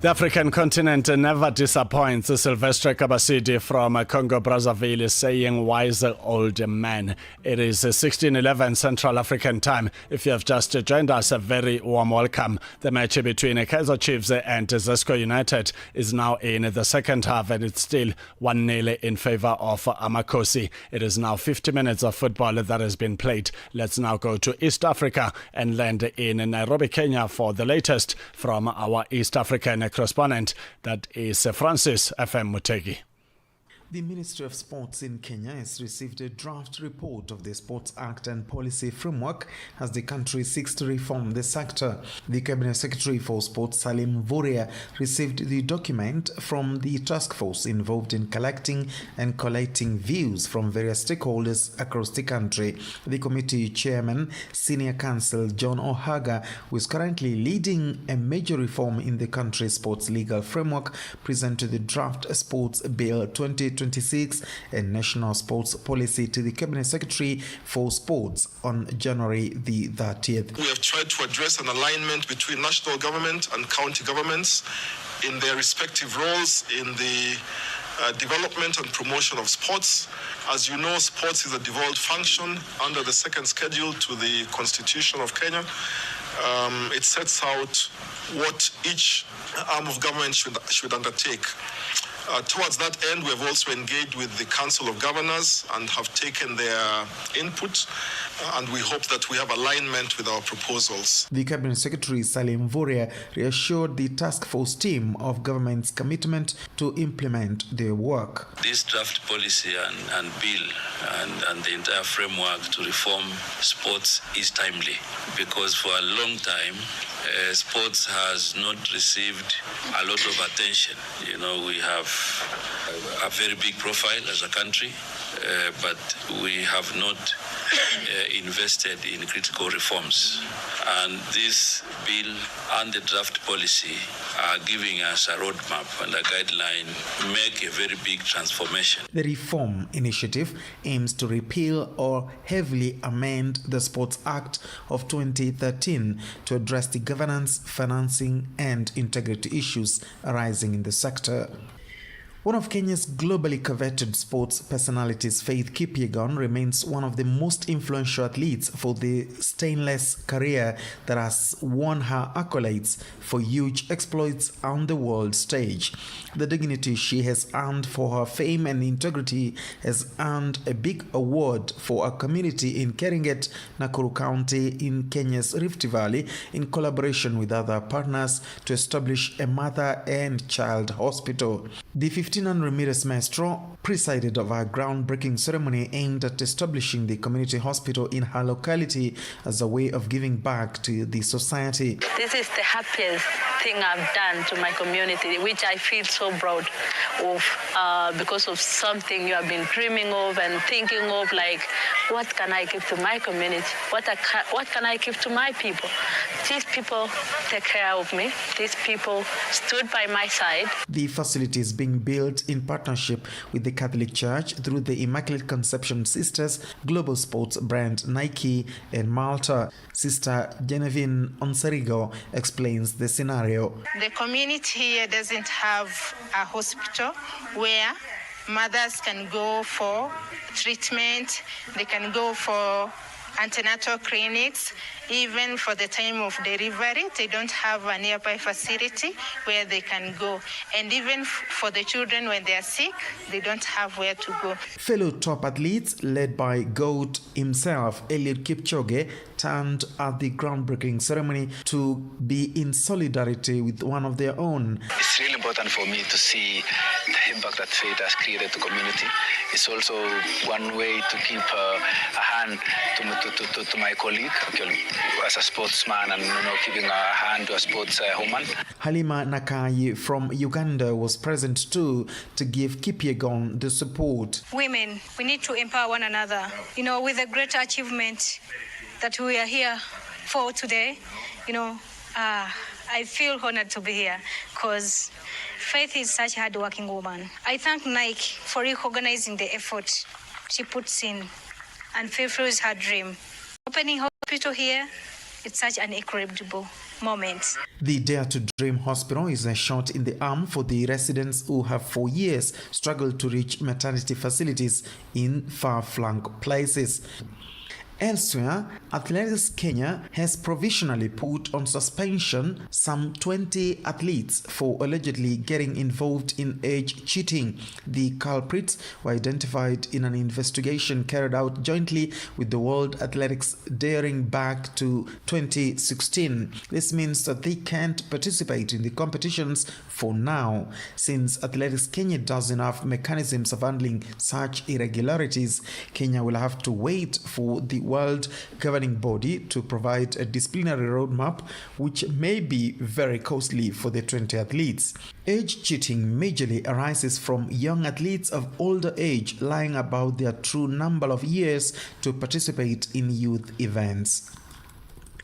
The African continent never disappoints. Sylvestre Kabasidi from Congo-Brazzaville is saying, wise old man. It is 16:11 Central African time. If you have just joined us, a very warm welcome. The match between Kaizer Chiefs and Zesco United is now in the second half, and it's still 1-0 in favor of Amakosi. It is now 50 minutes of football that has been played. Let's now go to East Africa and land in Nairobi, Kenya for the latest from our East African correspondent, that is Francis FM Mutegi. The Ministry of Sports in Kenya has received a draft report of the Sports Act and Policy Framework as the country seeks to reform the sector. The Cabinet Secretary for Sports, Salim Vuria, received the document from the task force involved in collecting and collating views from various stakeholders across the country. The committee chairman, Senior Counsel John Ohaga, who is currently leading a major reform in the country's sports legal framework, presented the draft Sports Bill 2026 and National Sports Policy to the Cabinet Secretary for Sports on January the 30th. We have tried to address an alignment between national government and county governments in their respective roles in the development and promotion of sports. As you know, sports is a devolved function under the second schedule to the Constitution of Kenya. It sets out what each arm of government should undertake. Towards that end, we have also engaged with the Council of Governors and have taken their input, and we hope that we have alignment with our proposals. The Cabinet Secretary Salim Vuria reassured the task force team of government's commitment to implement their work. This draft policy and bill and the entire framework to reform sports is timely, because for a long time sports has not received a lot of attention. You know, we have a very big profile as a country, but we have not invested in critical reforms. And this bill and the draft policy are giving us a roadmap and a guideline to make a very big transformation. The reform initiative aims to repeal or heavily amend the Sports Act of 2013 to address the governance, financing, and integrity issues arising in the sector. One of Kenya's globally coveted sports personalities, Faith Kipyegon, remains one of the most influential athletes for the stainless career that has won her accolades for huge exploits on the world stage. The dignity she has earned for her fame and integrity has earned a big award for a community in Keringet, Nakuru County in Kenya's Rift Valley, in collaboration with other partners to establish a mother and child hospital. The 15 Ramirez Maestro presided over a groundbreaking ceremony aimed at establishing the community hospital in her locality as a way of giving back to the society. This is the happiest thing I've done to my community, which I feel so proud of, because of something you have been dreaming of and thinking of, like, what can I give to my community? What can I give to my people? These people take care of me. These people stood by my side. The facility is being built in partnership with the Catholic Church through the Immaculate Conception Sisters, global sports brand Nike, and Malta. Sister Genevieve Onsarigo explains the scenario. The community here doesn't have a hospital where mothers can go for treatment, they can go for antenatal clinics. Even for the time of delivery, they don't have a nearby facility where they can go. And even for the children, when they are sick, they don't have where to go. Fellow top athletes, led by GOAT himself, Eliud Kipchoge, turned at the groundbreaking ceremony to be in solidarity with one of their own. It's really important for me to see the impact that faith has created to community. It's also one way to keep a hand to my colleague, as a sportsman, and keeping a hand to a sportswoman. Halima Nakai from Uganda was present too to give Kipyegon the support. Women, we need to empower one another. With the great achievement that we are here for today, I feel honored to be here because Faith is such a hard-working woman. I thank Nike for recognizing the effort she puts in and fulfills her dream. Opening hospital here it's such an incredible moment. The Dare to Dream Hospital is a shot in the arm for the residents who have for years struggled to reach maternity facilities in far-flung places. Elsewhere, Athletics Kenya has provisionally put on suspension some 20 athletes for allegedly getting involved in age cheating. The culprits were identified in an investigation carried out jointly with the World Athletics dating back to 2016. This means that they can't participate in the competitions for now. Since Athletics Kenya doesn't have mechanisms of handling such irregularities, Kenya will have to wait for the World governing body to provide a disciplinary roadmap, which may be very costly for the 20 athletes. Age cheating majorly arises from young athletes of older age lying about their true number of years to participate in youth events.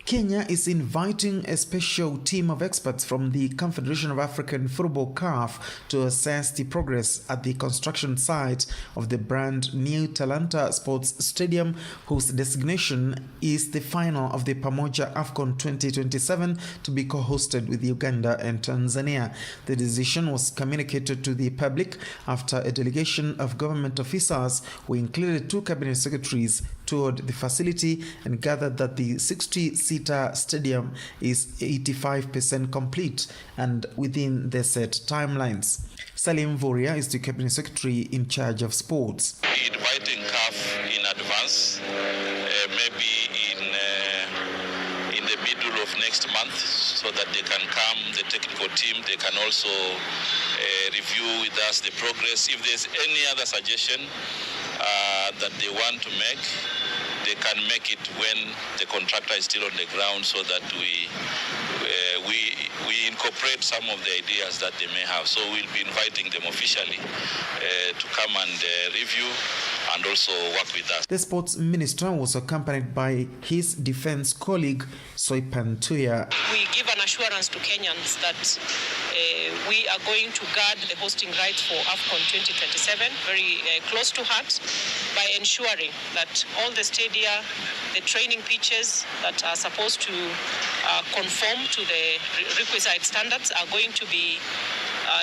Kenya is inviting a special team of experts from the Confederation of African Football (CAF) to assess the progress at the construction site of the brand new Talanta Sports Stadium, whose designation is the final of the Pamoja AFCON 2027 to be co-hosted with Uganda and Tanzania. The decision was communicated to the public after a delegation of government officers, who included 2 cabinet secretaries, toured the facility and gathered that the 60-seater stadium is 85% complete and within the set timelines. Salim Voria is the cabinet secretary in charge of sports. Inviting CAF in advance, maybe in the middle of next month, so that they can come, the technical team, they can also review with us the progress. If there's any other suggestion that they want to make, they can make it when the contractor is still on the ground, so that we incorporate some of the ideas that they may have. So we'll be inviting them officially to come and review and also work with us. The sports minister was accompanied by his defense colleague Soipan Tuya. We give an assurance to Kenyans that we are going to guard the hosting rights for AFCON 2027 very close to heart by ensuring that all the stadia, the training pitches that are supposed to conform to the requisite standards are going to be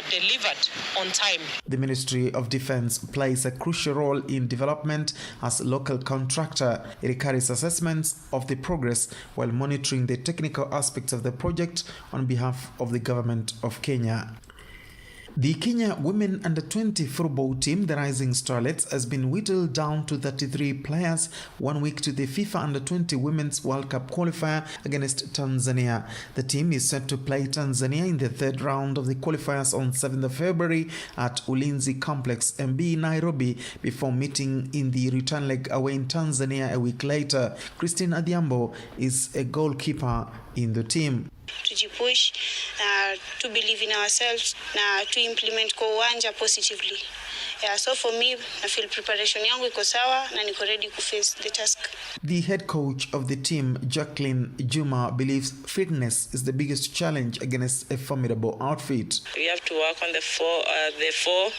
delivered on time. The Ministry of Defense plays a crucial role in development as a local contractor. It carries assessments of the progress while monitoring the technical aspects of the project on behalf of the government of Kenya. The Kenya Women Under-20 football team, the Rising Starlets, has been whittled down to 33 players 1 week to the FIFA Under-20 Women's World Cup qualifier against Tanzania. The team is set to play Tanzania in the 3rd round of the qualifiers on 7th of February at Ulinzi Complex, MB, Nairobi, before meeting in the return leg away in Tanzania a week later. Christine Adhiambo is a goalkeeper in the team. Tujipush to believe in ourselves na to implement kwa uwanja positively. Yeah, so for me, I feel preparation yangu iko sawa na niko ready to face the task. The head coach of the team, Jacqueline Juma, believes fitness is the biggest challenge against a formidable outfit. We have to work on the four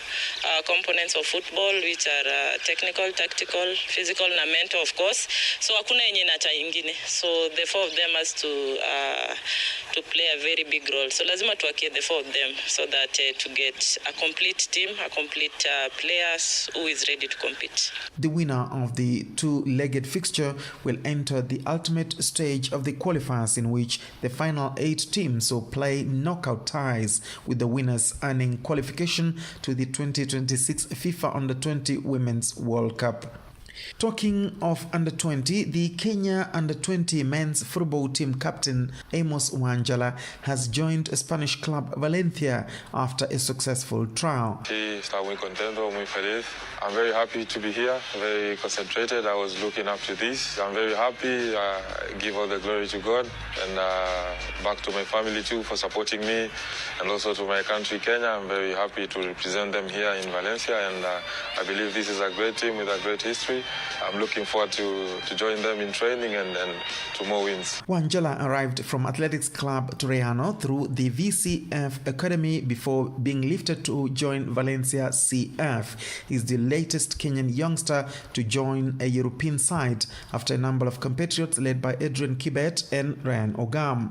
components of football, which are technical, tactical, physical, and mental, of course. So hakuna yenye nacha ingine. So the 4 of them has to play a very big role. So lazima tuwakie the 4 of them so that to get a complete team, a complete players who is ready to compete. The winner of the 2-legged fixture will enter the ultimate stage of the qualifiers, in which the final 8 teams will play knockout ties, with the winners earning qualification to the 2026 FIFA Under-20 Women's World Cup. Talking of Under-20, the Kenya Under-20 men's football team captain Amos Wanjala has joined Spanish club Valencia after a successful trial. I'm very happy to be here, very concentrated. I was looking up to this. I'm very happy. I give all the glory to God, and back to my family too for supporting me, and also to my country, Kenya. I'm very happy to represent them here in Valencia, and I believe this is a great team with a great history. I'm looking forward to join them in training and to more wins. Wanjala arrived from Athletics Club Torrejano through the VCF Academy before being lifted to join Valencia CF. He's the latest Kenyan youngster to join a European side after a number of compatriots led by Adrian Kibet and Ryan Ogam.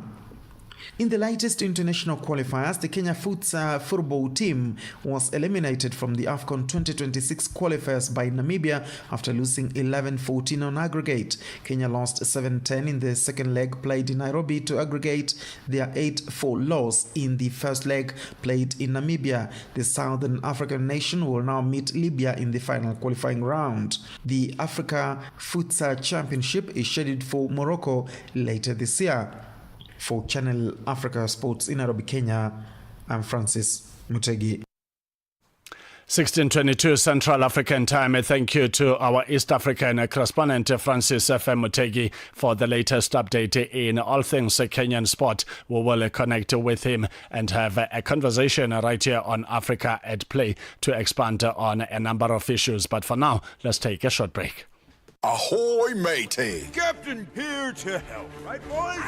In the latest international qualifiers, the Kenya futsal football team was eliminated from the AFCON 2026 qualifiers by Namibia after losing 11-14 on aggregate. Kenya lost 7-10 in the second leg played in Nairobi to aggregate their 8-4 loss in the first leg played in Namibia. The Southern African nation will now meet Libya in the final qualifying round. The Africa Futsal Championship is scheduled for Morocco later this year. For Channel Africa Sports in Nairobi, Kenya, I'm Francis Mutegi. 16:22 Central African Time. Thank you to our East African correspondent Francis Mutegi for the latest update in all things Kenyan sport. We will connect with him and have a conversation right here on Africa at Play to expand on a number of issues. But for now, let's take a short break. Ahoy, matey! Captain here to help, right, boys?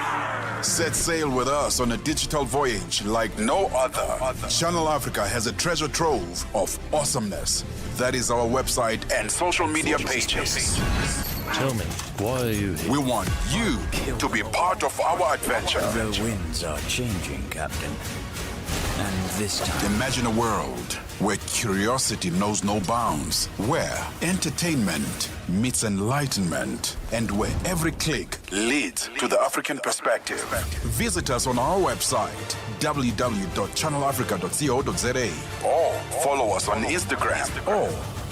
Set sail with us on a digital voyage like no other. Channel Africa has a treasure trove of awesomeness. That is our website and social media pages. Tell me, why are you here? We want you to be part of our adventure. The winds are changing, Captain. And this time... Imagine a world where curiosity knows no bounds, where entertainment meets enlightenment, and where every click leads to the African perspective. Visit us on our website, www.channelafrica.co.za, or follow us on Instagram or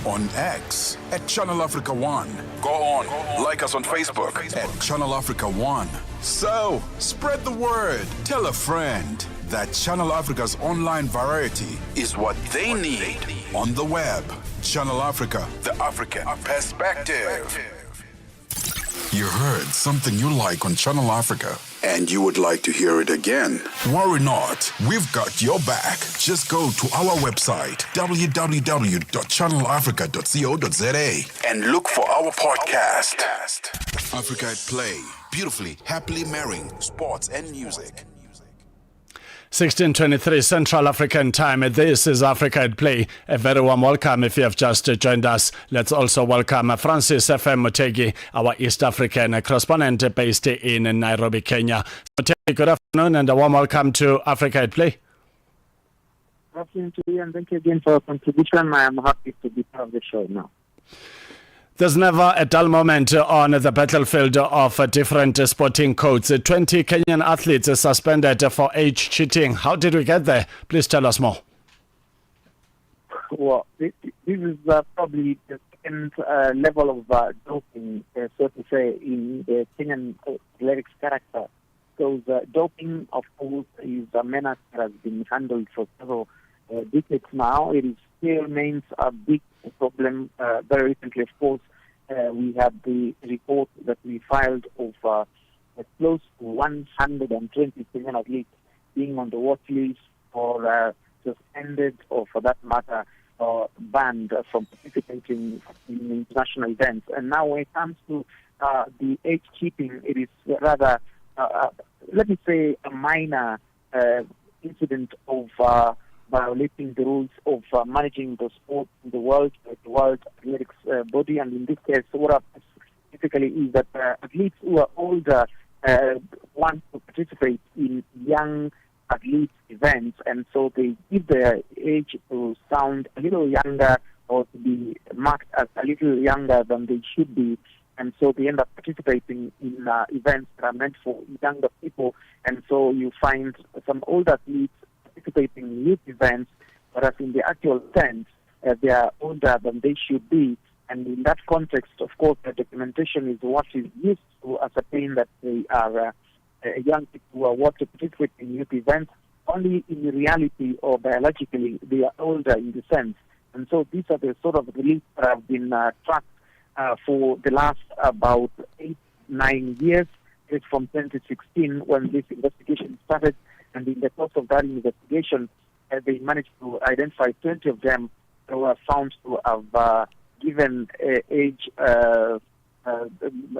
on X at Channel Africa 1. Go on, like us on Facebook at Channel Africa 1. So, spread the word. Tell a friend that Channel Africa's online variety is what they need on the web. Channel Africa, the African perspective. You heard something you like on Channel Africa and you would like to hear it again? Worry not, we've got your back. Just go to our website, www.channelafrica.co.za, and look for our podcast. Africa at Play, beautifully, happily marrying sports and music. 16:23 Central African Time. This is Africa at Play. A very warm welcome if you have just joined us. Let's also welcome Francis Mutegi, our East African correspondent based in Nairobi, Kenya. Mutegi, good afternoon and a warm welcome to Africa at Play. Good afternoon to you and thank you again for your contribution. I am happy to be part of the show now. There's never a dull moment on the battlefield of different sporting codes. 20 Kenyan athletes suspended for age cheating. How did we get there? Please tell us more. Well, this is probably the second level of doping, so to say, in the Kenyan athletics character. Because doping, of course, is a menace that has been handled for several decades now. It is still remains a big problem. Very recently, of course, we had the report that we filed of close to 120 Kenyan athletes being on the watch list or suspended or, for that matter, banned from participating in international events. And now when it comes to the age keeping, it is rather, let me say, a minor incident of violating the rules of managing the sport in the world athletics body. And in this case, what happens typically is that athletes who are older want to participate in young athletes events, and so they give their age to sound a little younger or to be marked as a little younger than they should be. And so they end up participating in events that are meant for younger people. And so you find some older athletes participating in youth events, whereas in the actual sense, they are older than they should be. And in that context, of course, the documentation is what is used to ascertain that they are young people who are what to participate in youth events. Only in reality or biologically, they are older in the sense. And so these are the sort of reliefs that have been tracked for the last about 8-9 years. It's from 2016 when this investigation started. And in the course of that investigation, they managed to identify 20 of them who were found to have given age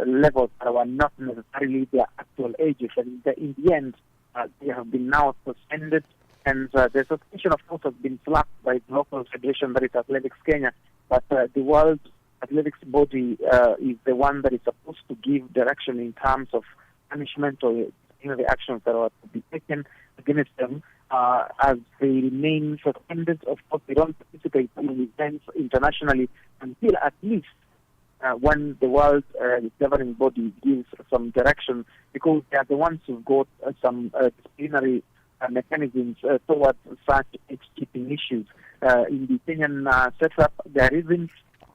levels that were not necessarily their actual ages. And in the end, they have been now suspended. And the suspension, of course, has been slapped by the local federation, that is Athletics Kenya. But the World Athletics body is the one that is supposed to give direction in terms of punishment or the actions that are to be taken against them as they remain suspended. Of course, they don't participate in events internationally until at least when the world governing body gives some direction, because they are the ones who've got some disciplinary mechanisms towards such age-keeping issues. In the Kenyan setup, there isn't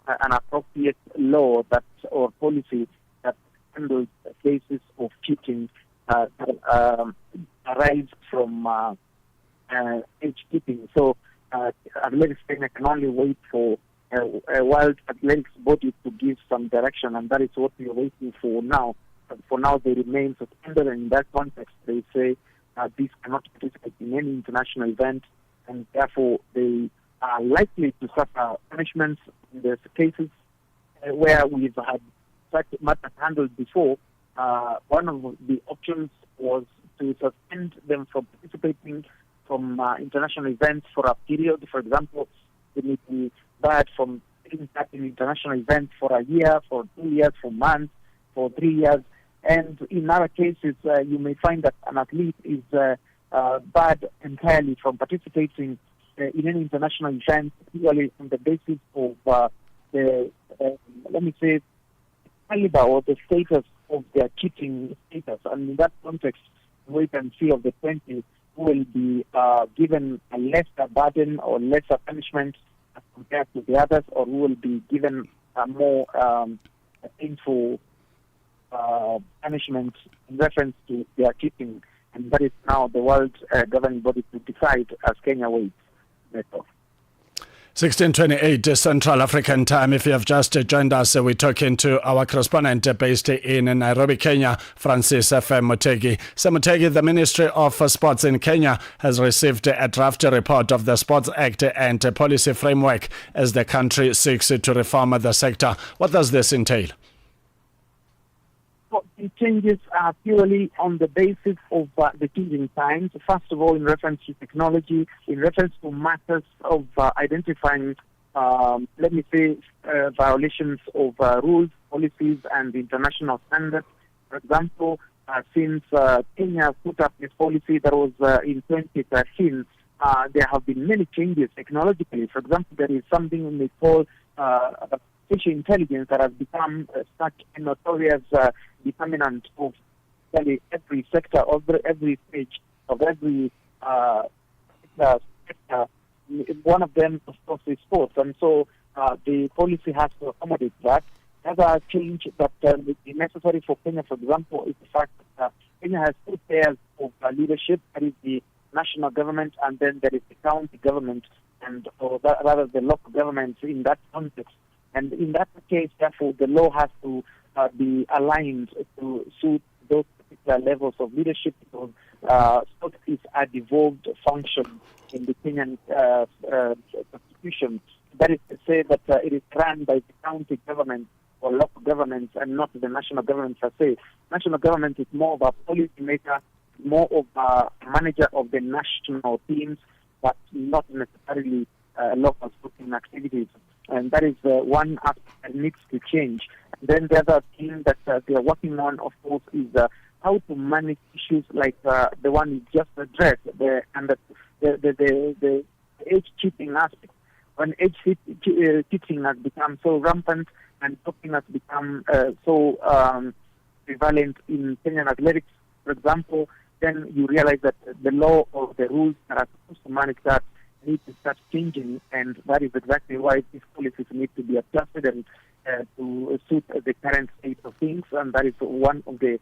an appropriate law that or policy that handles cases of cheating that arise from age-keeping. So Athletics Kenya can only wait for a World Athletics body to give some direction, and that is what we are waiting for now. For now, they remain suspended, and in that context, they say these cannot participate in any international event, and therefore they are likely to suffer punishments in the cases where we've had such matters handled before. One of the options was to suspend them from participating from international events for a period. For example, they may be barred from taking part in international events for a year, for 2 years, for months, for 3 years. And in other cases, you may find that an athlete is barred entirely from participating in any international event, purely on the basis of the, let me say, caliber or the status of their cheating status. And in that context, we can see of the 20 who will be given a lesser burden or lesser punishment as compared to the others, or who will be given a more painful punishment in reference to their cheating. And that is now the world governing body to decide as Kenya waits. 16:28 Central African Time. If you have just joined us, we're talking to our correspondent based in Nairobi, Kenya, Francis F. Mutegi. So Mutegi, the Ministry of Sports in Kenya has received a draft report of the Sports Act and policy framework as the country seeks to reform the sector. What does this entail? The changes are purely on the basis of the changing times. First of all, in reference to technology, in reference to matters of identifying, let me say, violations of rules, policies, and international standards. For example, since Kenya put up this policy that was in 2013, there have been many changes technologically. For example, there is something we call artificial intelligence that has become such a notorious determinant of every sector, of every stage, of every sector. One of them, of course, is sports. And so the policy has to accommodate that. Another change that would be necessary for Kenya, for example, is the fact that Kenya has two pairs of leadership. That is the national government, and then there is the county government, or rather the local government in that context. And in that case, therefore, the law has to be aligned to suit those particular levels of leadership, because sport is a devolved function in the Kenyan constitution. That is to say that it is run by the county government or local governments and not the national government per se. National government is more of a policy maker, more of a manager of the national teams, but not necessarily local sporting activities. And that is one aspect that needs to change. And then the other thing that they are working on, of course, is how to manage issues like the one you just addressed, the age cheating aspect. When age cheating has become so rampant and doping has become so prevalent in Kenyan athletics, for example, then you realize that the law or the rules that are supposed to manage that need to start changing, and that is exactly why these policies need to be adjusted and to suit the current state of things, and that is one of the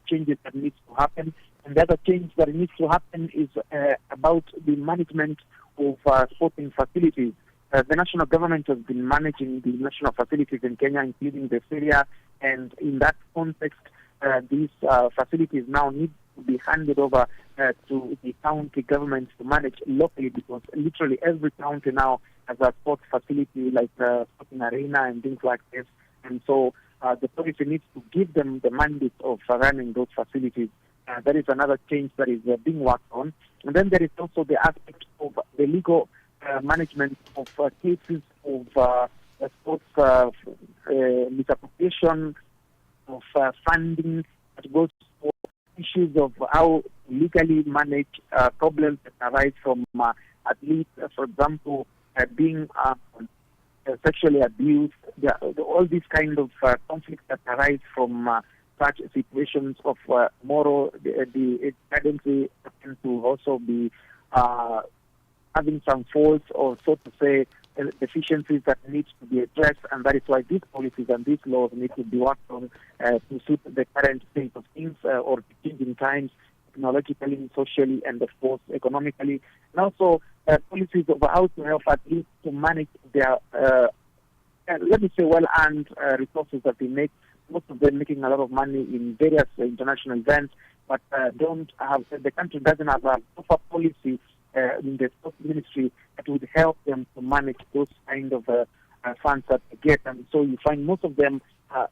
changes that needs to happen. And the other change that needs to happen is about the management of sporting facilities. The national government has been managing the national facilities in Kenya, including the Syria, and in that context, these facilities now need to be handed over to the county governments to manage locally, because literally every county now as a sports facility like sporting arena and things like this. And so the policy needs to give them the mandate of running those facilities. That is another change that is being worked on. And then there is also the aspect of the legal management of cases of sports misappropriation of funding that goes for issues of how legally manage problems that arise from athletes, for example, being sexually abused. All these kind of conflicts that arise from such situations of moral, the tendency tend to also be having some faults or, so to say, deficiencies that need to be addressed, and that is why these policies and these laws need to be worked on to suit the current state of things or the changing times, technologically, socially, and of course economically. And also policies of how to help athletes to manage their, let me say, well-earned resources that they make. Most of them making a lot of money in various international events, but the country doesn't have a proper policy in the sports ministry that would help them to manage those kind of funds that they get. And so you find most of them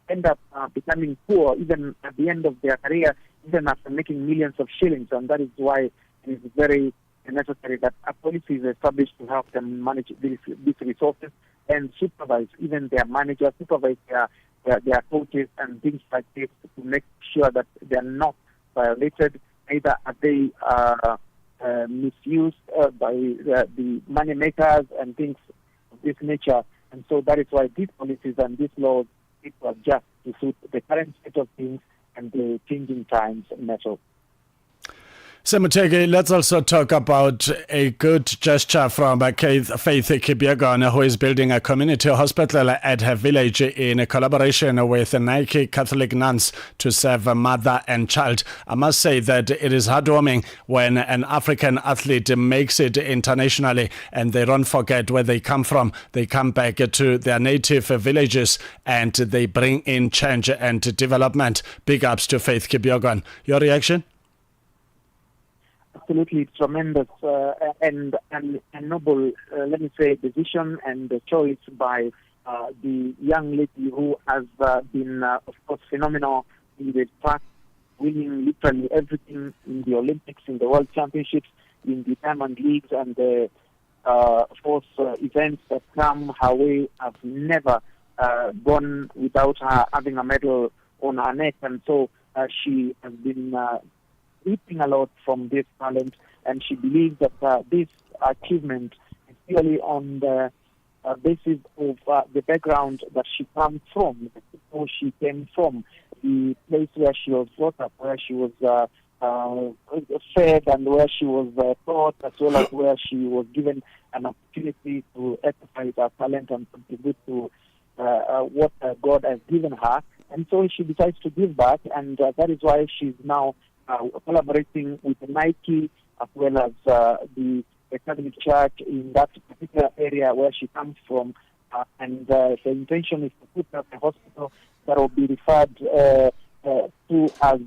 end up becoming poor even at the end of their career, even after making millions of shillings. And that is why it is very necessary that a policy is established to help them manage these resources and supervise even their managers, supervise their coaches and things like this to make sure that they are not violated, either are they misused by the money makers and things of this nature. And so that is why these policies and these laws need to adjust to suit the current state of things and the changing times metal. Semutegi, let's also talk about a good gesture from Faith Kipyegon, who is building a community hospital at her village in collaboration with Nike Catholic nuns to serve mother and child. I must say that it is heartwarming when an African athlete makes it internationally and they don't forget where they come from. They come back to their native villages and they bring in change and development. Big ups to Faith Kipyegon. Your reaction? Absolutely tremendous and noble, let me say, decision and choice by the young lady who has been, of course, phenomenal in the track, winning literally everything in the Olympics, in the World Championships, in the Diamond Leagues, and the, of course, events that come her way have never gone without her having a medal on her neck. And so she has been eating a lot from this talent, and she believes that this achievement is purely on the basis of the background that she comes from, where she came from, the place where she was brought up, where she was fed and where she was taught, as well as where she was given an opportunity to exercise her talent and contribute to what God has given her. And so she decides to give back, and that is why she's now collaborating with Nike as well as the Catholic Church in that particular area where she comes from. And the intention is to put up a hospital that will be referred to as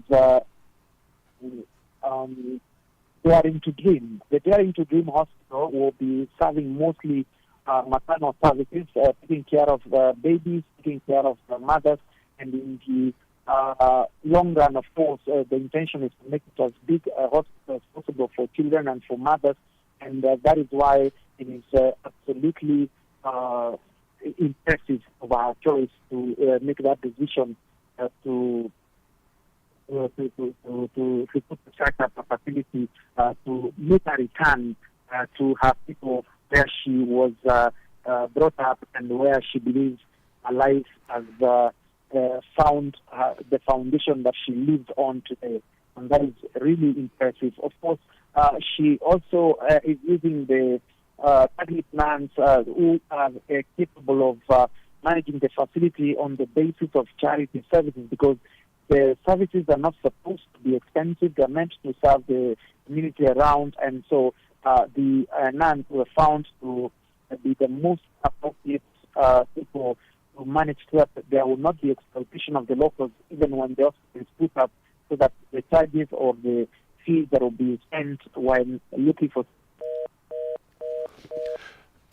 Daring to Dream. The Daring to Dream hospital will be serving mostly maternal services, taking care of babies, taking care of mothers, and in the long run, of course, the intention is to make it as big a hospital as possible for children and for mothers, and that is why it is absolutely impressive of our choice to make that decision to put the startup facility to make a return to her people where she was brought up and where she believes her life has found the foundation that she lives on today. And that is really impressive. Of course, she also is using the Catholic nuns who are capable of managing the facility on the basis of charity services, because the services are not supposed to be expensive. They're meant to serve the community around. And so the nuns were found to be the most appropriate people to manage that there will not be exploitation of the locals even when the hospital is put up, so that the charges or the fees that will be spent when looking for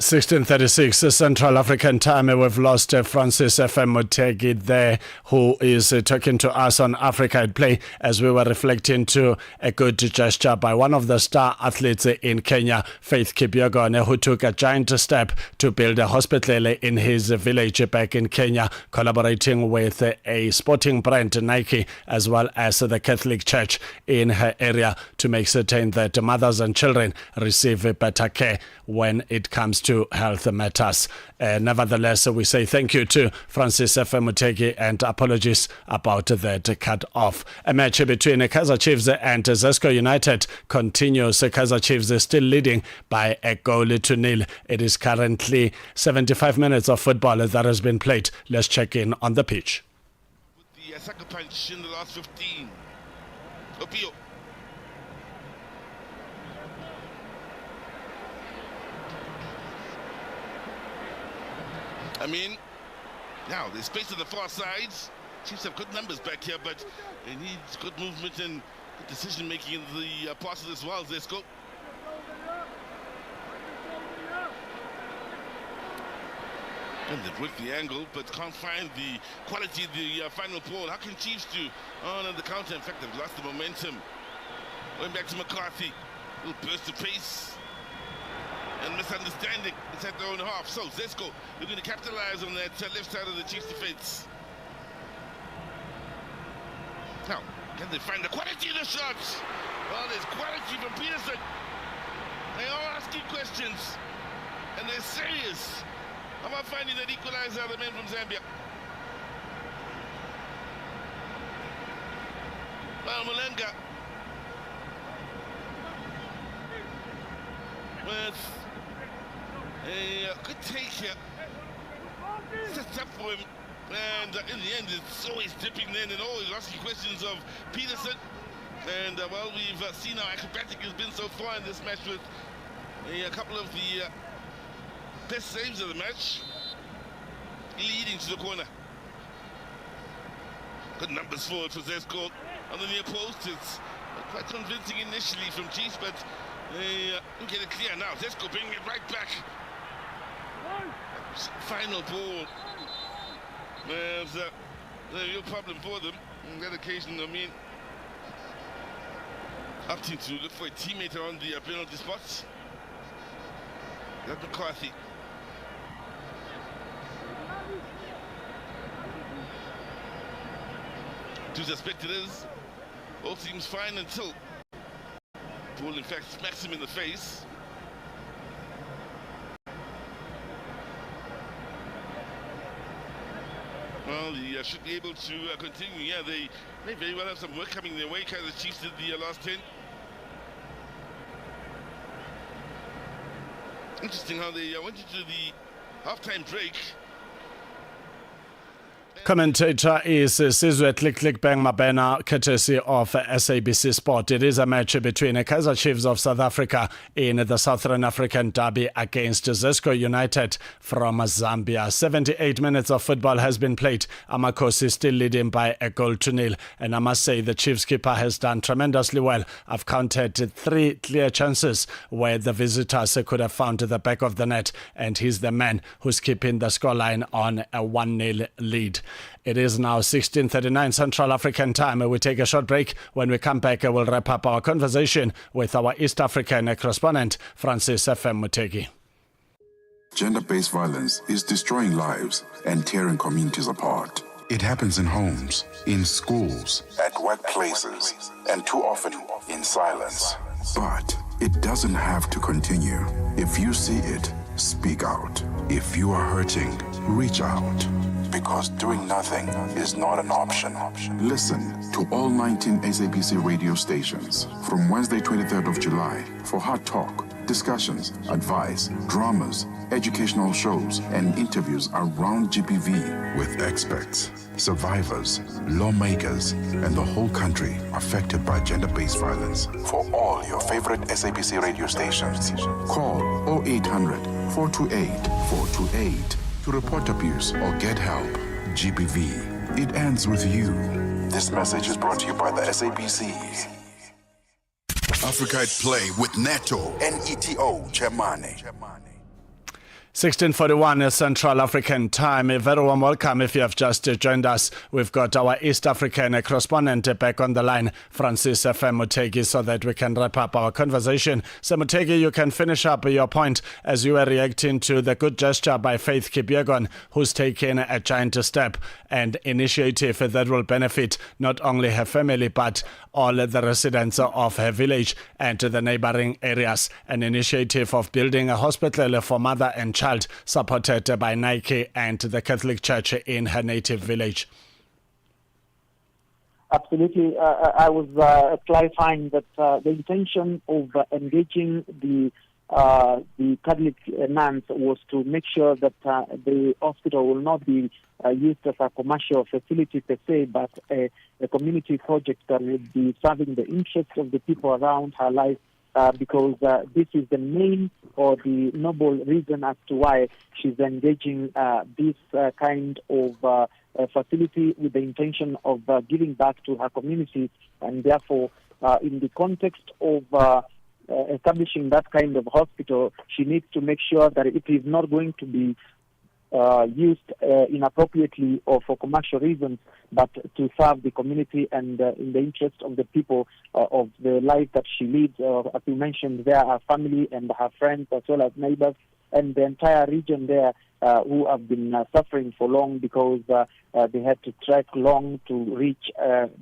16:36 Central African Time. We've lost Francis FM Mutegi there, who is talking to us on Africa at Play as we were reflecting to a good gesture by one of the star athletes in Kenya, Faith Kipyegon, who took a giant step to build a hospital in his village back in Kenya, collaborating with a sporting brand, Nike, as well as the Catholic Church in her area to make certain that mothers and children receive better care when it comes to health matters. Nevertheless, we say thank you to Francis F. Mutegi and apologies about that cut off. A match between Kaizer Chiefs and Zesco United continues. Kaizer Chiefs is still leading by a goal to nil. It is currently 75 minutes of football that has been played. Let's check in on the pitch. With the sucker punch in the last 15. Opio. I mean, now there's space on the far sides. Chiefs have good numbers back here, but they need good movement and good decision making in the passes as well. Zesco. And they've worked the angle, but can't find the quality of the final ball. How can Chiefs do on the counter? In fact, they've lost the momentum. Going back to McCarthy. Little burst of pace. And misunderstanding inside their own half. So Zesco looking to capitalize on that left side of the Chiefs defense. Now, can they find the quality of the shots? Well, there's quality from Peterson. They are asking questions, and they're serious about finding that equalizer, the men from Zambia. Well, Mulenga with a good take here. Sets up for him, and in the end it's always dipping in and always asking questions of Peterson. And well, we've seen how acrobatic he's been so far in this match with a couple of the best saves of the match, leading to the corner. Good numbers forward for Zesco on the near post. It's quite convincing initially from Chiefs, but look at it clear now. Zesco bringing it right back. Final ball. There's a real problem for them on that occasion. I mean, opting to look for a teammate around the penalty spots. That's McCarthy. To the spectators, all seems fine until ball in fact smacks him in the face. Well, he should be able to continue. Yeah, they may very well have some work coming their way. Kaizer Chiefs did the last 10. Interesting how they went into the halftime break. Commentator is Sizwe Click Bang Mabena, courtesy of SABC Sport. It is a match between Kaizer Chiefs of South Africa in the Southern African Derby against Zesco United from Zambia. 78 minutes of football has been played. Amakhosi is still leading by a goal to nil. And I must say the Chiefs keeper has done tremendously well. I've counted 3 clear chances where the visitors could have found the back of the net. And he's the man who's keeping the scoreline on a 1-0 lead. It is now 16:39 Central African Time. We take a short break. When we come back, we'll wrap up our conversation with our East African correspondent, Francis FM Mutegi. Gender-based violence is destroying lives and tearing communities apart. It happens in homes, in schools, at workplaces, and too often in silence. But it doesn't have to continue. If you see it, speak out. If you are hurting, reach out. Because doing nothing is not an option. Listen to all 19 SABC radio stations from Wednesday, 23rd of July for hard talk, discussions, advice, dramas, educational shows, and interviews around GBV with experts, survivors, lawmakers, and the whole country affected by gender-based violence. For all your favorite SABC radio stations, call 0800 428 428 to report abuse or get help. GBV, it ends with you. This message is brought to you by the SABC. Africa at Play with Neto and Neto Chemane. 16:41 Central African Time. A very warm welcome if you have just joined us. We've got our East African correspondent back on the line, Francis Mutegi, so that we can wrap up our conversation. So Mutegi, you can finish up your point as you were reacting to the good gesture by Faith Kipyegon, who's taken a giant step and initiative that will benefit not only her family but all the residents of her village and the neighboring areas. An initiative of building a hospital for mother and child, supported by Nike and the Catholic Church in her native village. Absolutely. I was clarifying that the intention of engaging the Catholic nuns was to make sure that the hospital will not be used as a commercial facility per se, but a community project that will be serving the interests of the people around her life, because this is the main or the noble reason as to why she's engaging this kind of facility with the intention of giving back to her community. And therefore, in the context of establishing that kind of hospital, she needs to make sure that it is not going to be used inappropriately or for commercial reasons, but to serve the community and in the interest of the people of the life that she leads. As you mentioned, there her family and her friends as well as neighbors and the entire region there who have been suffering for long because they had to trek long to reach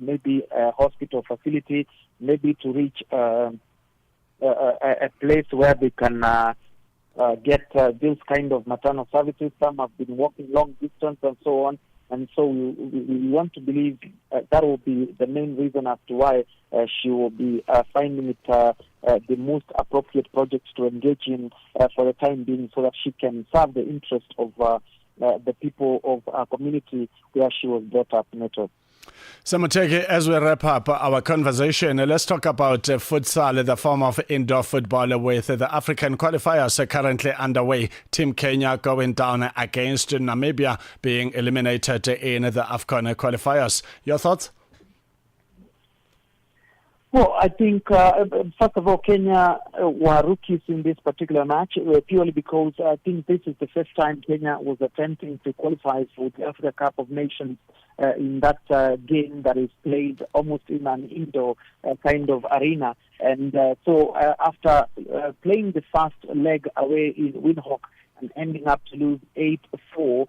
maybe a hospital facility, maybe to reach a place where they can get this kind of maternal services. Some have been walking long distance and so on. And so we want to believe that will be the main reason as to why she will be finding it the most appropriate project to engage in for the time being, so that she can serve the interest of the people of our community where she was brought up, Neto. So Mutegi, as we wrap up our conversation, let's talk about futsal, the form of indoor football, with the African qualifiers currently underway. Team Kenya going down against Namibia, being eliminated in the AFCON qualifiers. Your thoughts? Well, I think, first of all, Kenya were rookies in this particular match, purely because I think this is the first time Kenya was attempting to qualify for the Africa Cup of Nations in that game that is played almost in an indoor kind of arena. And so after playing the first leg away in Windhoek and ending up to lose 8-4,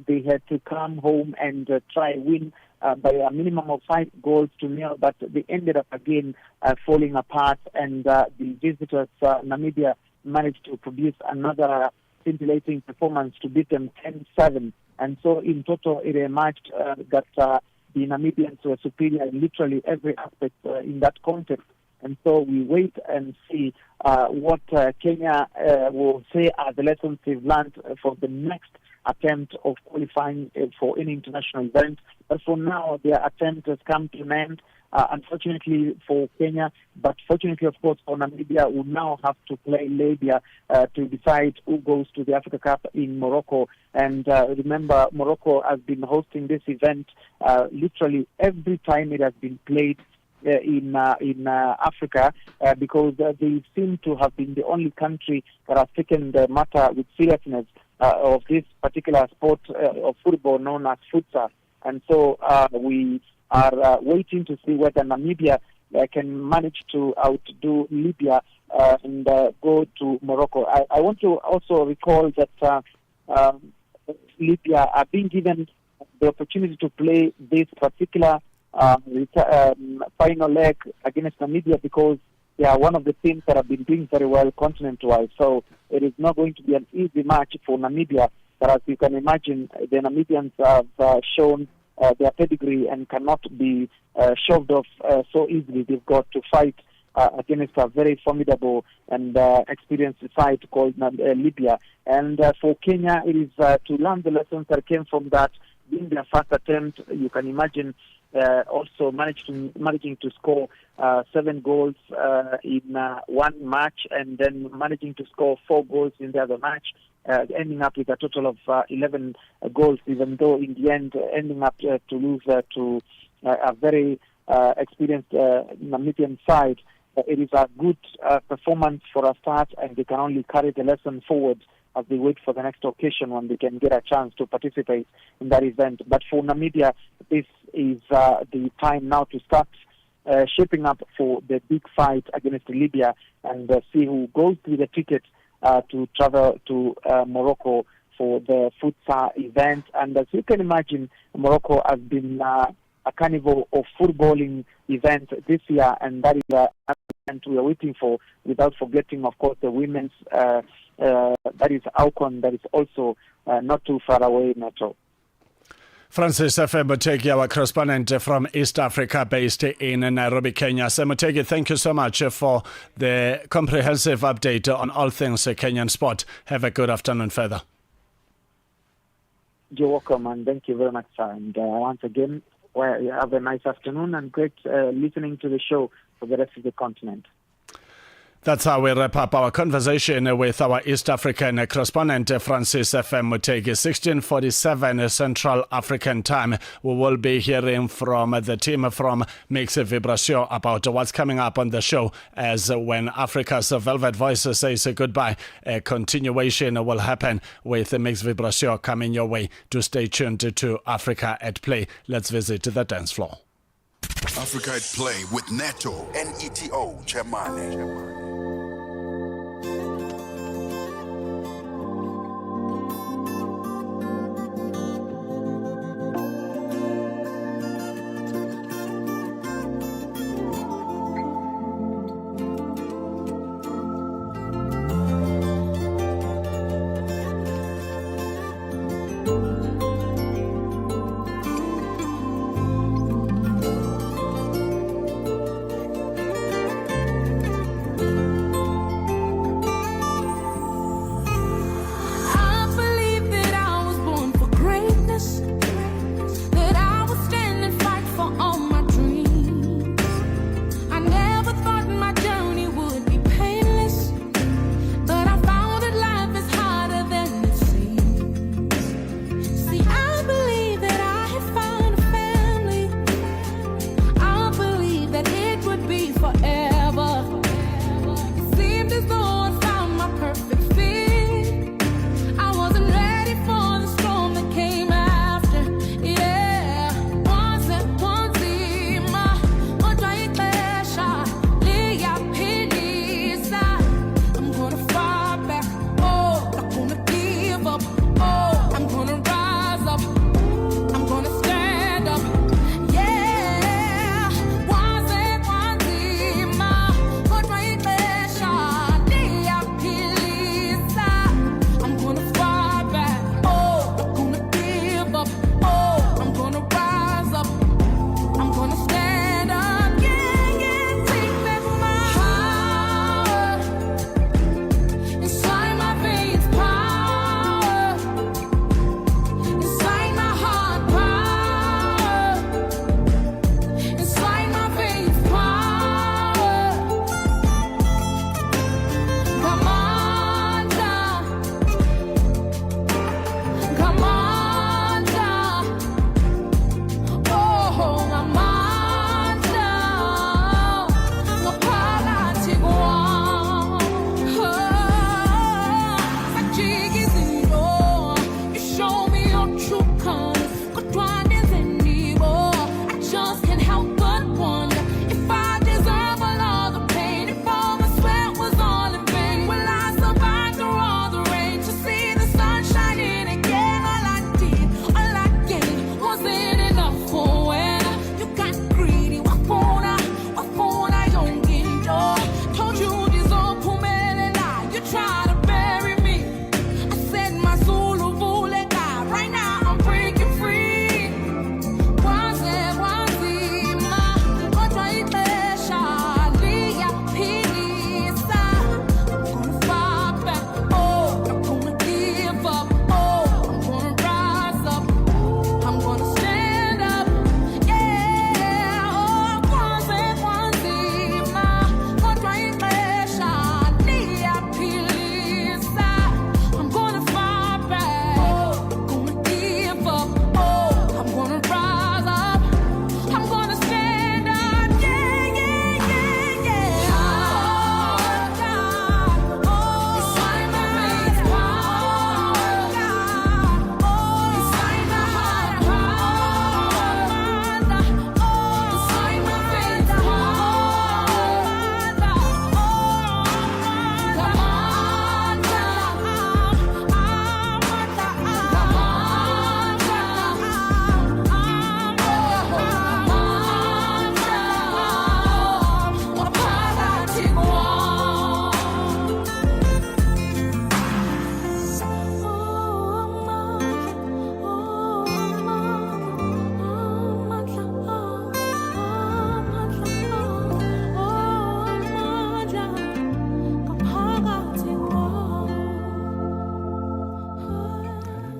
they had to come home and try win by a minimum of 5-0, but they ended up again falling apart, and the visitors, Namibia, managed to produce another scintillating performance to beat them 10-7. And so in total, it emerged that the Namibians were superior in literally every aspect in that context. And so we wait and see what Kenya will say are the lessons they've learned for the next attempt of qualifying for any international event. But for now, their attempt has come to an end, unfortunately for Kenya, but fortunately, of course, for Namibia, who now have to play Libya to decide who goes to the Africa Cup in Morocco. And remember, Morocco has been hosting this event literally every time it has been played in Africa, because they seem to have been the only country that has taken the matter with seriousness of this particular sport of football known as futsal. And so we are waiting to see whether Namibia can manage to outdo Libya and go to Morocco. I want to also recall that Libya are being given the opportunity to play this particular final leg against Namibia because they are one of the teams that have been doing very well continent-wise. So it is not going to be an easy match for Namibia. But as you can imagine, the Namibians have shown their pedigree and cannot be shoved off so easily. They've got to fight against a very formidable and experienced side called Libya. And for Kenya, it is to learn the lessons that came from that. Being their first attempt, you can imagine also managing to score 7 goals in one match, and then managing to score 4 goals in the other match, ending up with a total of 11 goals, even though in the end ending up to lose to a very experienced Namibian side. It is a good performance for a start, and they can only carry the lesson forward as they wait for the next occasion when they can get a chance to participate in that event. But for Namibia, this is the time now to start shaping up for the big fight against Libya and see who goes through the ticket to travel to Morocco for the futsal event. And as you can imagine, Morocco has been a carnival of footballing event this year, and that is an event we are waiting for, without forgetting, of course, the women's, that is Alcon, that is also not too far away, Neto. Francis Mutegi, our correspondent from East Africa, based in Nairobi, Kenya. Mutegi, thank you so much for the comprehensive update on all things Kenyan sport. Have a good afternoon further. You're welcome, and thank you very much, sir. And once again, have a nice afternoon and great listening to the show for the rest of the continent. That's how we wrap up our conversation with our East African correspondent, Francis Mutegi. 16:47 Central African time. We will be hearing from the team from Mix Vibration about what's coming up on the show, as when Africa's Velvet Voice says goodbye, a continuation will happen with Mix Vibration coming your way. To stay tuned to Africa at Play. Let's visit the dance floor. Africa at Play with Neto and Neto Chemane.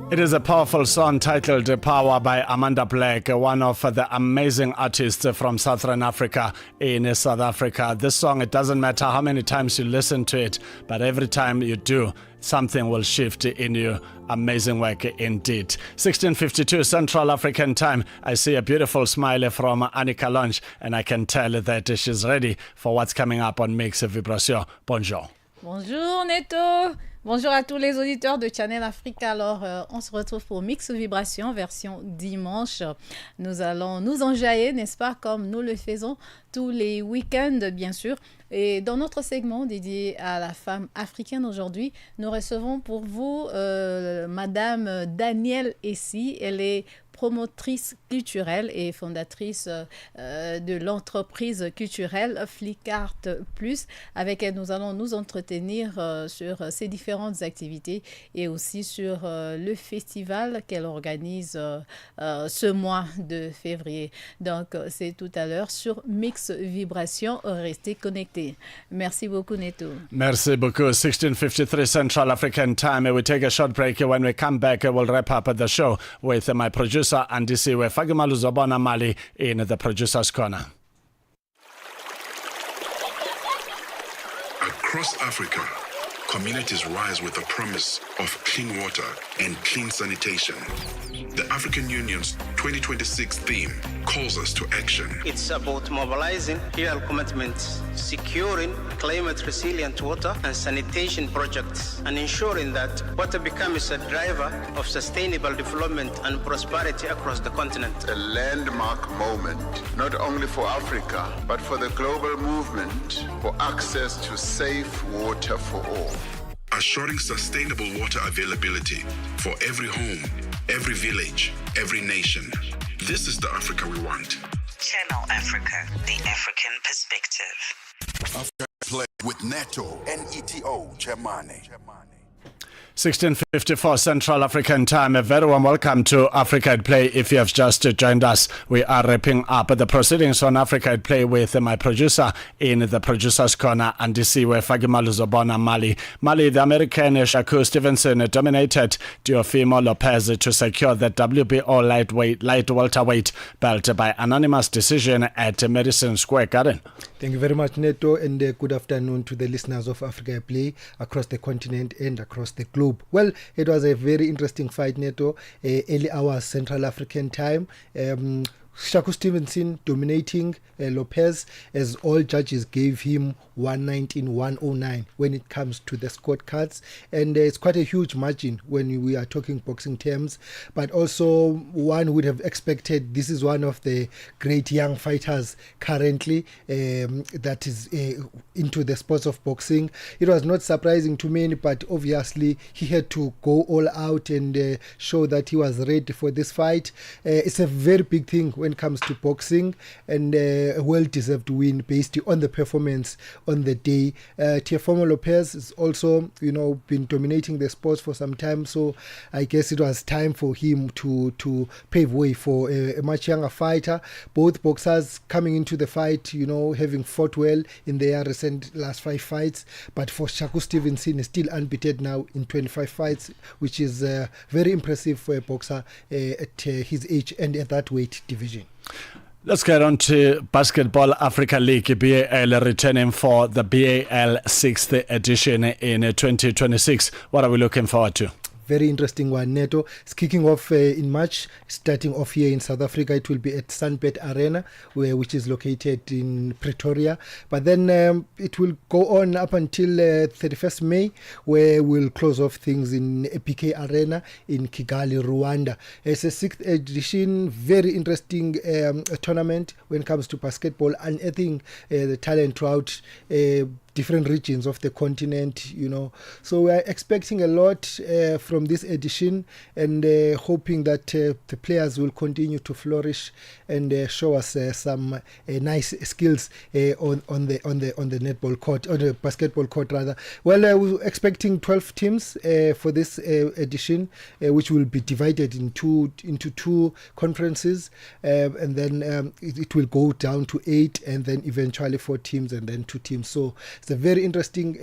It is a powerful song titled Power by Amanda Black, one of the amazing artists from Southern Africa in South Africa. This song, it doesn't matter how many times you listen to it, but every time you do, something will shift in you. Amazing work indeed. 16:52 Central African Time. I see a beautiful smile from Annika Lunch, and I can tell that she's ready for what's coming up on Mix Vibration. Bonjour. Bonjour Neto. Bonjour à tous les auditeurs de Channel Africa. Alors, on se retrouve pour Mix Vibration version dimanche. Nous allons nous enjailler, n'est-ce pas, comme nous le faisons tous les week-ends, bien sûr. Et dans notre segment dédié à la femme africaine aujourd'hui, nous recevons pour vous Madame Danielle Essi. Elle est promotrice culturelle et fondatrice de l'entreprise culturelle Flickart Plus. Avec elle, nous allons nous entretenir sur ses différentes activités et aussi sur le festival qu'elle organise ce mois de février. Donc, c'est tout à l'heure sur Mix Vibration. Restez connectés. Merci beaucoup, Neto. Merci beaucoup. 16:53 Central African Time. We take a short break. When we come back, we'll wrap up the show with my producer and this is Fagimalu Zobona Mali in the Producer's Corner. Across Africa, communities rise with the promise of clean water and clean sanitation. The African Union's 2026 theme calls us to action. It's about mobilizing real commitments, securing climate-resilient water and sanitation projects, and ensuring that water becomes a driver of sustainable development and prosperity across the continent. A landmark moment, not only for Africa, but for the global movement for access to safe water for all. Assuring sustainable water availability for every home, every village, every nation. This is the Africa we want. Channel Africa, the African perspective. Africa Play with Neto, Neto Chemane. 16:54 Central African Time. A very warm welcome to Africa at Play. If you have just joined us, we are wrapping up the proceedings on Africa at Play with my producer in the Producer's Corner, and Andisiwe Fagimalu Zobona Mali. Mali, the American Shakur Stevenson dominated Teofimo Lopez to secure the WBO light welterweight belt by anonymous decision at Madison Square Garden. Thank you very much, Neto, and good afternoon to the listeners of Africa Play across the continent and across the globe. Well, it was a very interesting fight, Neto. Early hours Central African Time. Shakur Stevenson dominating Lopez, as all judges gave him 119-109 when it comes to the scorecards, and it's quite a huge margin when we are talking boxing terms, but also one would have expected this is one of the great young fighters currently that is into the sports of boxing. It was not surprising to many, but obviously he had to go all out and show that he was ready for this fight. It's a very big thing when it comes to boxing, and a well-deserved win based on the performance on the day. Teofimo Lopez has also, been dominating the sports for some time, so I guess it was time for him to pave way for a much younger fighter. Both boxers coming into the fight, having fought well in their recent last 5 fights, but for Shakur Stevenson is still unbeaten now in 25 fights, which is very impressive for a boxer at his age and at that weight division. Let's get on to Basketball Africa League, BAL, returning for the BAL 6th edition in 2026. What are we looking forward to? Very interesting one, Neto. It's kicking off in March, starting off here in South Africa. It will be at Sunbet Arena, which is located in Pretoria. But then it will go on up until 31st May, where we'll close off things in PK Arena in Kigali, Rwanda. It's a 6th edition, very interesting tournament when it comes to basketball, and I think the talent throughout different regions of the continent, So we're expecting a lot from this edition, and hoping that the players will continue to flourish and show us some nice skills on the netball court, on the basketball court rather. Well, we're expecting 12 teams for this edition, which will be divided into 2 conferences, and then it will go down to 8, and then eventually 4 teams and then 2 teams. So It's a very interesting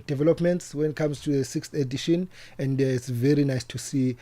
developments when it comes to the 6th edition, and it's very nice to see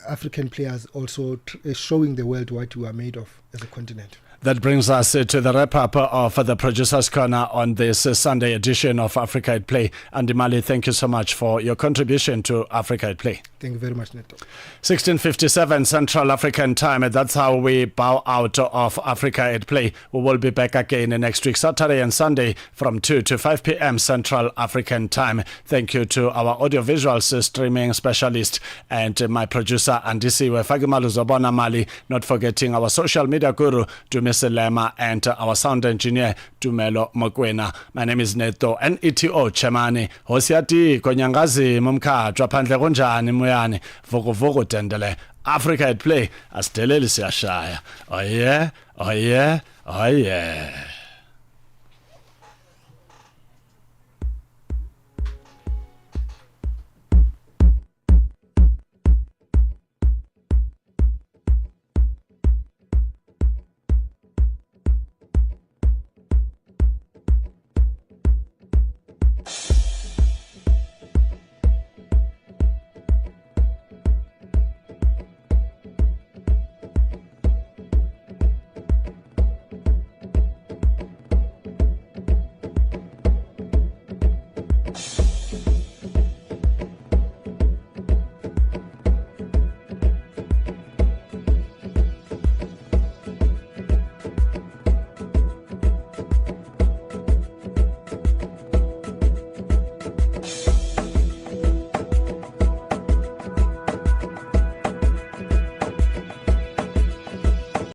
African players also showing the world what we are made of as a continent. That brings us to the wrap-up of the Producer's Corner on this Sunday edition of Africa at Play. Andy Mali, thank you so much for your contribution to Africa at Play. Thank you very much, Neto. 16:57 Central African Time. That's how we bow out of Africa at Play. We will be back again next week, Saturday and Sunday, from 2 to 5 p.m. Central African Time. Thank you to our audiovisuals streaming specialist and my producer, Andisiwe Fagimalu Zobona Mali. Not forgetting our social media guru, Dumis Lema, and our sound engineer, Tumelo Mokwena. My name is Neto, Neto Chemane. Hosiati, Konyangazi, Mumka, Japandle Gonjani, Muyani, Vogo Tendele. Africa at Play, Asteleli Siashaya. Oh yeah, oh yeah, oh yeah.